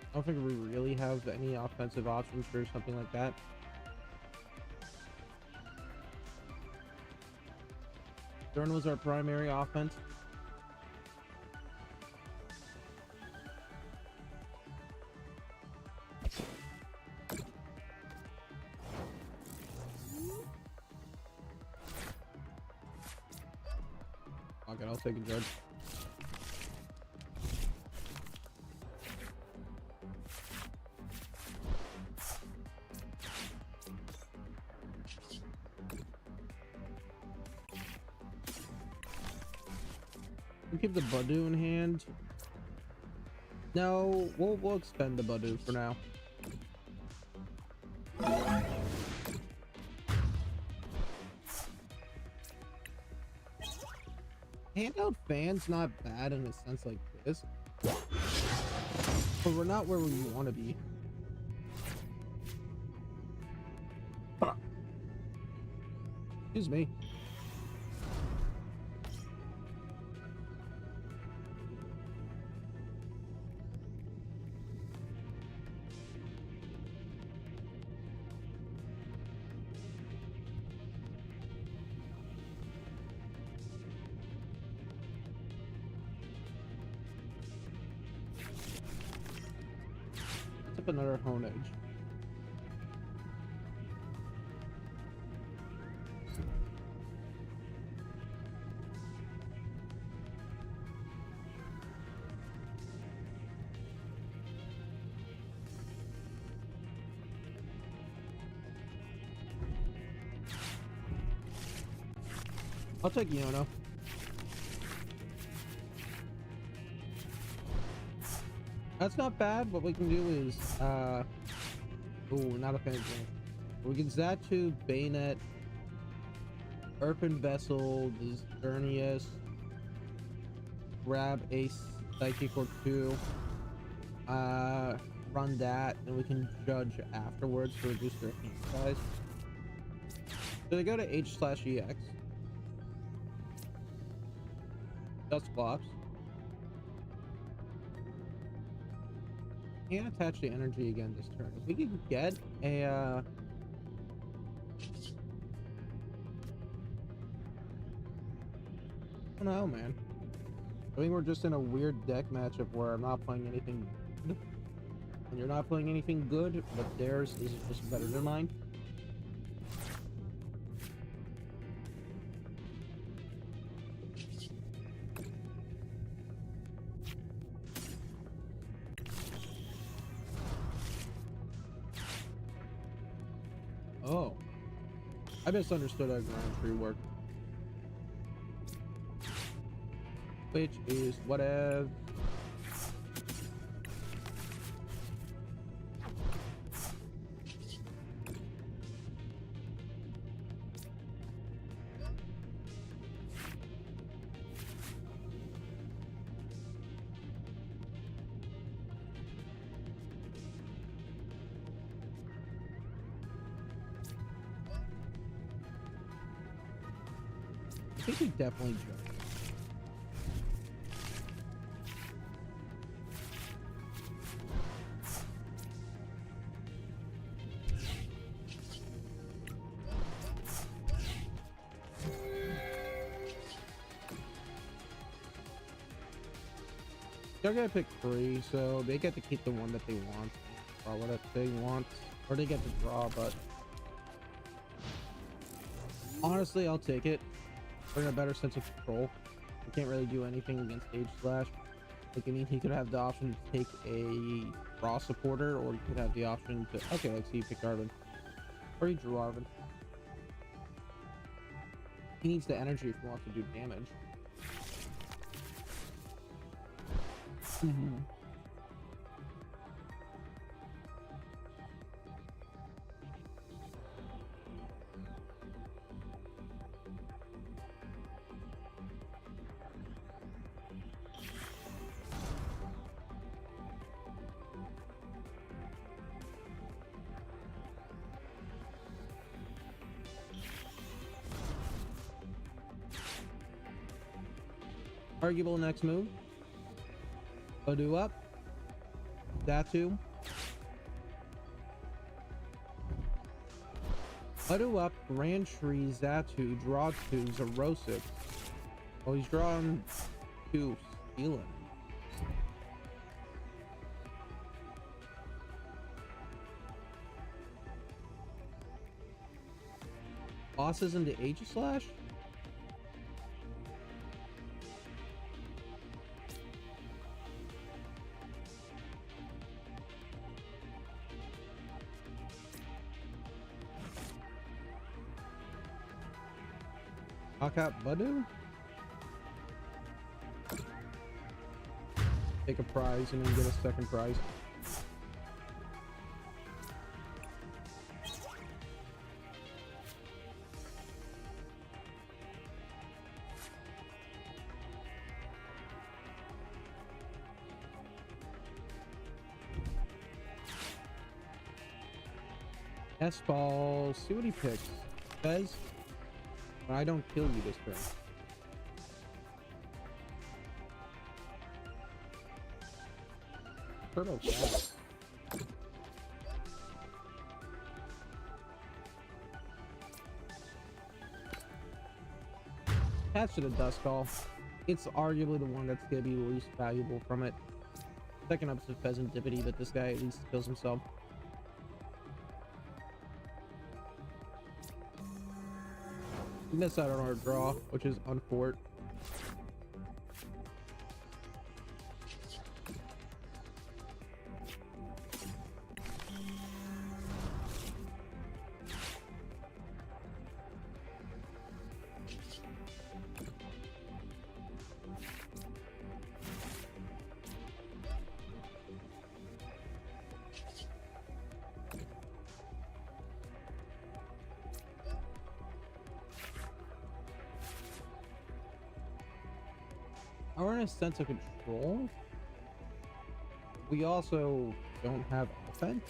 I don't think we really have any offensive options for something like that. Stern was our primary offense. Okay, I'll take a Judge. We'll keep the Badu in hand. No, we'll expend the Badu for now. Handout Fan's not bad in a sense like this, but we're not where we want to be. Excuse me. Another Honedge. I'll take Yono. That's not bad. What we can do is, oh, not a fan of game. We can Zatu, Bayonet, Urban Vessel, Xerneas, grab a Psychic or two, run that, and we can Judge afterwards to reduce their hand size. So they go to H/EX. Dusclops. Can't attach the energy again this turn. If we could get a I don't know, man. I think we're just in a weird deck matchup where I'm not playing anything good, and you're not playing anything good, but theirs is just better than mine. Oh, I misunderstood how ground tree worked. Which is whatever. I think we definitely jumped. They're gonna pick three, so they get to keep the one that they want, or whatever they want, or they get to draw. But honestly, I'll take it. Bring a better sense of control. We can't really do anything against Age Slash. Like, I mean, he could have the option to take a raw supporter, or he could have the option to. Okay, let's see, he picked Arvin, or he drew Arvin. He needs the energy if he wants to do damage. Arguable next move. Badu up. Datu. Badu up. Grand Tree. Zatu. Draw 2. Zerosic. Oh, he's drawing 2. Stealing. Bosses into Aegislash? Knock out Badu? Take a prize and then get a second prize. S-ball, see what he picks. Fez, I don't kill you this turn. Turtle Cat. Catch to the Duskull. It's arguably the one that's gonna be the least valuable from it. Second up is Pheasant Dippity, but this guy at least kills himself. We missed out on our draw, which is unfort. We're in a sense of control. We also don't have offense.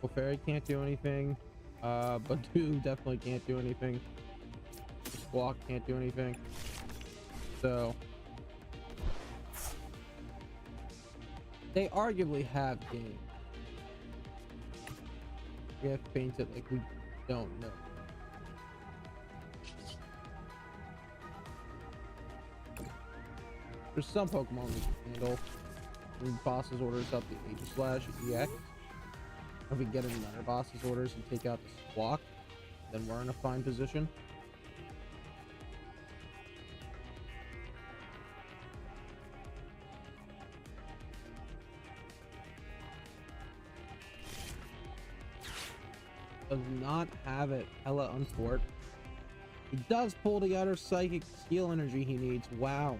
Clefairy can't do anything. Badu definitely can't do anything. Squawk can't do anything. So they arguably have game. We have painted like we don't know. There's some Pokemon we can handle. When bosses orders up the Aegislash EX. If we get another boss's orders and take out the Squawk, then we're in a fine position. does not have it. Hella unfort. He does pull the other psychic skill energy he needs. Wow.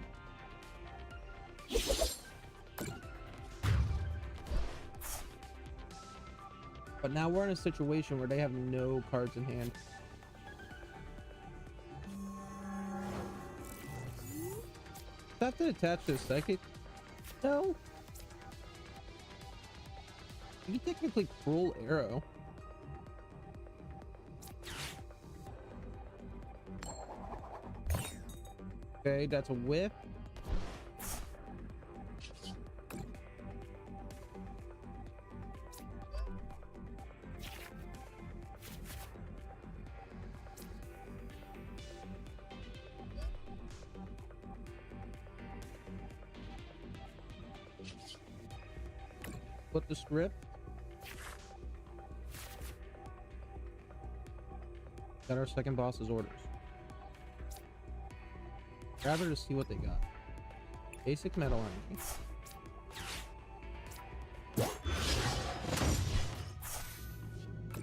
But now we're in a situation where they have no cards in hand. Does that have to attach to a psychic? No. You can technically Cruel Arrow. Okay, that's a whip. Flip the script. Got our second boss's orders. Grab her to see what they got. Basic metal energy.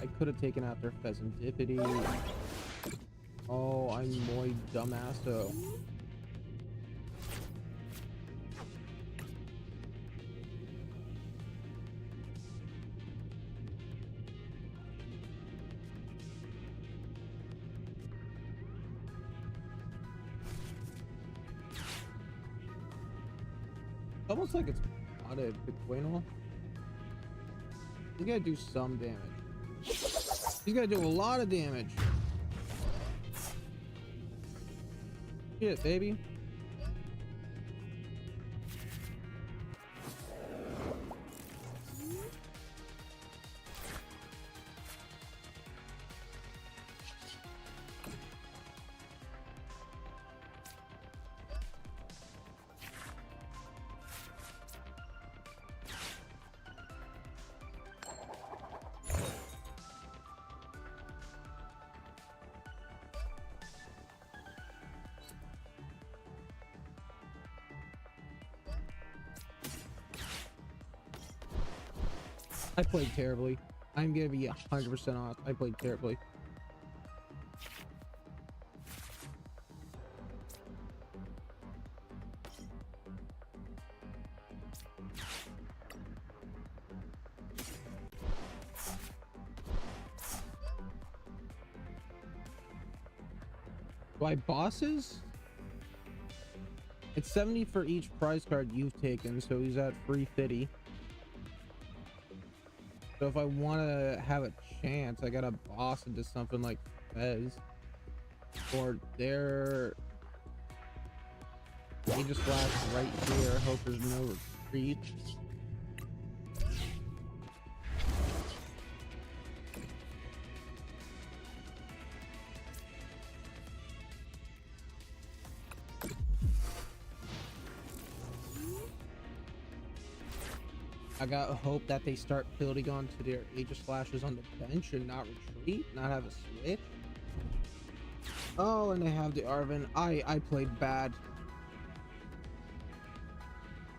I could have taken out their Pheasantipity. Oh, I'm muy dumbasso. Almost like it's modded Pequeno. He's gotta do some damage. He's gotta do a lot of damage. Shit, baby. I played terribly. I'm gonna be 100% honest. I played terribly. Why bosses? It's 70 for each prize card you've taken, so he's at 350. So if I want to have a chance, I gotta boss into something like Fez or their Aegis Slash right here. Hope there's no retreat. I got hope that they start building onto their Aegis Slashes on the bench and not retreat, not have a switch. Oh, and they have the Arven. I played bad.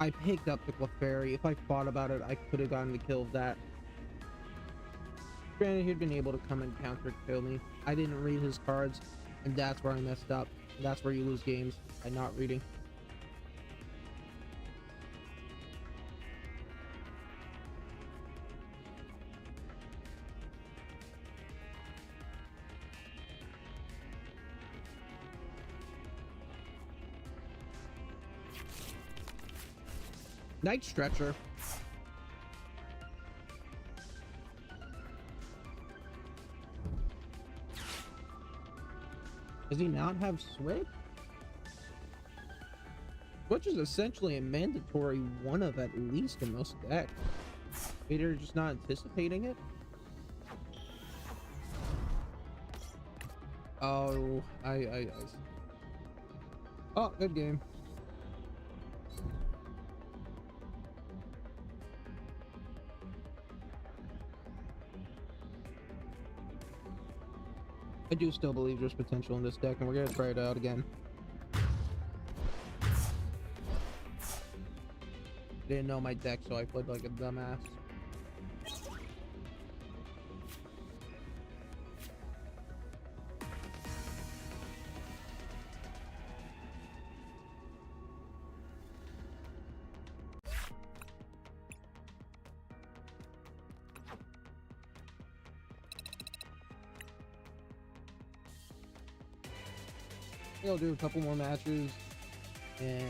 I picked up the Clefairy. If I thought about it, I could have gotten the kill of that. Granted, he'd been able to come and counter kill me. I didn't read his cards, and that's where I messed up. That's where you lose games, by not reading. Night Stretcher. Does he not have Switch? Switch is essentially a mandatory one of at least in most decks. Maybe they're just not anticipating it. Oh, oh, good game. I do still believe there's potential in this deck, and we're gonna try it out again. Didn't know my deck, so I played like a dumbass. I'll do a couple more matches, and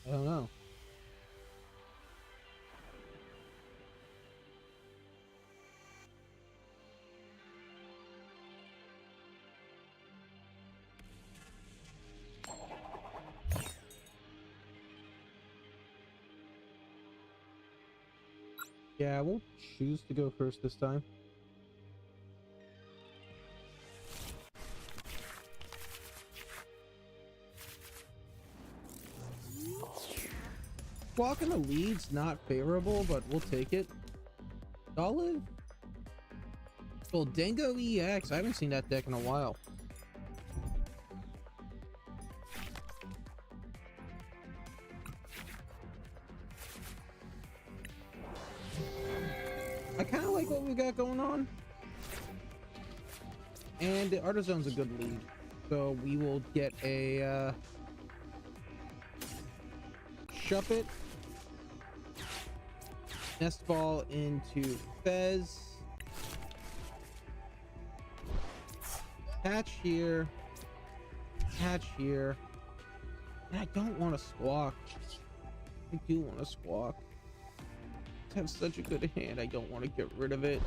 I don't know. Yeah, I won't choose to go first this time. Walk in the lead's not favorable, but we'll take it. Solid. Well, Dingo EX. I haven't seen that deck in a while. I kind of like what we got going on. And the Artizone's a good lead. So we will get a Shuppet. Nest Ball into Fez. Hatch here. Hatch here. And I don't want to squawk. I do want to squawk. I have such a good hand. I don't want to get rid of it.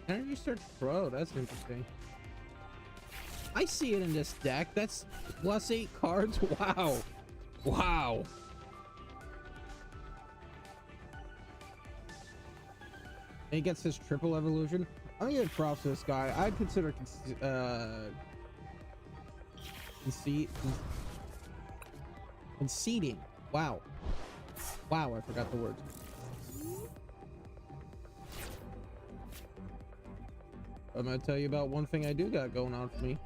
Energy Search Pro, that's interesting. I see it in this deck. That's +8 cards. Wow. Wow. And he gets his triple evolution. I'm gonna give props to this guy. I'd consider conceding. Wow. Wow, I forgot the words. I'm gonna tell you about one thing I do got going on for me.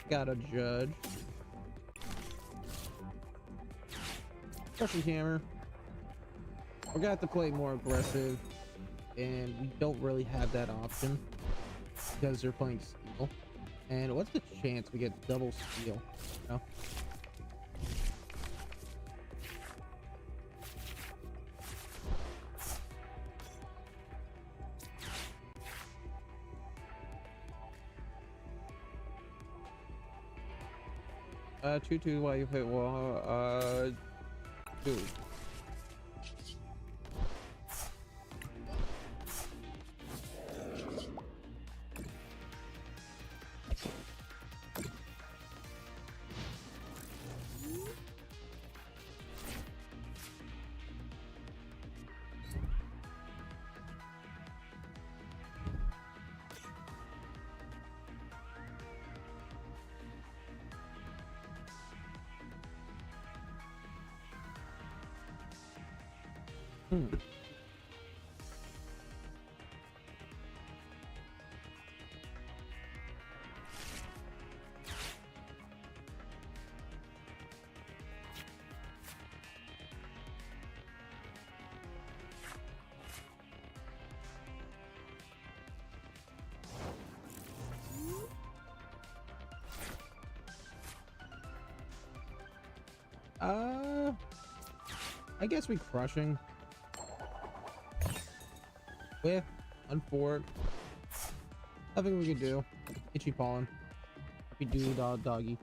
Got a Judge. Crushing Hammer. We're gonna have to play more aggressive, and we don't really have that option because they're playing Steel. And what's the chance we get double Steel? You know? Two, while you hit wall, two. I guess we crushing with unfork. Nothing we could do. Itchy pollen. We do doggy.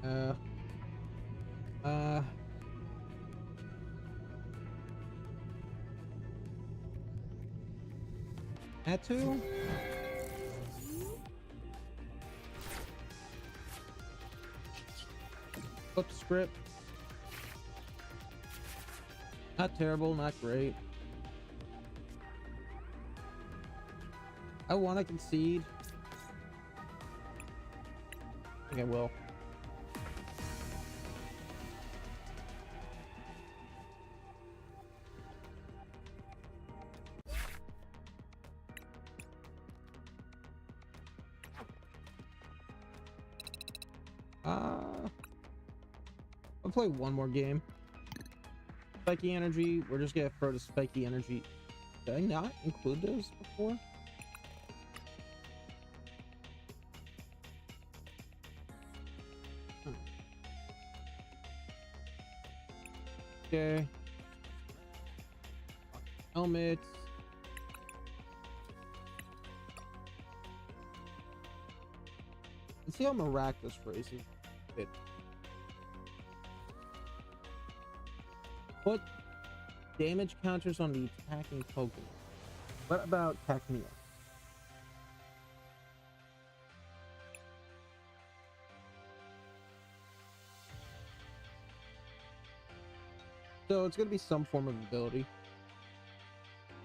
Uh, uh, Atu? Flip script. Not terrible, not great. I want to concede. I think I will. I'll play one more game. Spiky energy. We're just gonna throw the spiky energy. Did I not include those before? Hmm. Okay. Helmets. Let's see how miraculous phrases fit. Put damage counters on the attacking Pokemon. What about Cacnea? So it's gonna be some form of ability.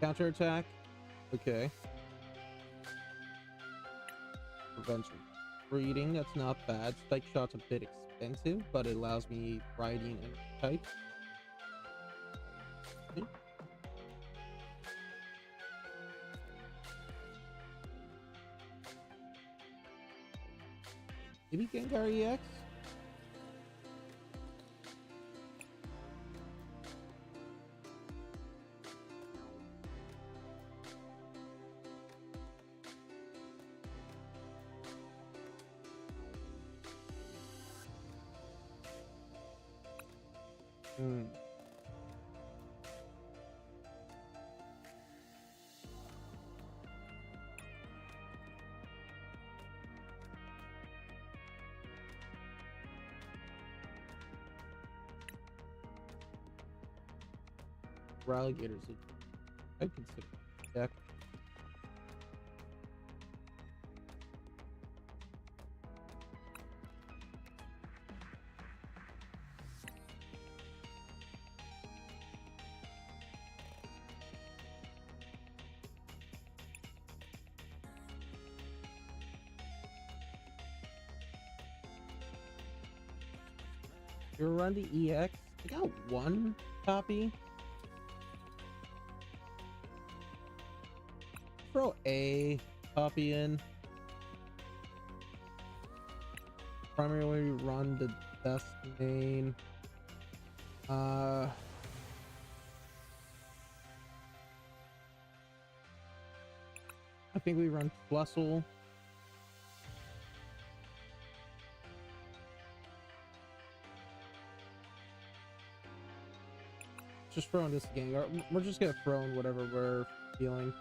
Counter attack. Okay. Prevents breeding. That's not bad. Spike shot's a bit expensive, but it allows me variety and energy type. Okay. Maybe Gengar EX? Alligators. I'd consider deck. You're run the EX. I got one copy. Throw a copy in. Primarily run the best main. I think we run Plusle. Just throwing this Gengar. We're just gonna throw in whatever we're feeling.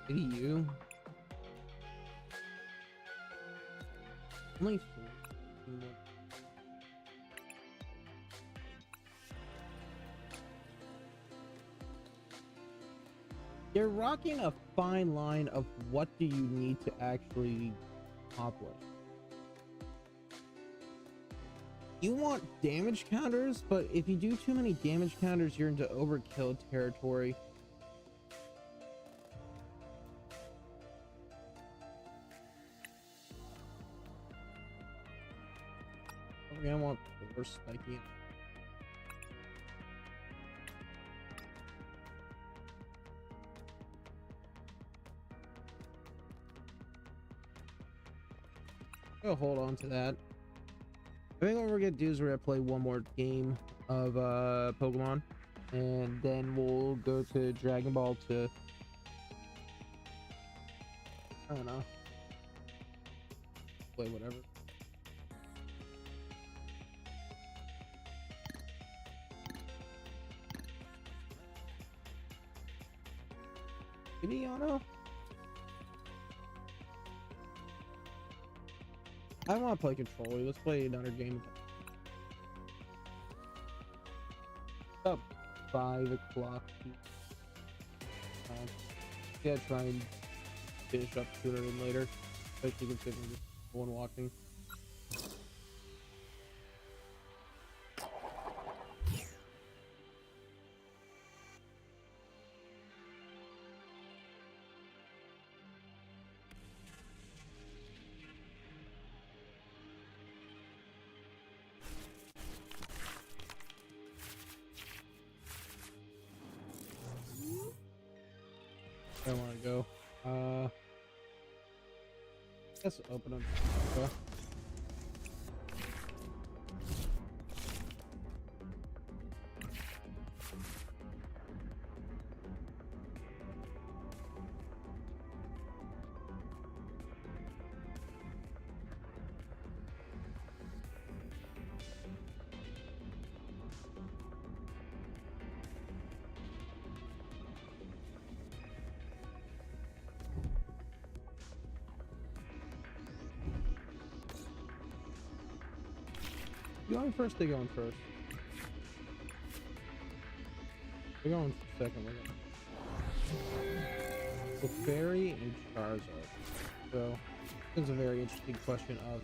Maybe you. Only 4. You're rocking a fine line of what do you need to actually accomplish. You want damage counters, but if you do too many damage counters, you're into overkill territory. I want four spiky. I'll hold on to that. I think what we're gonna do is we're gonna play one more game of Pokemon, and then we'll go to Dragon Ball to, I don't know, play whatever. Maybe Yano? I want to play control. Let's play another game. About 5 o'clock. Yeah, try and finish up sooner than later, especially considering there's no one watching. I want to go. Let's open up. Okay. You going first? They going first. We're going second. So Fairy and Charizard. So this is a very interesting question of.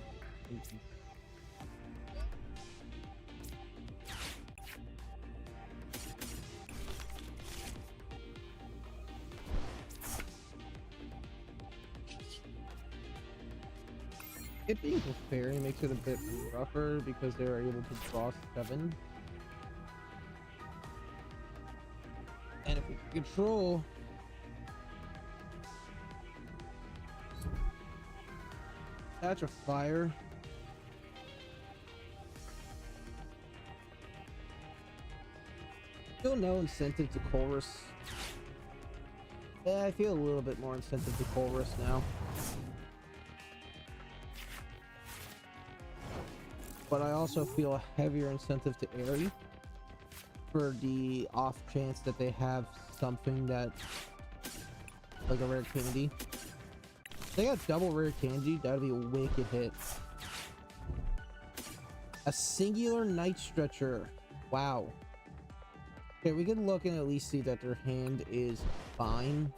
It being a Fairy makes it a bit rougher because they're able to draw 7. And if we control Patch of Fire, still no incentive to Colress. Yeah, I feel a little bit more incentive to Colress now. But I also feel a heavier incentive to Airy for the off chance that they have something that, like a rare candy. If they got double rare candy, that'd be a wicked hit. A singular Night Stretcher. Wow. Okay, we can look and at least see that their hand is fine.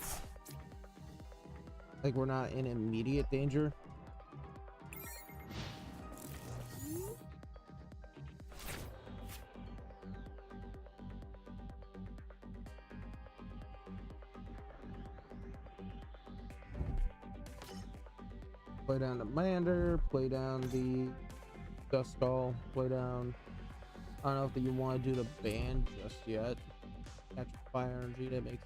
Like we're not in immediate danger. Play down the Lander, play down the Duskull, play down. I don't know if you want to do the band just yet. Catch Fire Energy, that makes.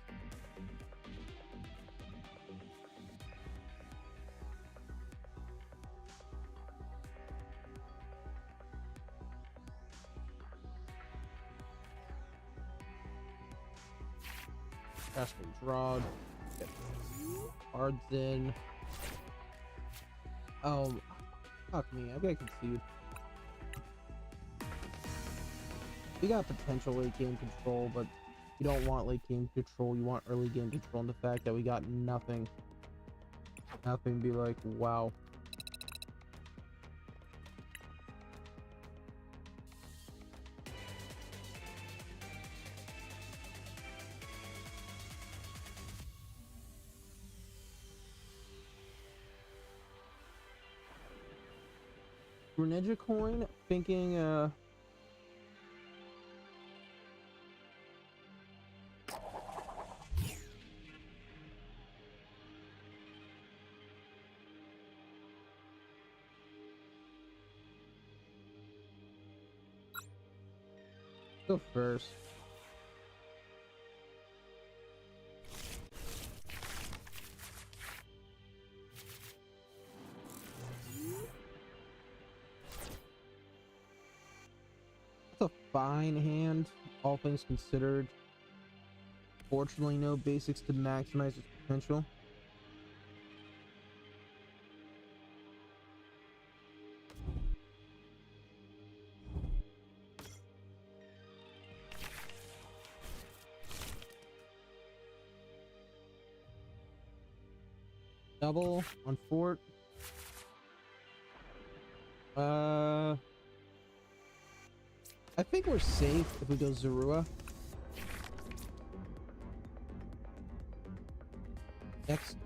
Casting Draw, get cards in. Oh, fuck me, I gotta concede. We got potential late game control, but you don't want late game control, you want early game control, and the fact that we got nothing. Nothing be like, wow. Greninja coin, thinking go first. That's a fine hand, all things considered. Fortunately, no basics to maximize its potential. Double on fort. I think we're safe if we go Zorua. Next.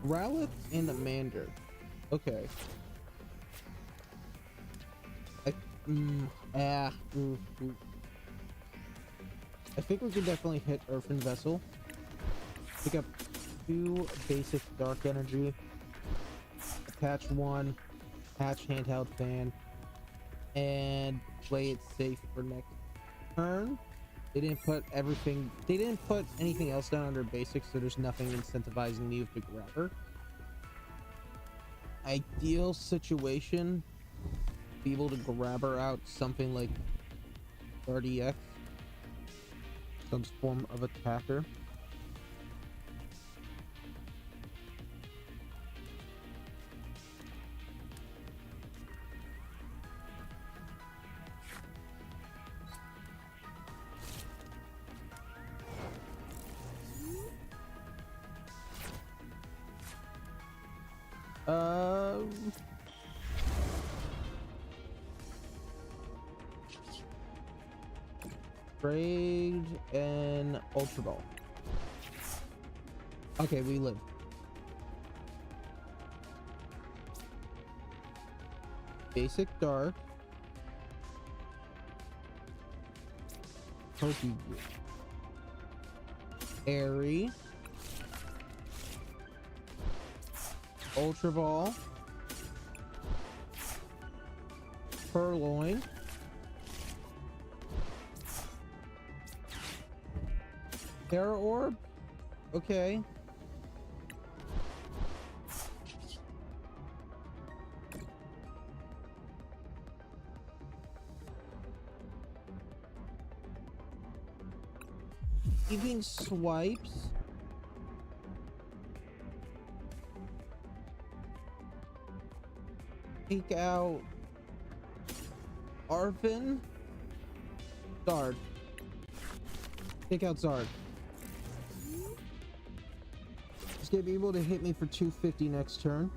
Rowlet and Amander. Okay. I think we can definitely hit Earthen Vessel. Pick up 2 basic dark energy. Attach 1 hatch handheld fan. And play it safe for next turn. They didn't put anything else down under basics, so there's nothing incentivizing me to grab her. Ideal situation, be able to grab her out something like RDX, some form of attacker. Trade and Ultra Ball. Okay, we live. Basic Dark. Pokey. Airy. Ultra Ball. Purloin. Terra Orb? Okay. Evening Swipes. Take out Arvin. Zard. Take out Zard. He's gonna be able to hit me for 250 next turn.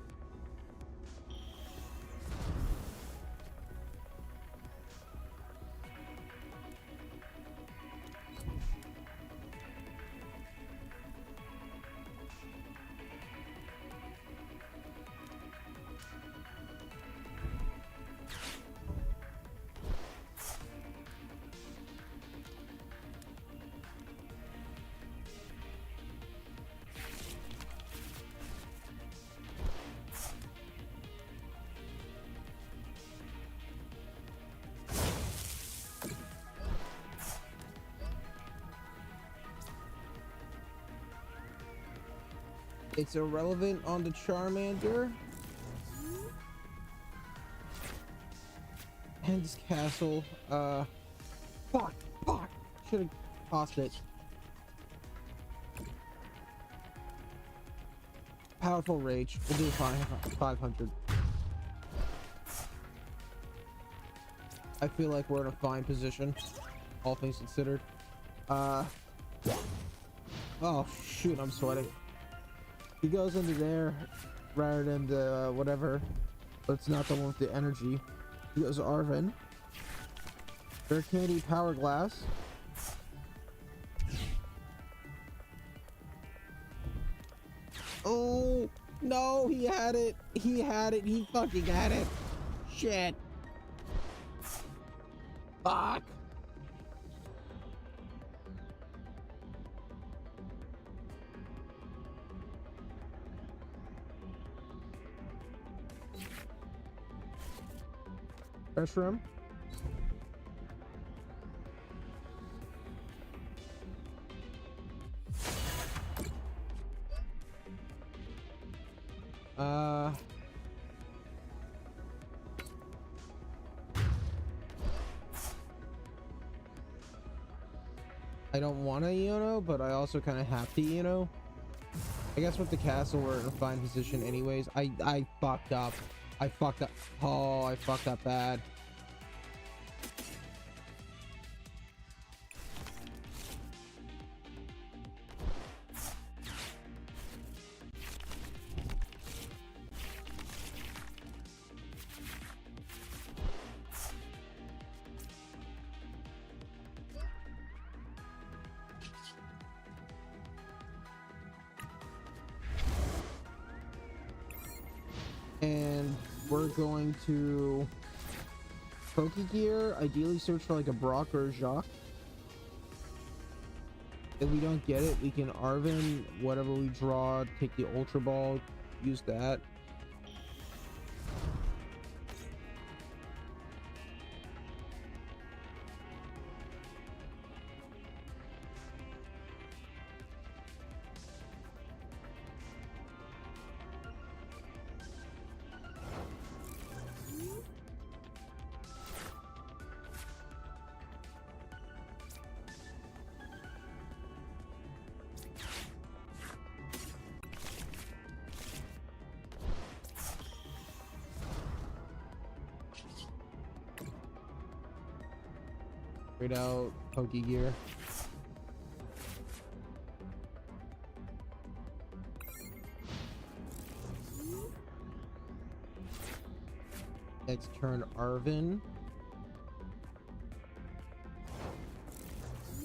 It's irrelevant on the Charmander. Hens Castle. Fuck. Should have tossed it. Powerful Rage. We'll do 500. I feel like we're in a fine position, all things considered. Oh shoot, I'm sweating. He goes into there rather than the whatever. But it's not the one with the energy. He goes Arvin. Rare Candy Power Glass. Oh no, he had it. He fucking had it. Shit. Fuck. Restroom. I don't want to Iono, but I also kind of have to Iono. I guess with the castle we're in a fine position anyways. I fucked up. Oh, I fucked up bad. and we're going to Pokegear, ideally search for like a Brock or a Jacques. If we don't get it, we can Arven whatever we draw, take the Ultra Ball, use that. Straight out Pokegear. Next turn, Arven.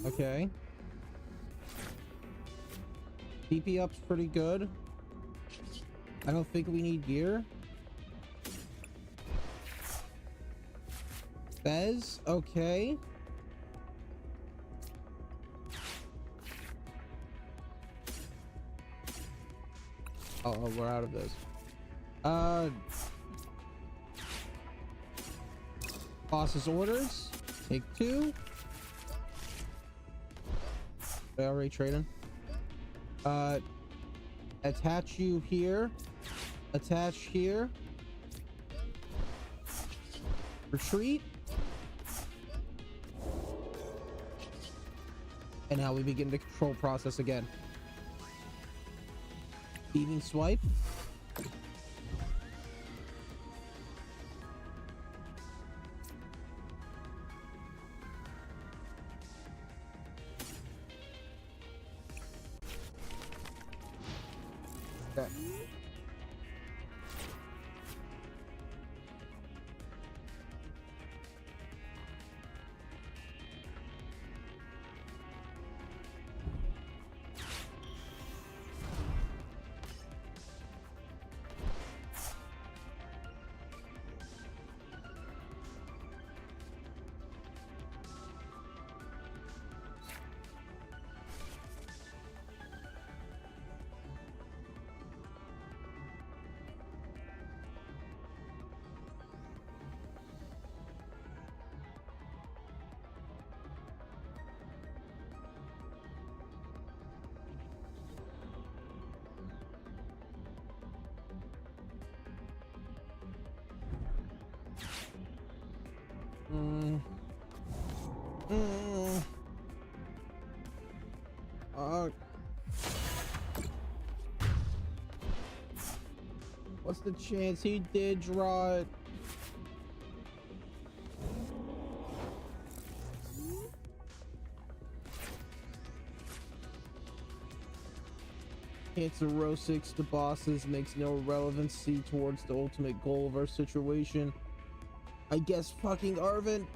Okay. DP up's pretty good. I don't think we need gear. Fez, okay. Oh, we're out of this. Boss's orders. Take 2. I already traded. Attach you here. Attach here. Retreat. And now we begin the control process again. Evening swipe. Okay. What's the chance he did draw it? Cancer row 6 to bosses makes no relevancy towards the ultimate goal of our situation. I guess fucking Arven.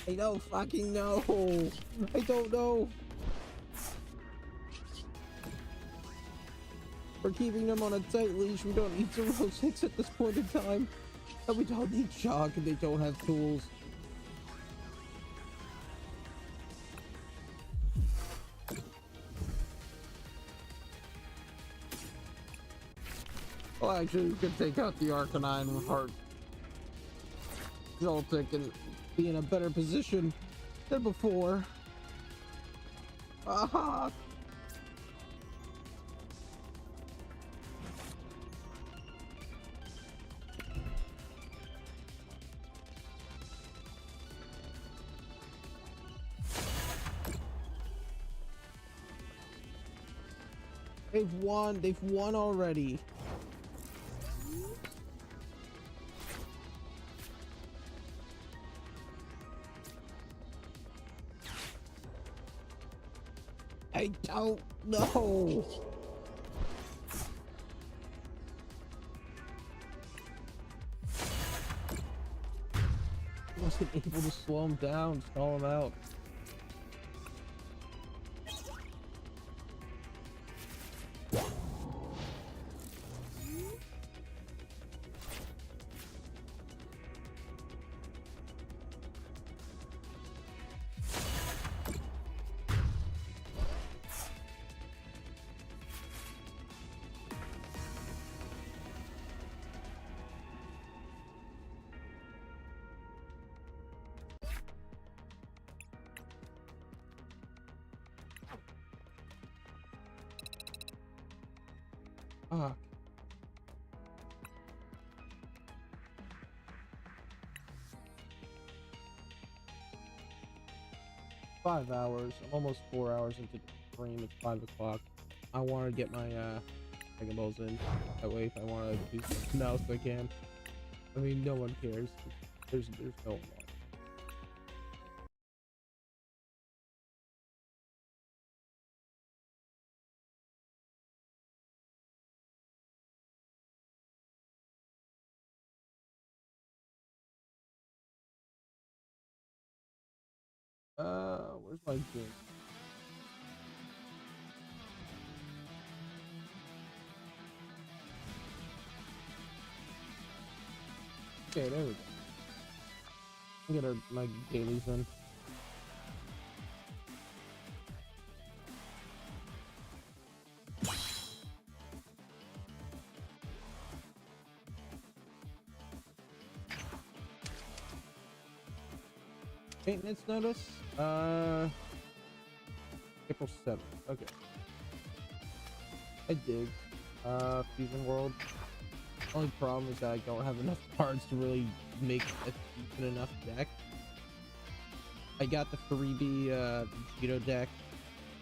I don't fucking know. I don't know. We're keeping them on a tight leash. We don't need to row 6 at this point in time. And we don't need shock and they don't have tools. Well, actually, we could take out the Arcanine with Heart Joltik and be in a better position than before. Aha! They've won already. I don't know. wasn't able to slow him down, stall him out. Ah. Five hours. I'm almost 4 hours into the stream. It's 5 o'clock. I want to get my Dragon Balls in. That way, if I want to do something else, I can. I mean, no one cares. There's no one. Where's my game? Okay, there we go. I get my dailies in. Maintenance notice? April 7th. Okay. I dig. Fusion World. Only problem is that I don't have enough cards to really make a decent enough deck. I got the freebie Vegito deck,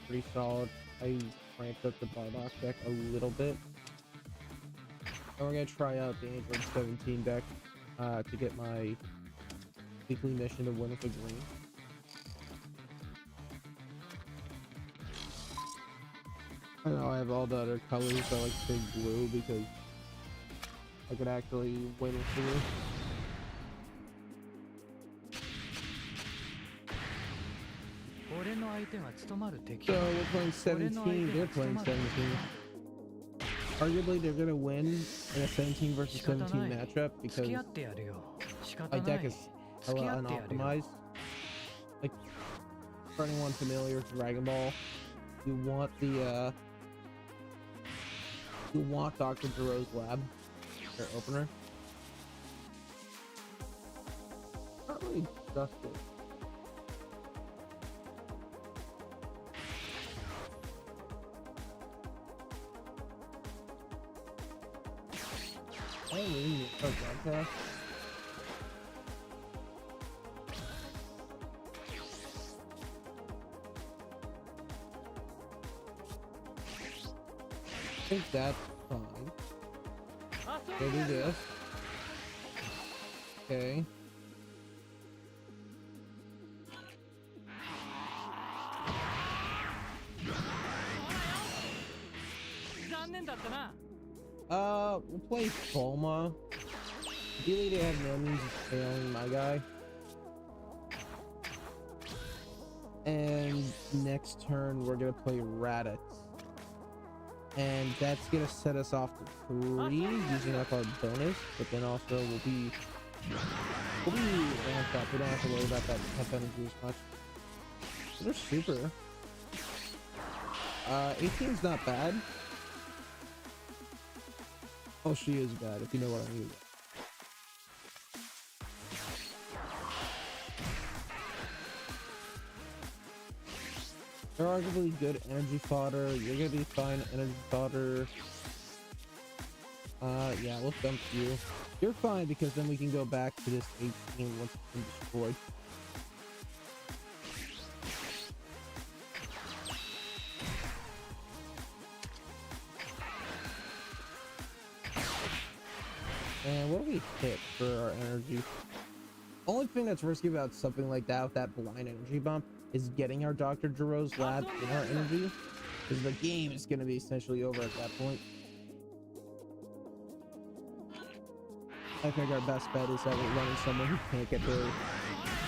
pretty solid. I ramped up the Bardock deck a little bit. And we're gonna try out the Android 17 deck to get my weekly mission to win with the green. I know I have all the other colors. I like to say blue because I could actually win with blue. So we're playing 17. They're playing 17. Arguably, they're gonna win in a 17 versus 17 matchup because my deck is hella unoptimized. Like, for anyone familiar with Dragon Ball, you want the you want Dr. Gero's lab, their opener. Not really just it. I really need to start broadcast. I think that's fine. Okay, do this. Okay. We'll play Bulma. Ideally, they have no means of failing my guy. And next turn, we're gonna play Raditz. And that's gonna set us off to 3 using up our bonus, but then also we'll be ramped up. We don't have to worry about that F energy as much. So they're super. 18's not bad. Oh, she is bad, if you know what I mean. They're arguably good energy fodder. You're gonna be fine energy fodder. Yeah, we'll dump you. You're fine because then we can go back to this 18 once it's been destroyed. And what do we hit for our energy? Only thing that's risky about something like that with that blind energy bump is getting our Dr. Gero's lab in our energy, because the game is going to be essentially over at that point. I think our best bet is that we're running someone who can't get through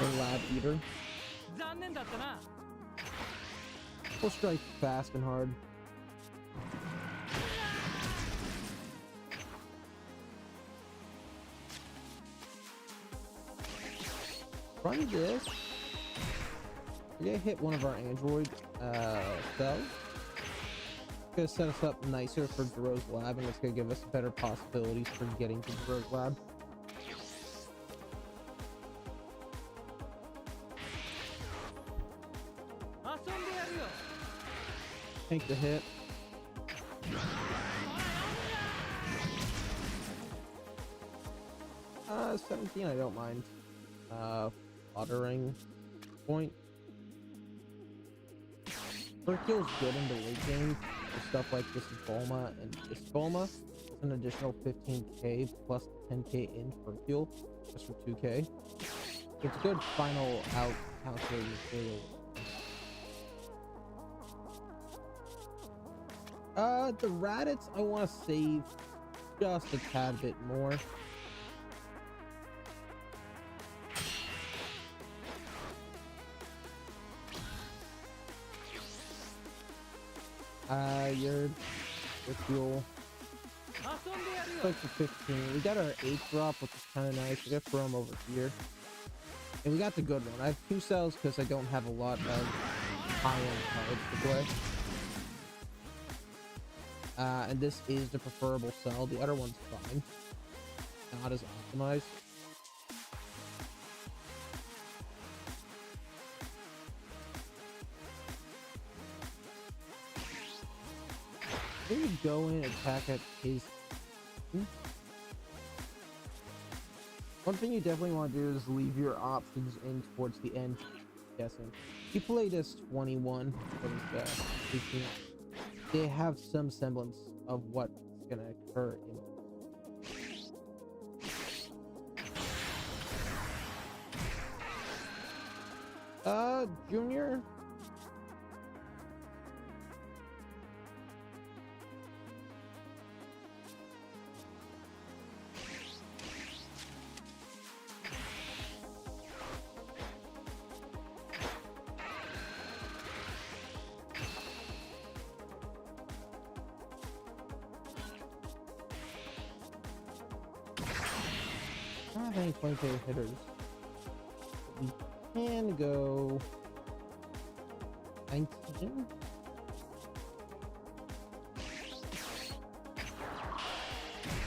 the lab eater. 残念だったな。 We'll strike fast and hard. Run this. We're gonna hit one of our android cells. It's gonna set us up nicer for Zero's lab, and it's gonna give us better possibilities for getting to Zero's lab. Take the hit. 17 I don't mind. Fluttering point. Hercule's good in the late game for stuff like Disbulma and Disbulma. It's an additional 15k plus 10k in Hercule just for 2k. It's good final out counter material. The Raditz I want to save just a tad bit more. Your fuel. Like for 15. We got our 8 drop, which is kind of nice. We got throw them over here. And we got the good one. I have 2 cells because I don't have a lot of high-end cards to play. And this is the preferable cell. The other one's fine. Not as optimized. Maybe go in and attack at his. One thing you definitely want to do is leave your options in towards the end. Guessing. You play this 21, 18. They have some semblance of what's gonna occur in. Junior. I don't have any 20k hitters. We can go 19.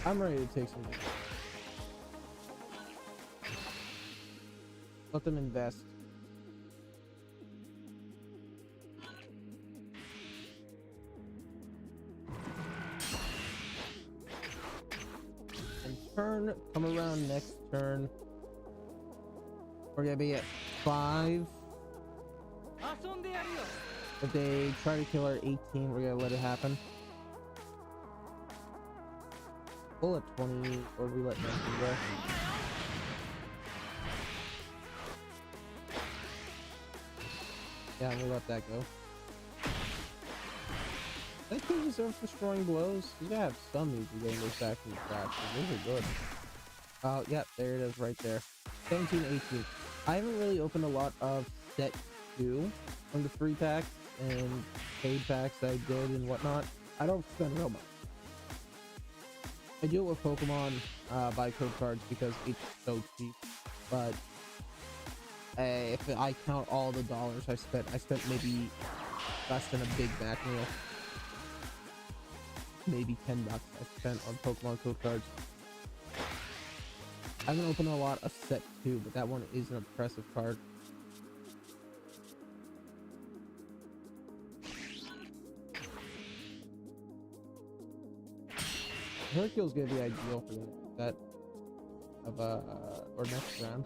I'm ready to take some damage. Let them invest. Turn, come around next turn. We're gonna be at 5. If they try to kill our 18, we're gonna let it happen. We'll let 20, or we let 19 go. Yeah, we let that go. That kid deserves destroying blows. He's gonna have some moves to getting this back from the scratch. Those are good. Oh, yep, there it is right there. 17, 18. I haven't really opened a lot of set 2 from the free packs and paid packs I did and whatnot. I don't spend real much. I do it with Pokemon buy code cards because it's so cheap. But if I count all the dollars I spent maybe less than a Big Mac meal. Maybe $10 I spent on Pokemon code cards. I haven't opened a lot of set 2, but that one is an impressive card. Hercule's gonna be ideal for that of or next round.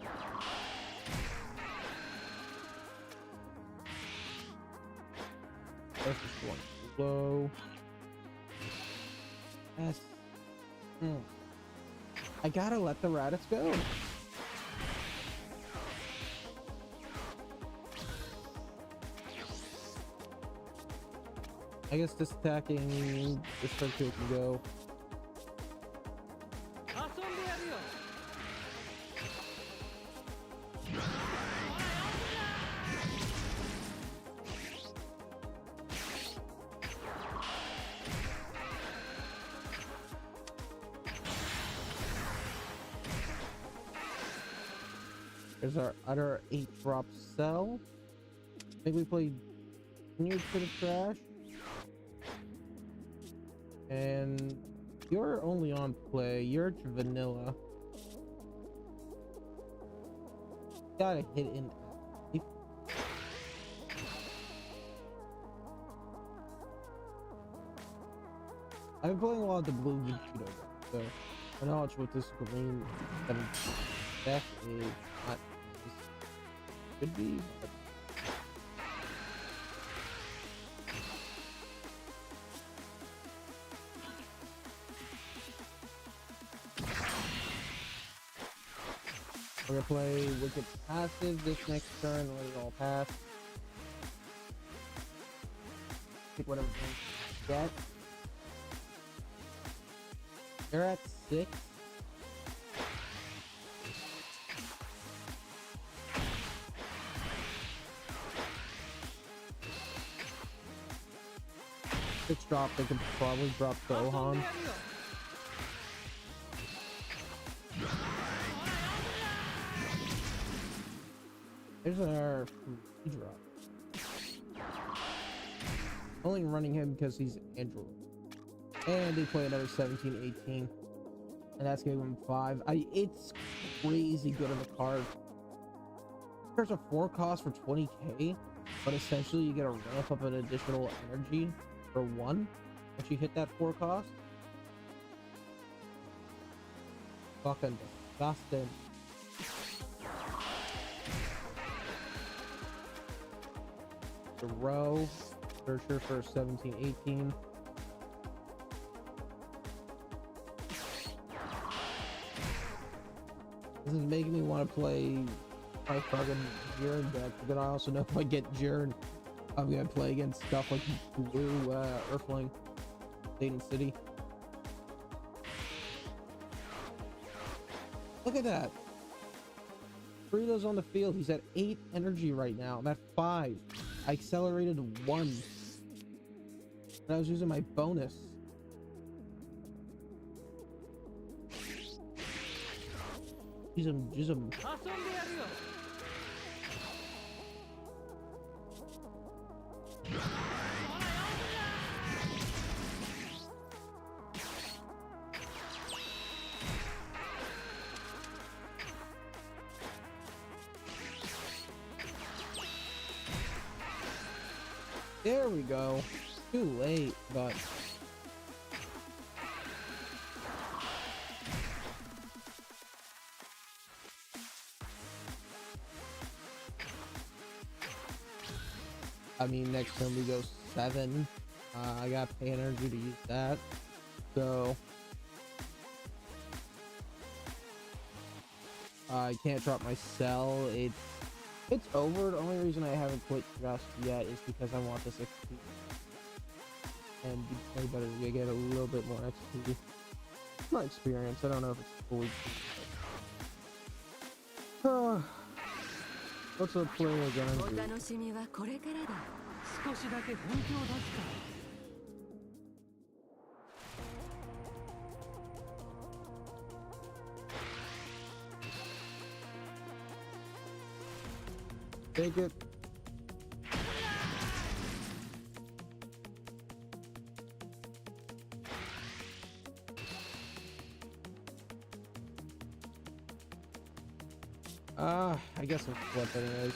That's just one low. Yes. I gotta let the Raditz go. I guess this attacking this Hercule can go. There's our other 8-drop cell. I think we played Near to the Trash. And you're only on play. You're vanilla. Gotta hit in. I've been playing a lot of the blue Vegito, so I know what this green deck is not could be. But we're gonna play Wicked Passive this next turn, let it all pass. Pick whatever you get. They're at 6. Six drop, they could probably drop the Ohan. There's our drop. Only running him because he's Android. And they play another 17-18. And that's giving him 5. It's crazy good on the card. There's a 4 cost for 20k, but essentially you get a ramp up an additional energy for 1 once you hit that 4 cost. Fucking disgusting. The row searcher for 17-18. This is making me want to play my fucking Jiren deck, but then I also know if I get Jiren, I'm gonna play against stuff like Blue Earthling, Dayton City. Look at that. Burrito's on the field. He's at 8 energy right now. I'm at 5. I accelerated 1. And I was using my bonus. Use him, use him. There we go. Too late, but I mean, next turn we go 7. I got pay energy to use that, so I can't drop my cell. It's over. The only reason I haven't quit just yet is because I want this XP and be better to get a little bit more XP. Not experience. I don't know if it's fully. What's a player gonna do? お楽しみはこれからだ。少しだけ本気を出すか。Take it. I guess I'll flip anyways.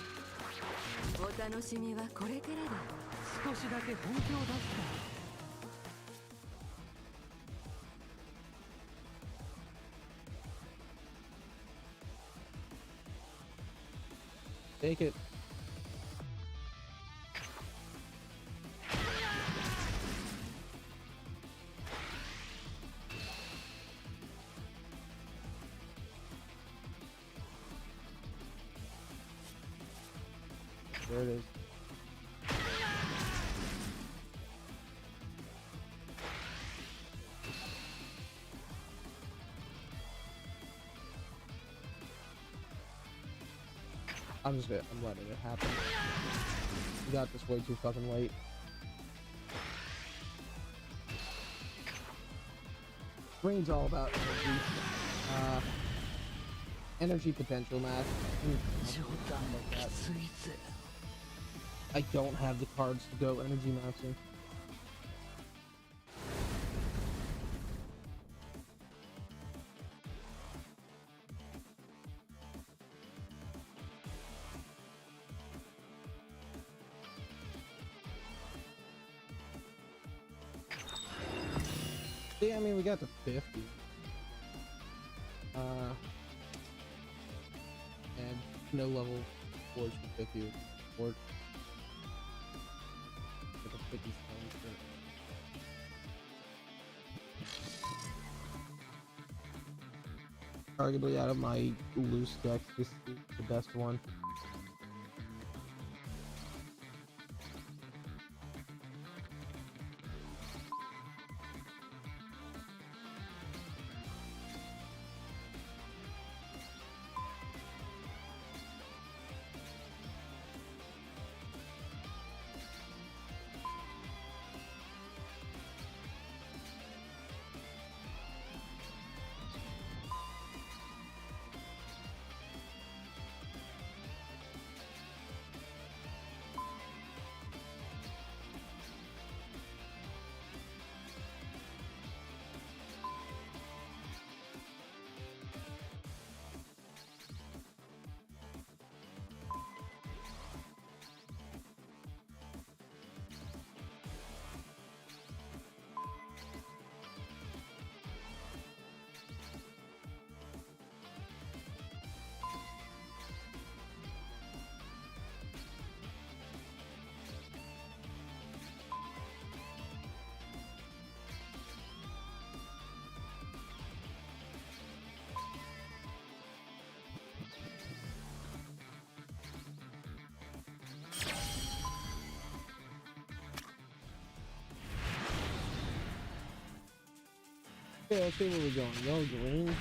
お楽しみはこれからだ。少しだけ本気を出すか。Take it. There it is. I'm letting it happen. We got this way too fucking late. Rain's all about energy. energy potential match. I don't have the cards to go energy maxing. Yeah, I mean, we got the 50. And no level forge for 50 forge. Like a 50 stone. Arguably, out of my loose decks, this is the best one. Okay, let's see where we're going. Yellow, green.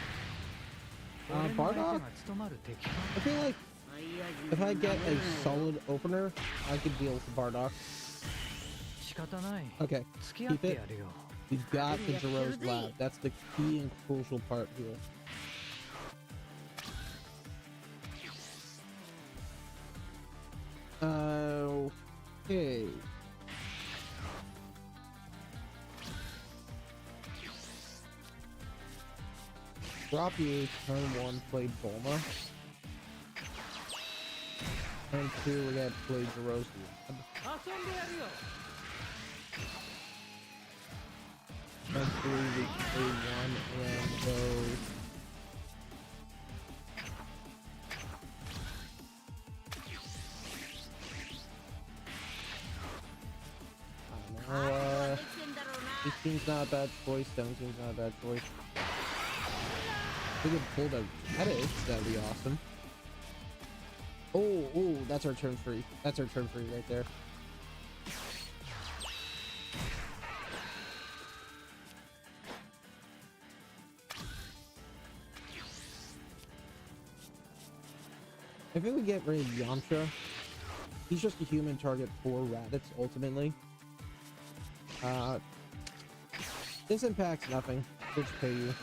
Bardock? I feel like if I get a solid opener, I could deal with the Bardock. Okay, keep it. We've got the Zero's Lab. That's the key and crucial part here. Okay. Drop you, turn 1, played Bulma. Turn 2, we got played Zero's Lab. Turn 3, we played 1 and go. I don't know, 18's not a bad choice, 17's not a bad choice. We could pull the edit, that'd be awesome. Oh, that's our turn 3. That's our turn 3 right there. If we would get rid of Yamcha, he's just a human target for Raditz ultimately. This impacts nothing. We'll just pay you.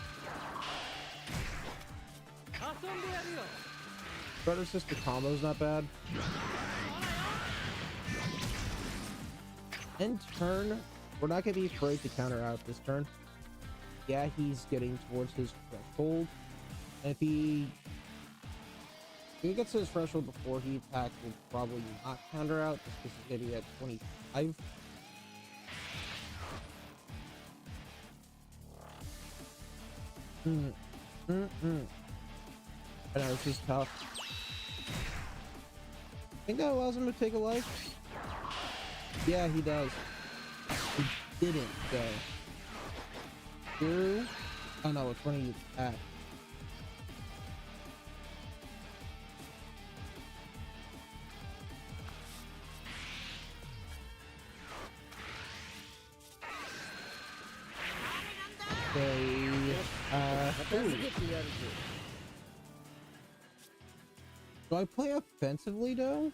Brother sister combo's not bad. In turn, we're not gonna be afraid to counter out this turn. Yeah, he's getting towards his threshold. And if he gets to his threshold before he attacks, we'll probably not counter out just because he's gonna be at 25. I know this is tough. I think that allows him to take a life. Yeah, he does. He didn't go through. Oh no, it's when he attacked. Okay, do I play offensively though?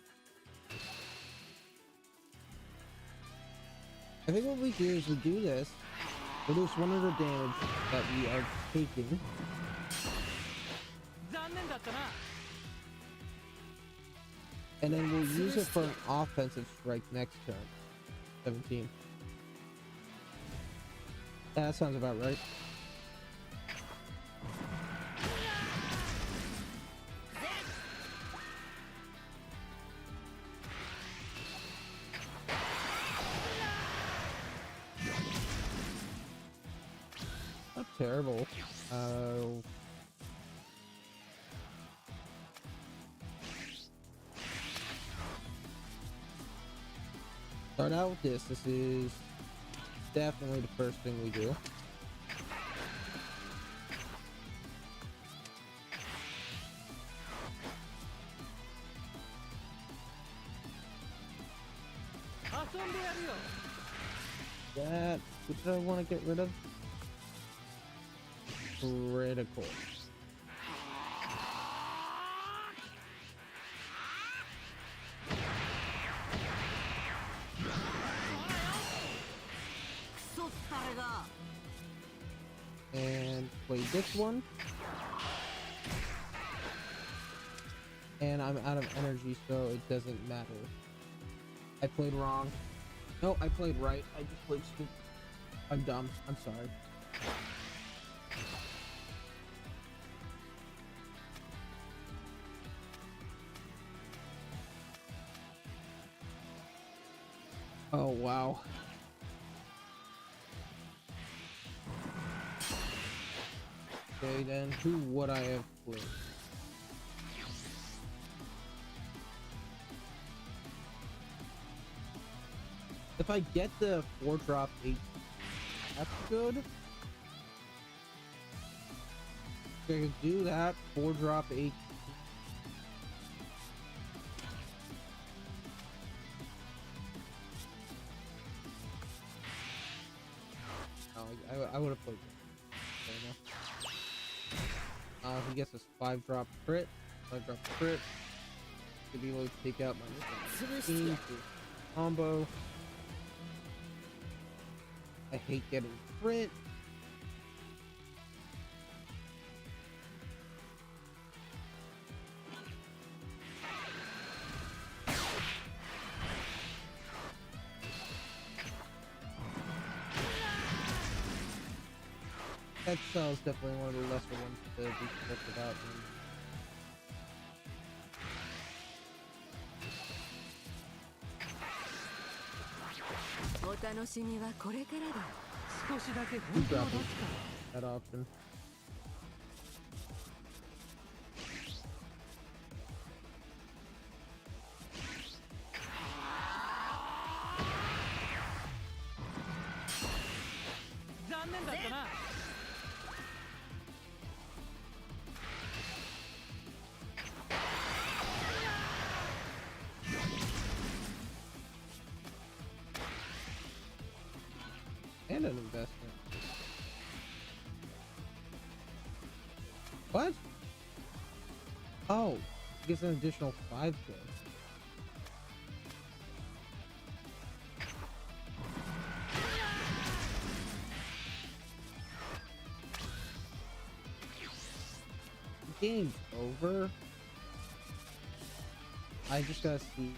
I think what we do is we do this, reduce 100 damage that we are taking. And then we'll use it for an offensive strike next turn. 17. Yeah, that sounds about right. Not terrible. Start out with this. This is definitely the first thing we do. That, what did I want to get rid of? Critical. And play this one. And I'm out of energy, so it doesn't matter. I played wrong. No, I played right. I just played stupid. I'm dumb. I'm sorry. Oh, wow. Okay, then who would I have played? If I get the 4-drop 8, that's good. I could do that. 4-drop 8. Oh, I would have played that. He gets us 5-drop crit. 5-drop crit. Could be able to take out my combo. I hate getting crit. That cell is definitely one of the lesser ones to be correct about. お楽しみはこれからだ。少しだけ Who dropped that option? And an investment. What? Oh, he gets an additional 5K. Game's over. I just gotta see.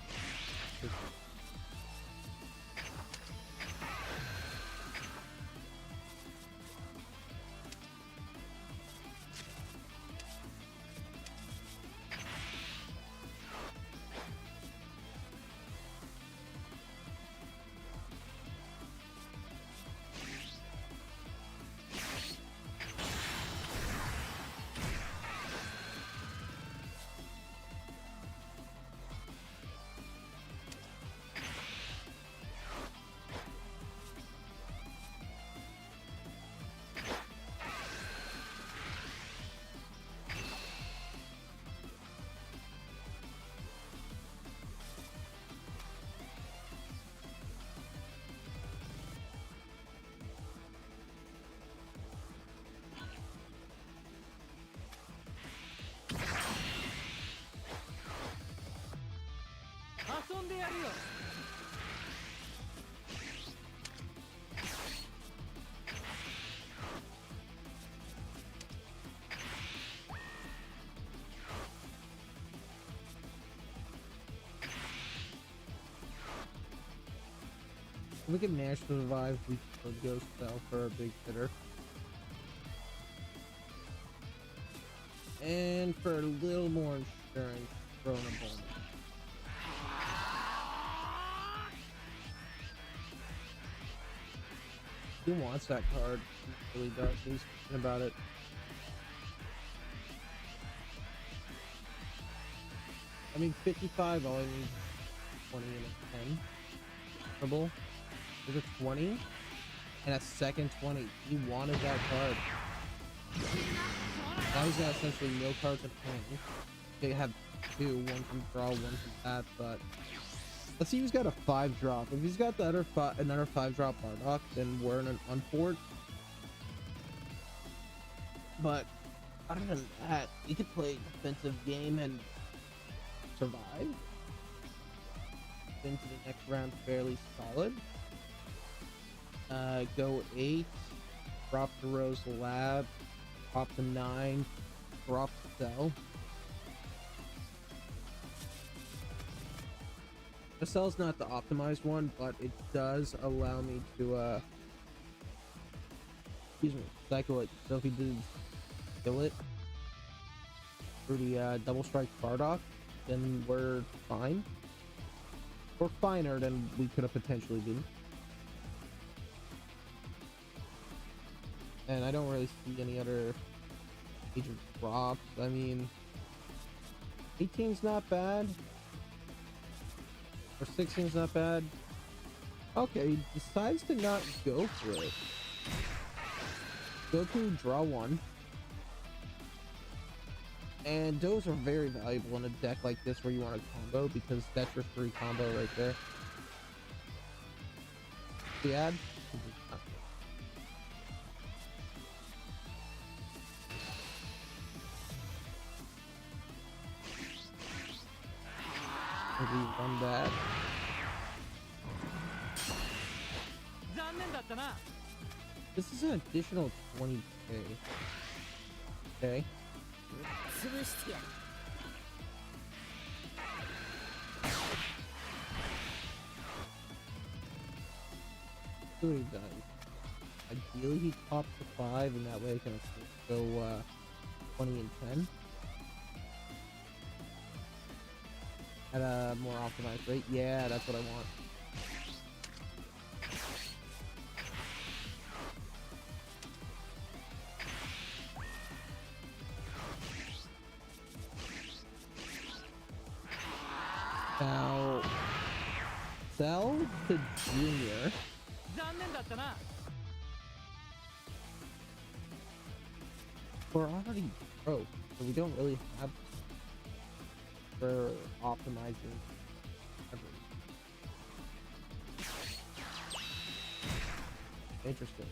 If we can manage to survive, we could go sell for a big hitter. And for a little more insurance, throw in a bonus. He wants that card. He really does. He's thinking about it. I mean, 55, all I need is 20 and a 10. Double. There's a 20 and a second 20. He wanted that card. Now he's got essentially no cards in hand. They have two, one from draw, one from that, but let's see if he's got a 5 drop. If he's got the other another 5 drop Bardock, then we're in an unfort. But other than that, he could play a defensive game and survive into the next round fairly solid. Go 8, drop the Rose Lab, drop the 9, drop the Cell. The Cell's not the optimized one, but it does allow me to excuse me, cycle it. So if he did kill it through the double strike Bardock, then we're fine. We're finer than we could have potentially been. And I don't really see any other major drops. I mean, 18's not bad. Or 16's not bad. Okay, he decides to not go for it. Goku, draw 1. And those are very valuable in a deck like this where you want a combo, because that's your free combo right there. The ad? Maybe run that. This is an additional 20k. Okay. So he does. Ideally he pops the 5 and that way I can go 20 and 10. At a more optimized rate. Yeah, that's what I want. Now, Cell to Junior. We're already broke, so we don't really have for optimizing everything. Interesting.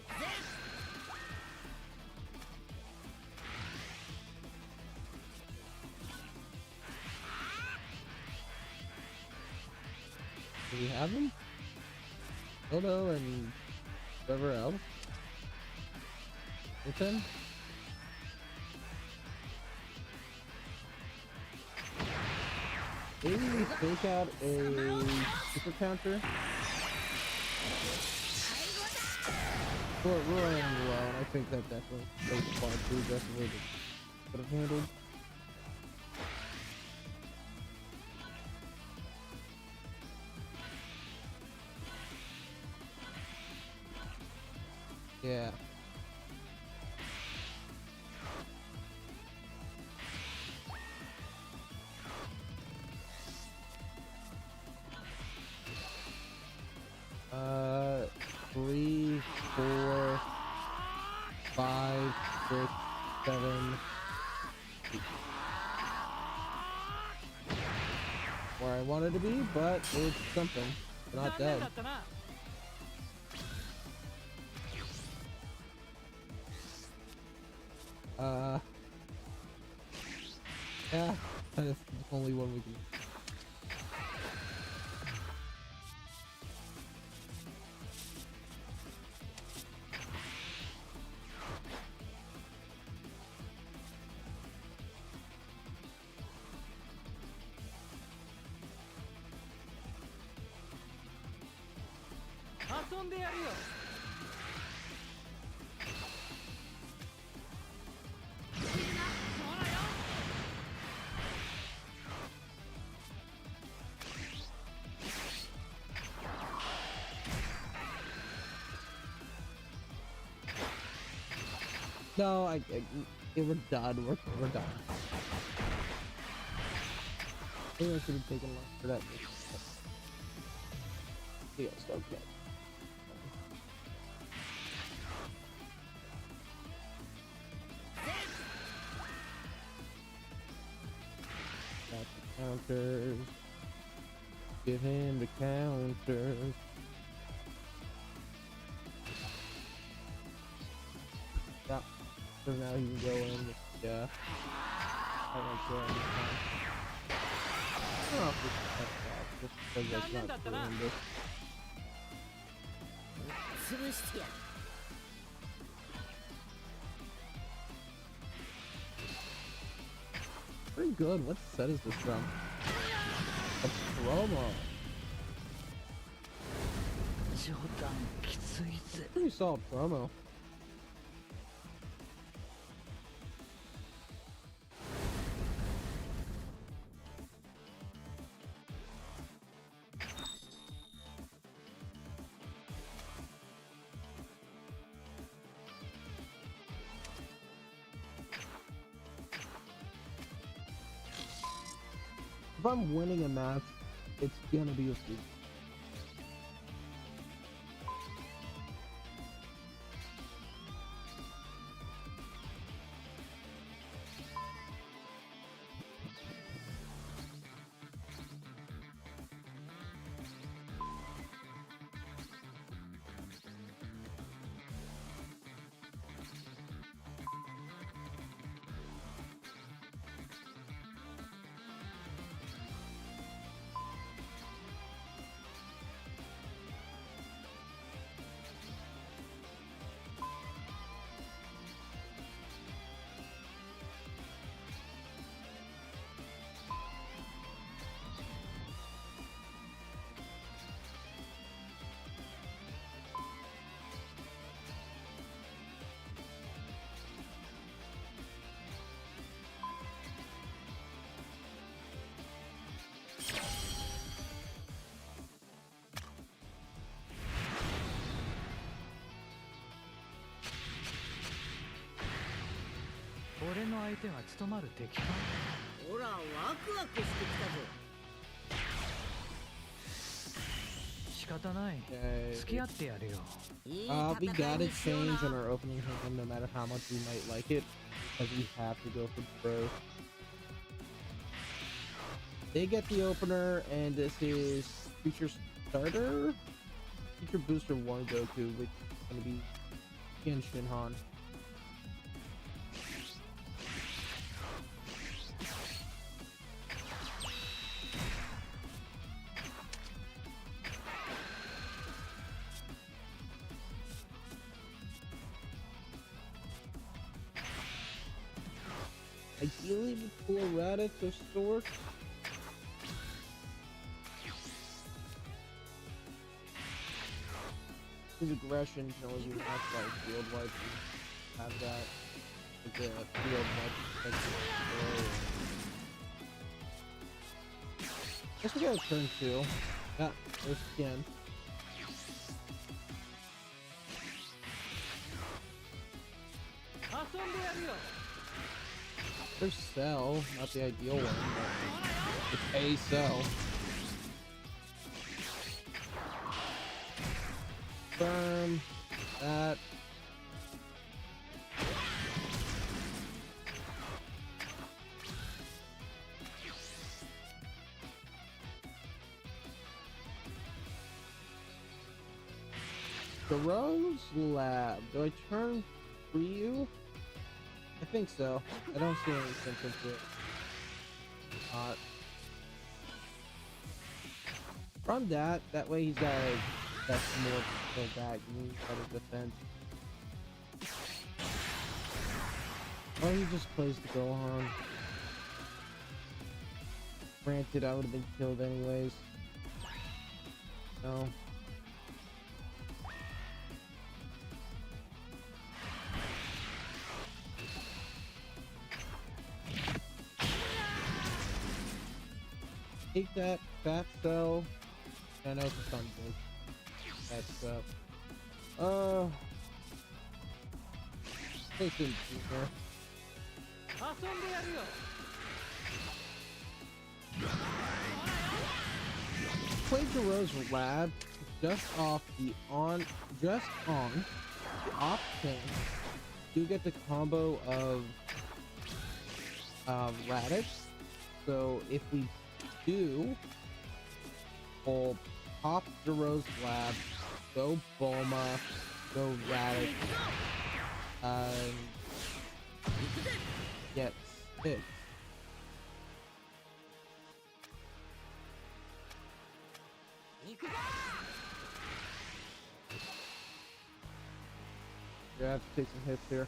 Do we have them? Odo and whoever else? Ethan? Maybe we fake out a super counter. We're running low, and I think that definitely goes far too aggressively to could have handled. Yeah. Three, 4, 5, 6, 7, 8. Where I wanted to be, but it's something. It's not dead. Yeah, that's the only one we can. 遊んでやるよ。 No, we're done. We're done. Maybe I should have taken long for that. Yeah, stop that. Got the counters. Give him the counters. Yeah. So now he can go in with yeah. I like that. I don't know if this is that just because that's not doing this. 潰してやる。 Pretty good. What set is this from? A promo. 冗談きついぜ。 Pretty solid promo. If I'm winning a match, it's gonna be a sweep.俺の相手は務まる敵か。ほらワクワクしてきたぞ。仕方ない。 Okay. 付き合ってやるよ。 We gotta change on our opening hand no matter how much we might like it, because we have to go for pro. They get the opener, and this is Future Starter? Future Booster 1 Goku, which is gonna be Tien Shinhan. Ideally, we pull a Raditz or Stork. His aggression can only be matched by field wipe. Have that with the field wipe. Guess we got a turn 2. Yeah, there's again. There's Cell, not the ideal one, but it's a Cell. Burn that. Garro's Lab. Do I turn for you? I think so. I don't see any sense into it. From that way he's got like that's more to go back and he's got a defense. Or he just plays the Gohan. Granted, I would have been killed anyways. No. Take that fat cell. I know it's a sun big. That stuff. Place in here. Plagiaro's lab just on the off chance you get the combo of Radish. So if we do, we'll pop Zero's lab, go Bulma, go Radish, and get 6. Yeah, I have to take some hits here.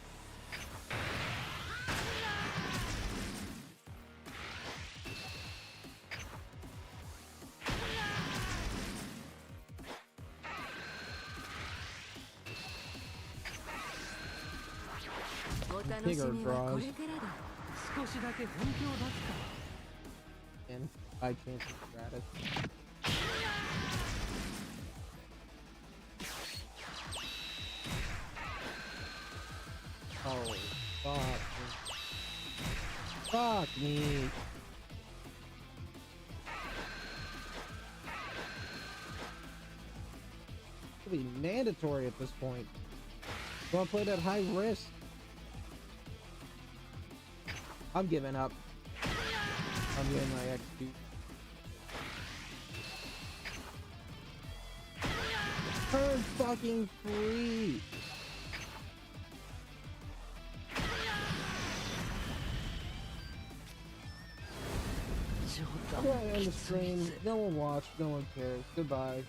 Bigger draws. And by chance it's Raditz. Oh, fuck me. Fuck me. It'll be mandatory at this point. Don't play that high risk. I'm giving up. I'm getting my XP. Turn fucking free. Yeah, I end the stream. No one watched. No one cares. Goodbye.